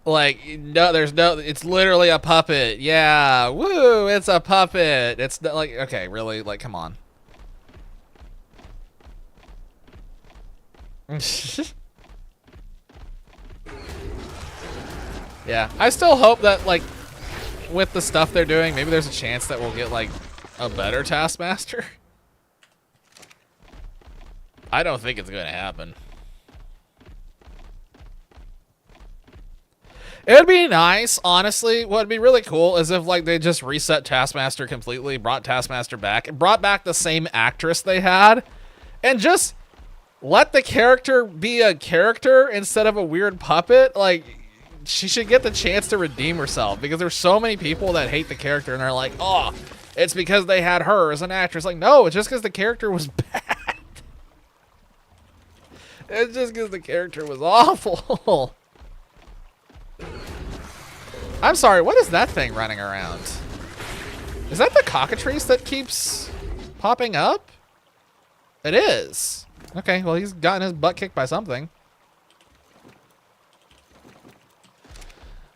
S1: like, it's literally a puppet. Yeah, woo, it's a puppet. It's like, okay, really? Like, come on. Yeah, I still hope that, like, with the stuff they're doing, maybe there's a chance that we'll get, like, a better Taskmaster. I don't think it's going to happen. It would be nice, honestly. What would be really cool is if, like, they just reset Taskmaster completely, brought Taskmaster back, and brought back the same actress they had, and just let the character be a character instead of a weird puppet. Like, she should get the chance to redeem herself, because there's so many people that hate the character and they're like, oh, it's because they had her as an actress. Like, no, it's just because the character was bad. It's just because the character was awful. I'm sorry, what is that thing running around? Is that the cockatrice that keeps popping up? It is. Okay, well, he's gotten his butt kicked by something.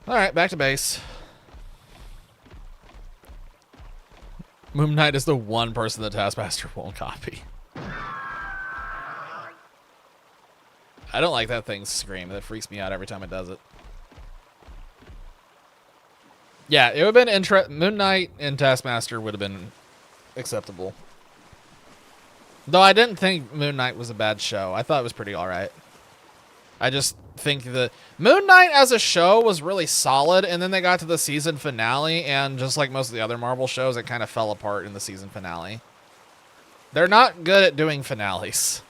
S1: Alright, back to base. Moon Knight is the one person that Taskmaster won't copy. I don't like that thing's scream. That freaks me out every time it does it. Yeah, it would have been interesting. Moon Knight and Taskmaster would have been acceptable. Though I didn't think Moon Knight was a bad show. I thought it was pretty alright. I just think the Moon Knight as a show was really solid, and then they got to the season finale, and just like most of the other Marvel shows, it kind of fell apart in the season finale. They're not good at doing finales.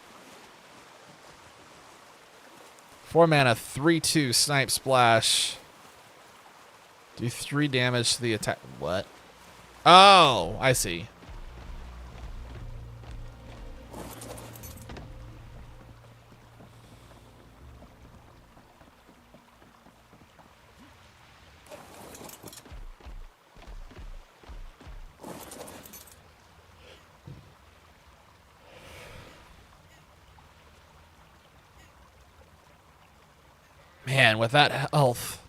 S1: 4 mana, 3/2 snipe splash. Do 3 damage to the attack. What? Oh, I see. Man, with that health.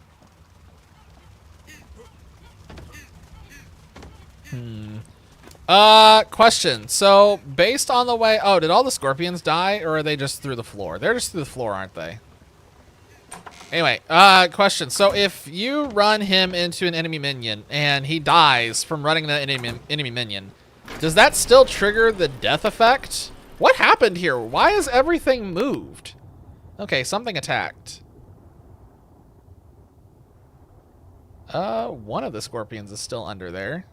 S1: Question. So, based on the way... Oh, did all the scorpions die, or are they just through the floor? They're just through the floor, aren't they? Anyway, question. So, if you run him into an enemy minion, and he dies from running the enemy minion, does that still trigger the death effect? What happened here? Why is everything moved? Okay, something attacked. One of the scorpions is still under there.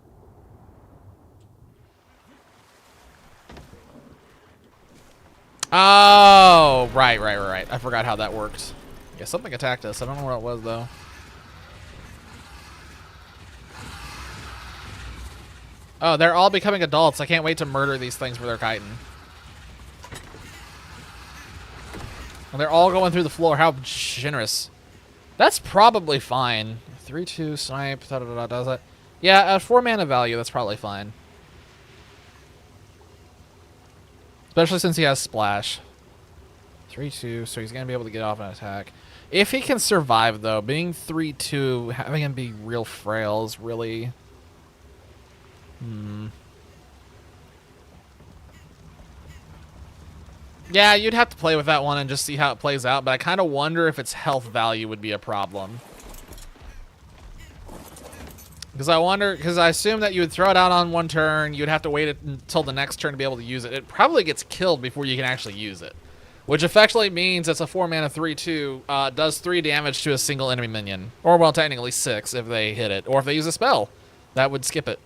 S1: Oh, right. I forgot how that worked. Yeah, something attacked us. I don't know what it was, though. Oh, they're all becoming adults. I can't wait to murder these things where they're kiting. And they're all going through the floor. How generous. That's probably fine. 3-2 snipe. Does it? Yeah, at 4 mana value, that's probably fine. Especially since he has splash. 3-2, so he's going to be able to get off an attack. If he can survive, though, being 3-2, having him be real frail is really... Yeah, you'd have to play with that one and just see how it plays out, but I kind of wonder if its health value would be a problem. Because I assume that you would throw it out on one turn, you'd have to wait until the next turn to be able to use it. It probably gets killed before you can actually use it. Which effectively means it's a 4 mana 3-2, does 3 damage to a single enemy minion. Or, well, technically 6 if they hit it. Or if they use a spell. That would skip it.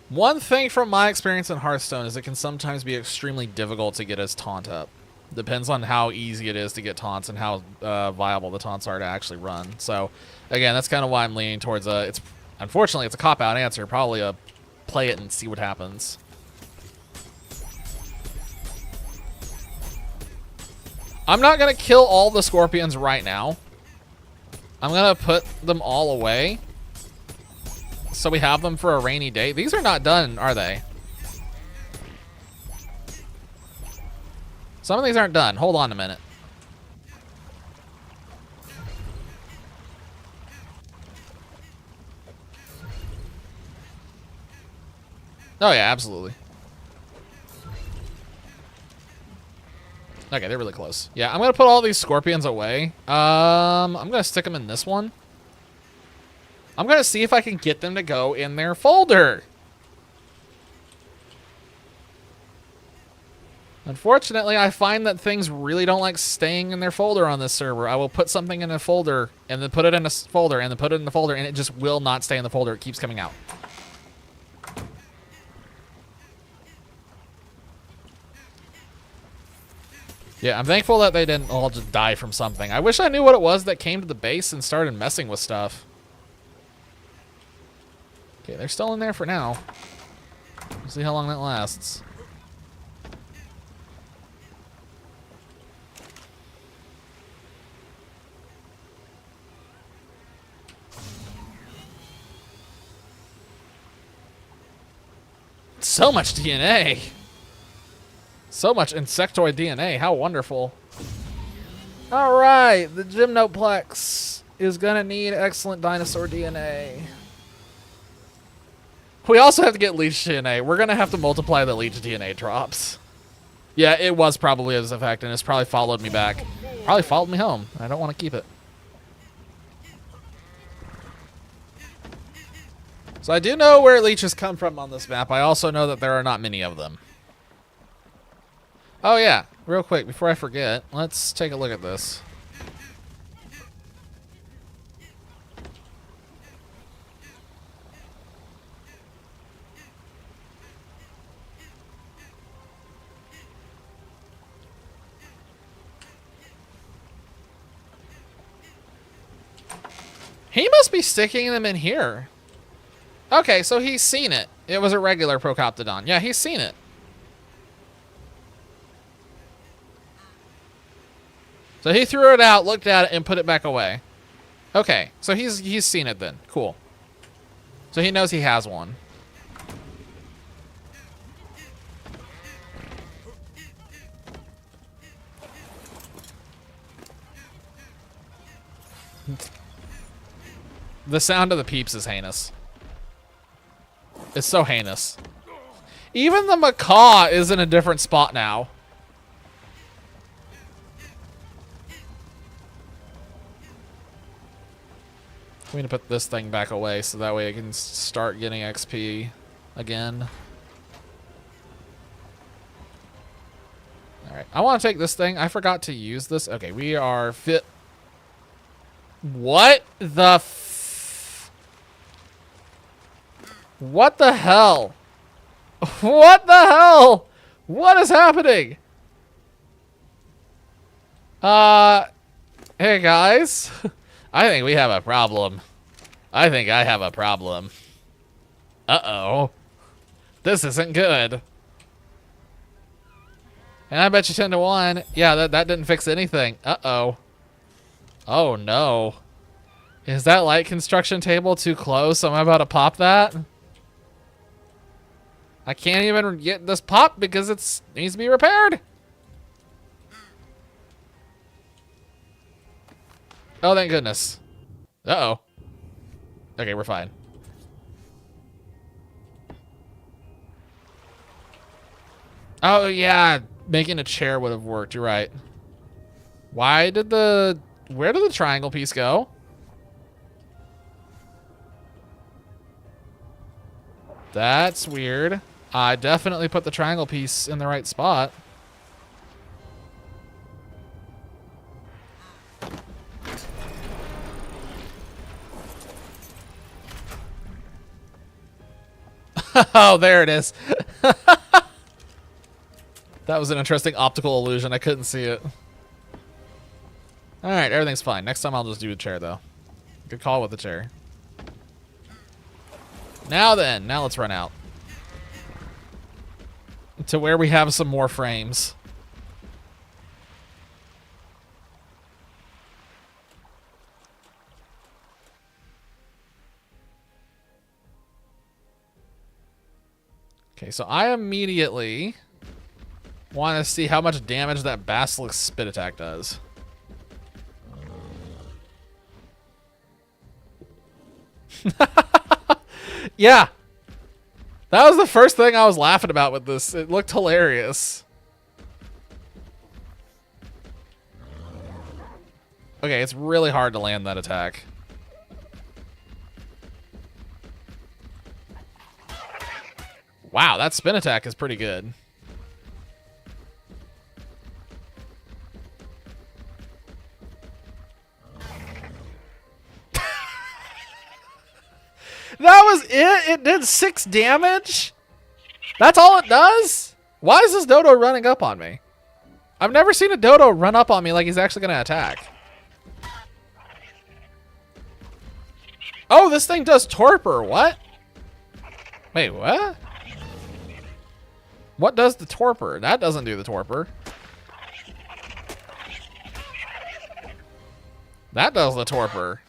S1: One thing from my experience in Hearthstone is it can sometimes be extremely difficult to get his taunt up. Depends on how easy it is to get taunts and how viable the taunts are to actually run. So, again, that's kind of why I'm leaning towards unfortunately, it's a cop-out answer. Probably a play it and see what happens. I'm not going to kill all the scorpions right now. I'm going to put them all away. So we have them for a rainy day. These are not done, are they? Some of these aren't done. Hold on a minute. Oh, yeah, absolutely. Okay, they're really close. Yeah, I'm going to put all these scorpions away. I'm going to stick them in this one. I'm going to see if I can get them to go in their folder. Unfortunately, I find that things really don't like staying in their folder on this server. I will put something in a folder, and then put it in a folder, and then put it in the folder, and it just will not stay in the folder. It keeps coming out. Yeah, I'm thankful that they didn't all just die from something. I wish I knew what it was that came to the base and started messing with stuff. Okay, they're still in there for now. We'll see how long that lasts. So much DNA. So much insectoid DNA. How wonderful. All right, the Gymnoplex is going to need excellent dinosaur DNA. We also have to get leech DNA. We're going to have to multiply the leech DNA drops. Yeah, it was probably his effect, and it's probably followed me back. Probably followed me home. I don't want to keep it. So I do know where leeches come from on this map. I also know that there are not many of them. Oh yeah, real quick, before I forget, let's take a look at this. He must be sticking them in here. Okay, so he's seen it. It was a regular Procoptodon. Yeah, he's seen it. So he threw it out, looked at it, and put it back away. Okay, so he's seen it then. Cool. So he knows he has one. The sound of the peeps is heinous. It's so heinous. Even the macaw is in a different spot now. I'm going to put this thing back away so that way it can start getting XP again. Alright, I want to take this thing. I forgot to use this. Okay, we are fit. What the What the hell? What the hell? What is happening? Hey guys. I think we have a problem. I think I have a problem. Uh-oh. This isn't good. And I bet you 10 to 1. Yeah, that didn't fix anything. Uh-oh. Oh, no. Is that light construction table too close? So I'm about to pop that? I can't even get this popped because it needs to be repaired. Oh, thank goodness. Uh-oh. Okay, we're fine. Oh, yeah. Making a chair would have worked. You're right. Where did the triangle piece go? That's weird. I definitely put the triangle piece in the right spot. Oh, there it is. That was an interesting optical illusion. I couldn't see it. Alright, everything's fine. Next time I'll just do a chair, though. Good call with the chair. Now then, now let's run out. To where we have some more frames. Okay, so I immediately want to see how much damage that Basilisk spit attack does. Yeah. That was the first thing I was laughing about with this. It looked hilarious. Okay, it's really hard to land that attack. Wow, that spin attack is pretty good. That was it? It did 6 damage? That's all it does? Why is this dodo running up on me? I've never seen a dodo run up on me like he's actually going to attack. Oh, this thing does torpor. What? Wait, what? What does the torpor? That doesn't do the torpor. That does the torpor.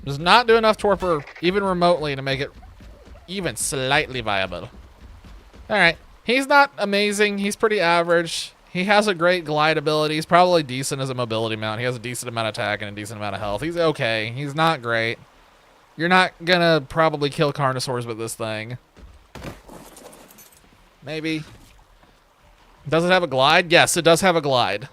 S1: Does not do enough torpor, even remotely, to make it even slightly viable. Alright. He's not amazing. He's pretty average. He has a great glide ability. He's probably decent as a mobility mount. He has a decent amount of attack and a decent amount of health. He's okay. He's not great. You're not gonna probably kill Carnosaurs with this thing. Maybe. Does it have a glide? Yes, it does have a glide.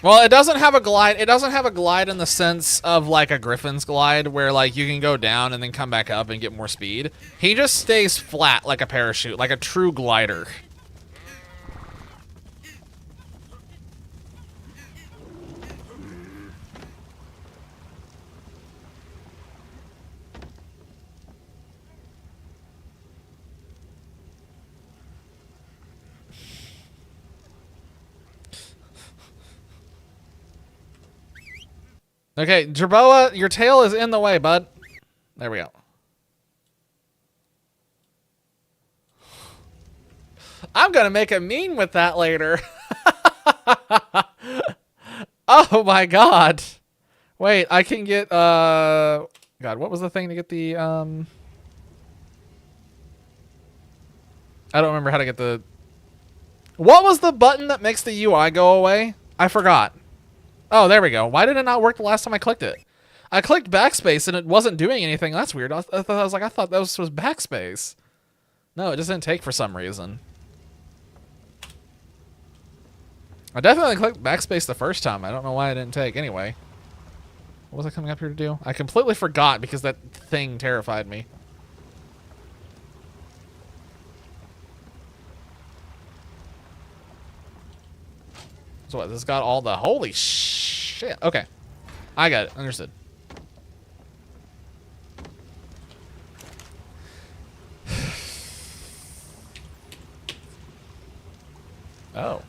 S1: Well, it doesn't have a glide. It doesn't have a glide in the sense of like a Griffin's glide where like you can go down and then come back up and get more speed. He just stays flat like a parachute, like a true glider. Okay, Jerboa, your tail is in the way, bud. There we go. I'm gonna make a meme with that later. Oh my god. Wait, I can get, God, what was the thing to get the, I don't remember how to get the... What was the button that makes the UI go away? I forgot. Oh, there we go. Why did it not work the last time I clicked it? I clicked backspace and it wasn't doing anything. That's weird. I thought that was backspace. No, it just didn't take for some reason. I definitely clicked backspace the first time. I don't know why it didn't take. Anyway. What was I coming up here to do? I completely forgot because that thing terrified me. So what, this got all the... Holy shit. Okay. I got it. Understood. Oh.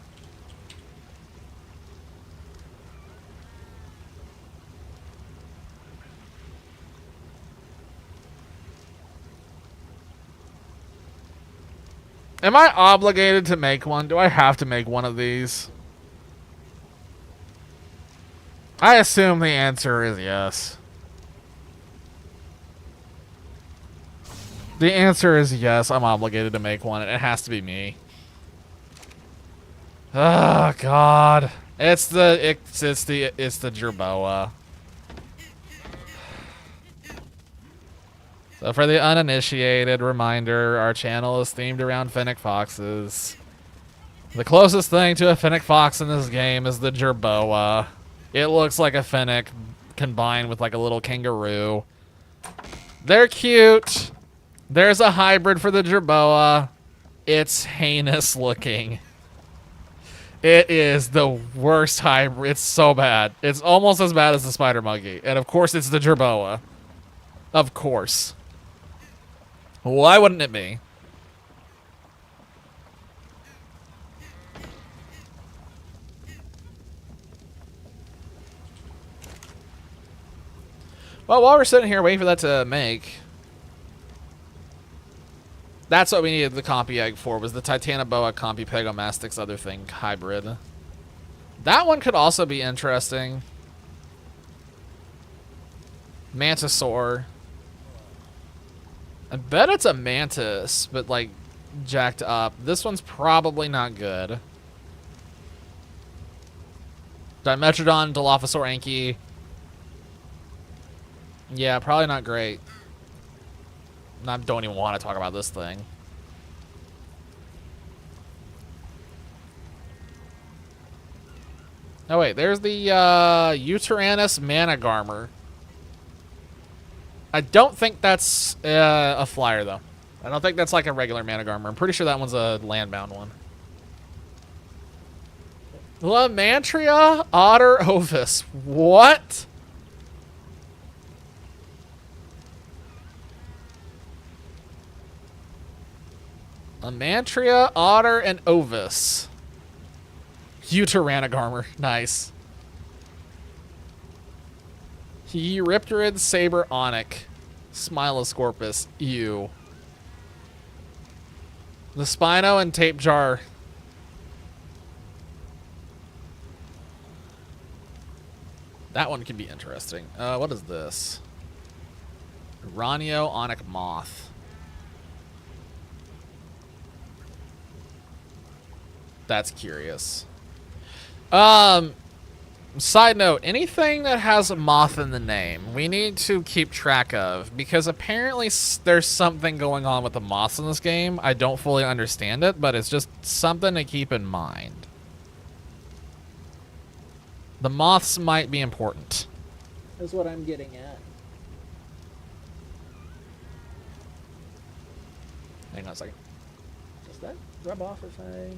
S1: Am I obligated to make one? Do I have to make one of these? I assume the answer is yes. The answer is yes, I'm obligated to make one. It has to be me. Oh god. It's the Jerboa. So for the uninitiated, reminder, our channel is themed around fennec foxes. The closest thing to a fennec fox in this game is the Jerboa. It looks like a fennec combined with like a little kangaroo. They're cute. There's a hybrid for the Jerboa. It's heinous looking. It is the worst hybrid. It's so bad. It's almost as bad as the spider monkey. And of course it's the Jerboa. Of course. Why wouldn't it be? Well, while we're sitting here waiting for that to make, that's what we needed the Compy egg for, was the Titanoboa Compy Pegomastix other thing hybrid. That one could also be interesting. Mantisaur. I bet it's a mantis, but like jacked up. This one's probably not good. Dimetrodon, Dilophosaur, Anki. Yeah, probably not great. I don't even want to talk about this thing. Oh wait, there's the Uteranus Managarmer. I don't think that's a flyer though. I don't think that's like a regular Managarmer. I'm pretty sure that one's a landbound one. Lamantria Otter Ovis. What? Lamantria, Otter, and Ovis. Uteranagarmer. Nice. Eurypterid, Saber, Onyx. Smiloscorpus. Ew. The Spino and Tape Jar. That one could be interesting. What is this? Ranio Onyx Moth. That's curious. Side note, anything that has a moth in the name, we need to keep track of, because apparently there's something going on with the moths in this game. I don't fully understand it, but it's just something to keep in mind. The moths might be important.
S2: That's what I'm getting at.
S1: Hang on a second.
S2: Does that rub off if I...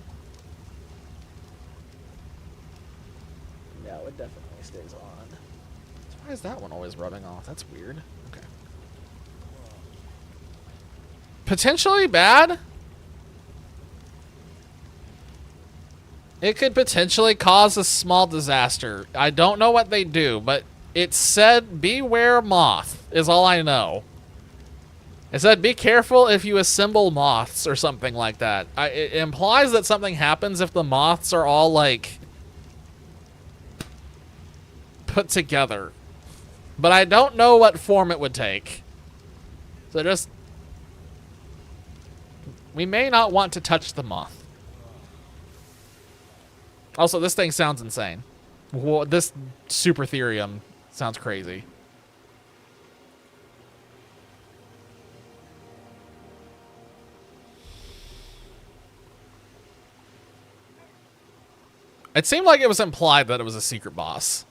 S2: No, it definitely stays on.
S1: Why is that one always rubbing off? That's weird. Okay. Potentially bad? It could potentially cause a small disaster. I don't know what they do, but it said beware moth is all I know. It said be careful if you assemble moths or something like that. It implies that something happens if the moths are all like put together, but I don't know what form it would take. So just, we may not want to touch the moth. Also, this thing sounds insane. This Supertherium sounds crazy. It seemed like it was implied that it was a secret boss.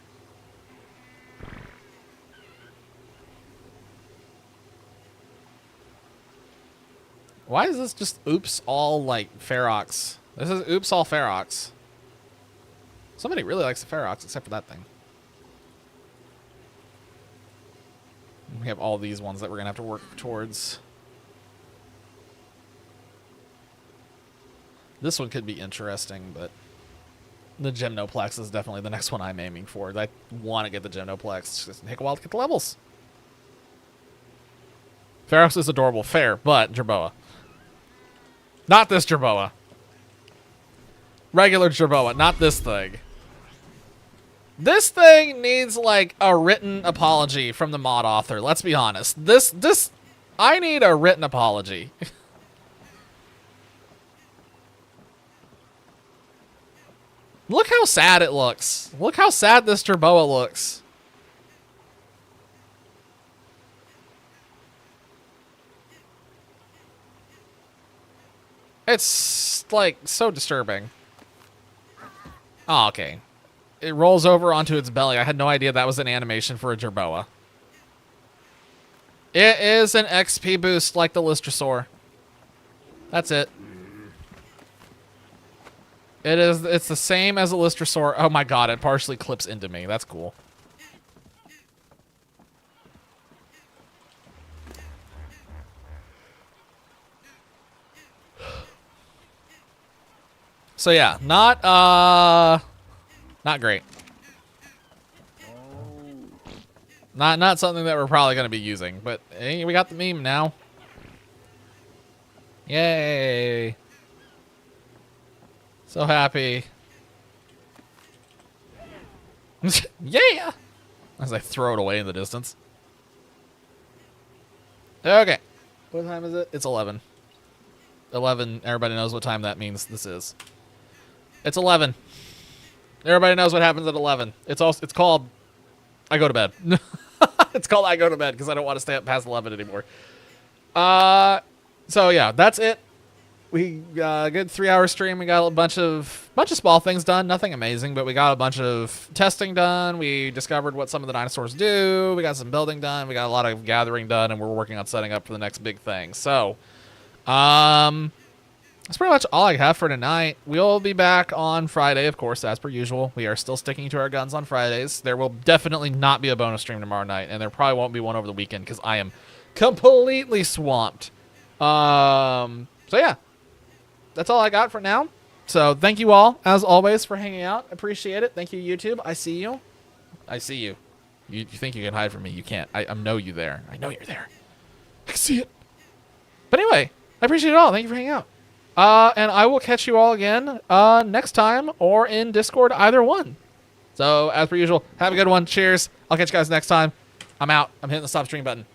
S1: Why is this just oops all like Ferox? This is oops all Ferox. Somebody really likes the Ferox except for that thing. We have all these ones that we're going to have to work towards. This one could be interesting, but the Gymnoplex is definitely the next one I'm aiming for. I want to get the Gymnoplex. Just take a while to get the levels. Pharaohs is adorable. Fair, but Jerboa. Not this Jerboa. Regular Jerboa, not this thing. This thing needs, like, a written apology from the mod author. Let's be honest. I need a written apology. Look how sad it looks. Look how sad this Jerboa looks. It's, like, so disturbing. Oh, okay. It rolls over onto its belly. I had no idea that was an animation for a Jerboa. It is an XP boost like the Lystrosaur. That's it. It's the same as a Lystrosaur. Oh my god, it partially clips into me. That's cool. So yeah, not great. Not something that we're probably going to be using, but hey, we got the meme now. Yay. So happy. Yeah! As I throw it away in the distance. Okay. What time is it? It's 11. 11. Everybody knows what time that means this is. It's 11. Everybody knows what happens at 11. It's called I go to bed. It's called I go to bed because I don't want to stay up past 11 anymore. So yeah, that's it. We got a good 3-hour stream. We got a bunch of small things done. Nothing amazing, but we got a bunch of testing done. We discovered what some of the dinosaurs do. We got some building done. We got a lot of gathering done, and we're working on setting up for the next big thing. So, that's pretty much all I have for tonight. We'll be back on Friday, of course, as per usual. We are still sticking to our guns on Fridays. There will definitely not be a bonus stream tomorrow night, and there probably won't be one over the weekend because I am completely swamped. So yeah, that's all I got for now. So thank you all, as always, for hanging out. Appreciate it. Thank you, YouTube. I see you. I see you. You think you can hide from me? You can't. I know you there. I know you're there. I can see it. But anyway, I appreciate it all. Thank you for hanging out. And I will catch you all again next time or in Discord, either one. So, as per usual, have a good one. Cheers. I'll catch you guys next time. I'm out. I'm hitting the stop stream button.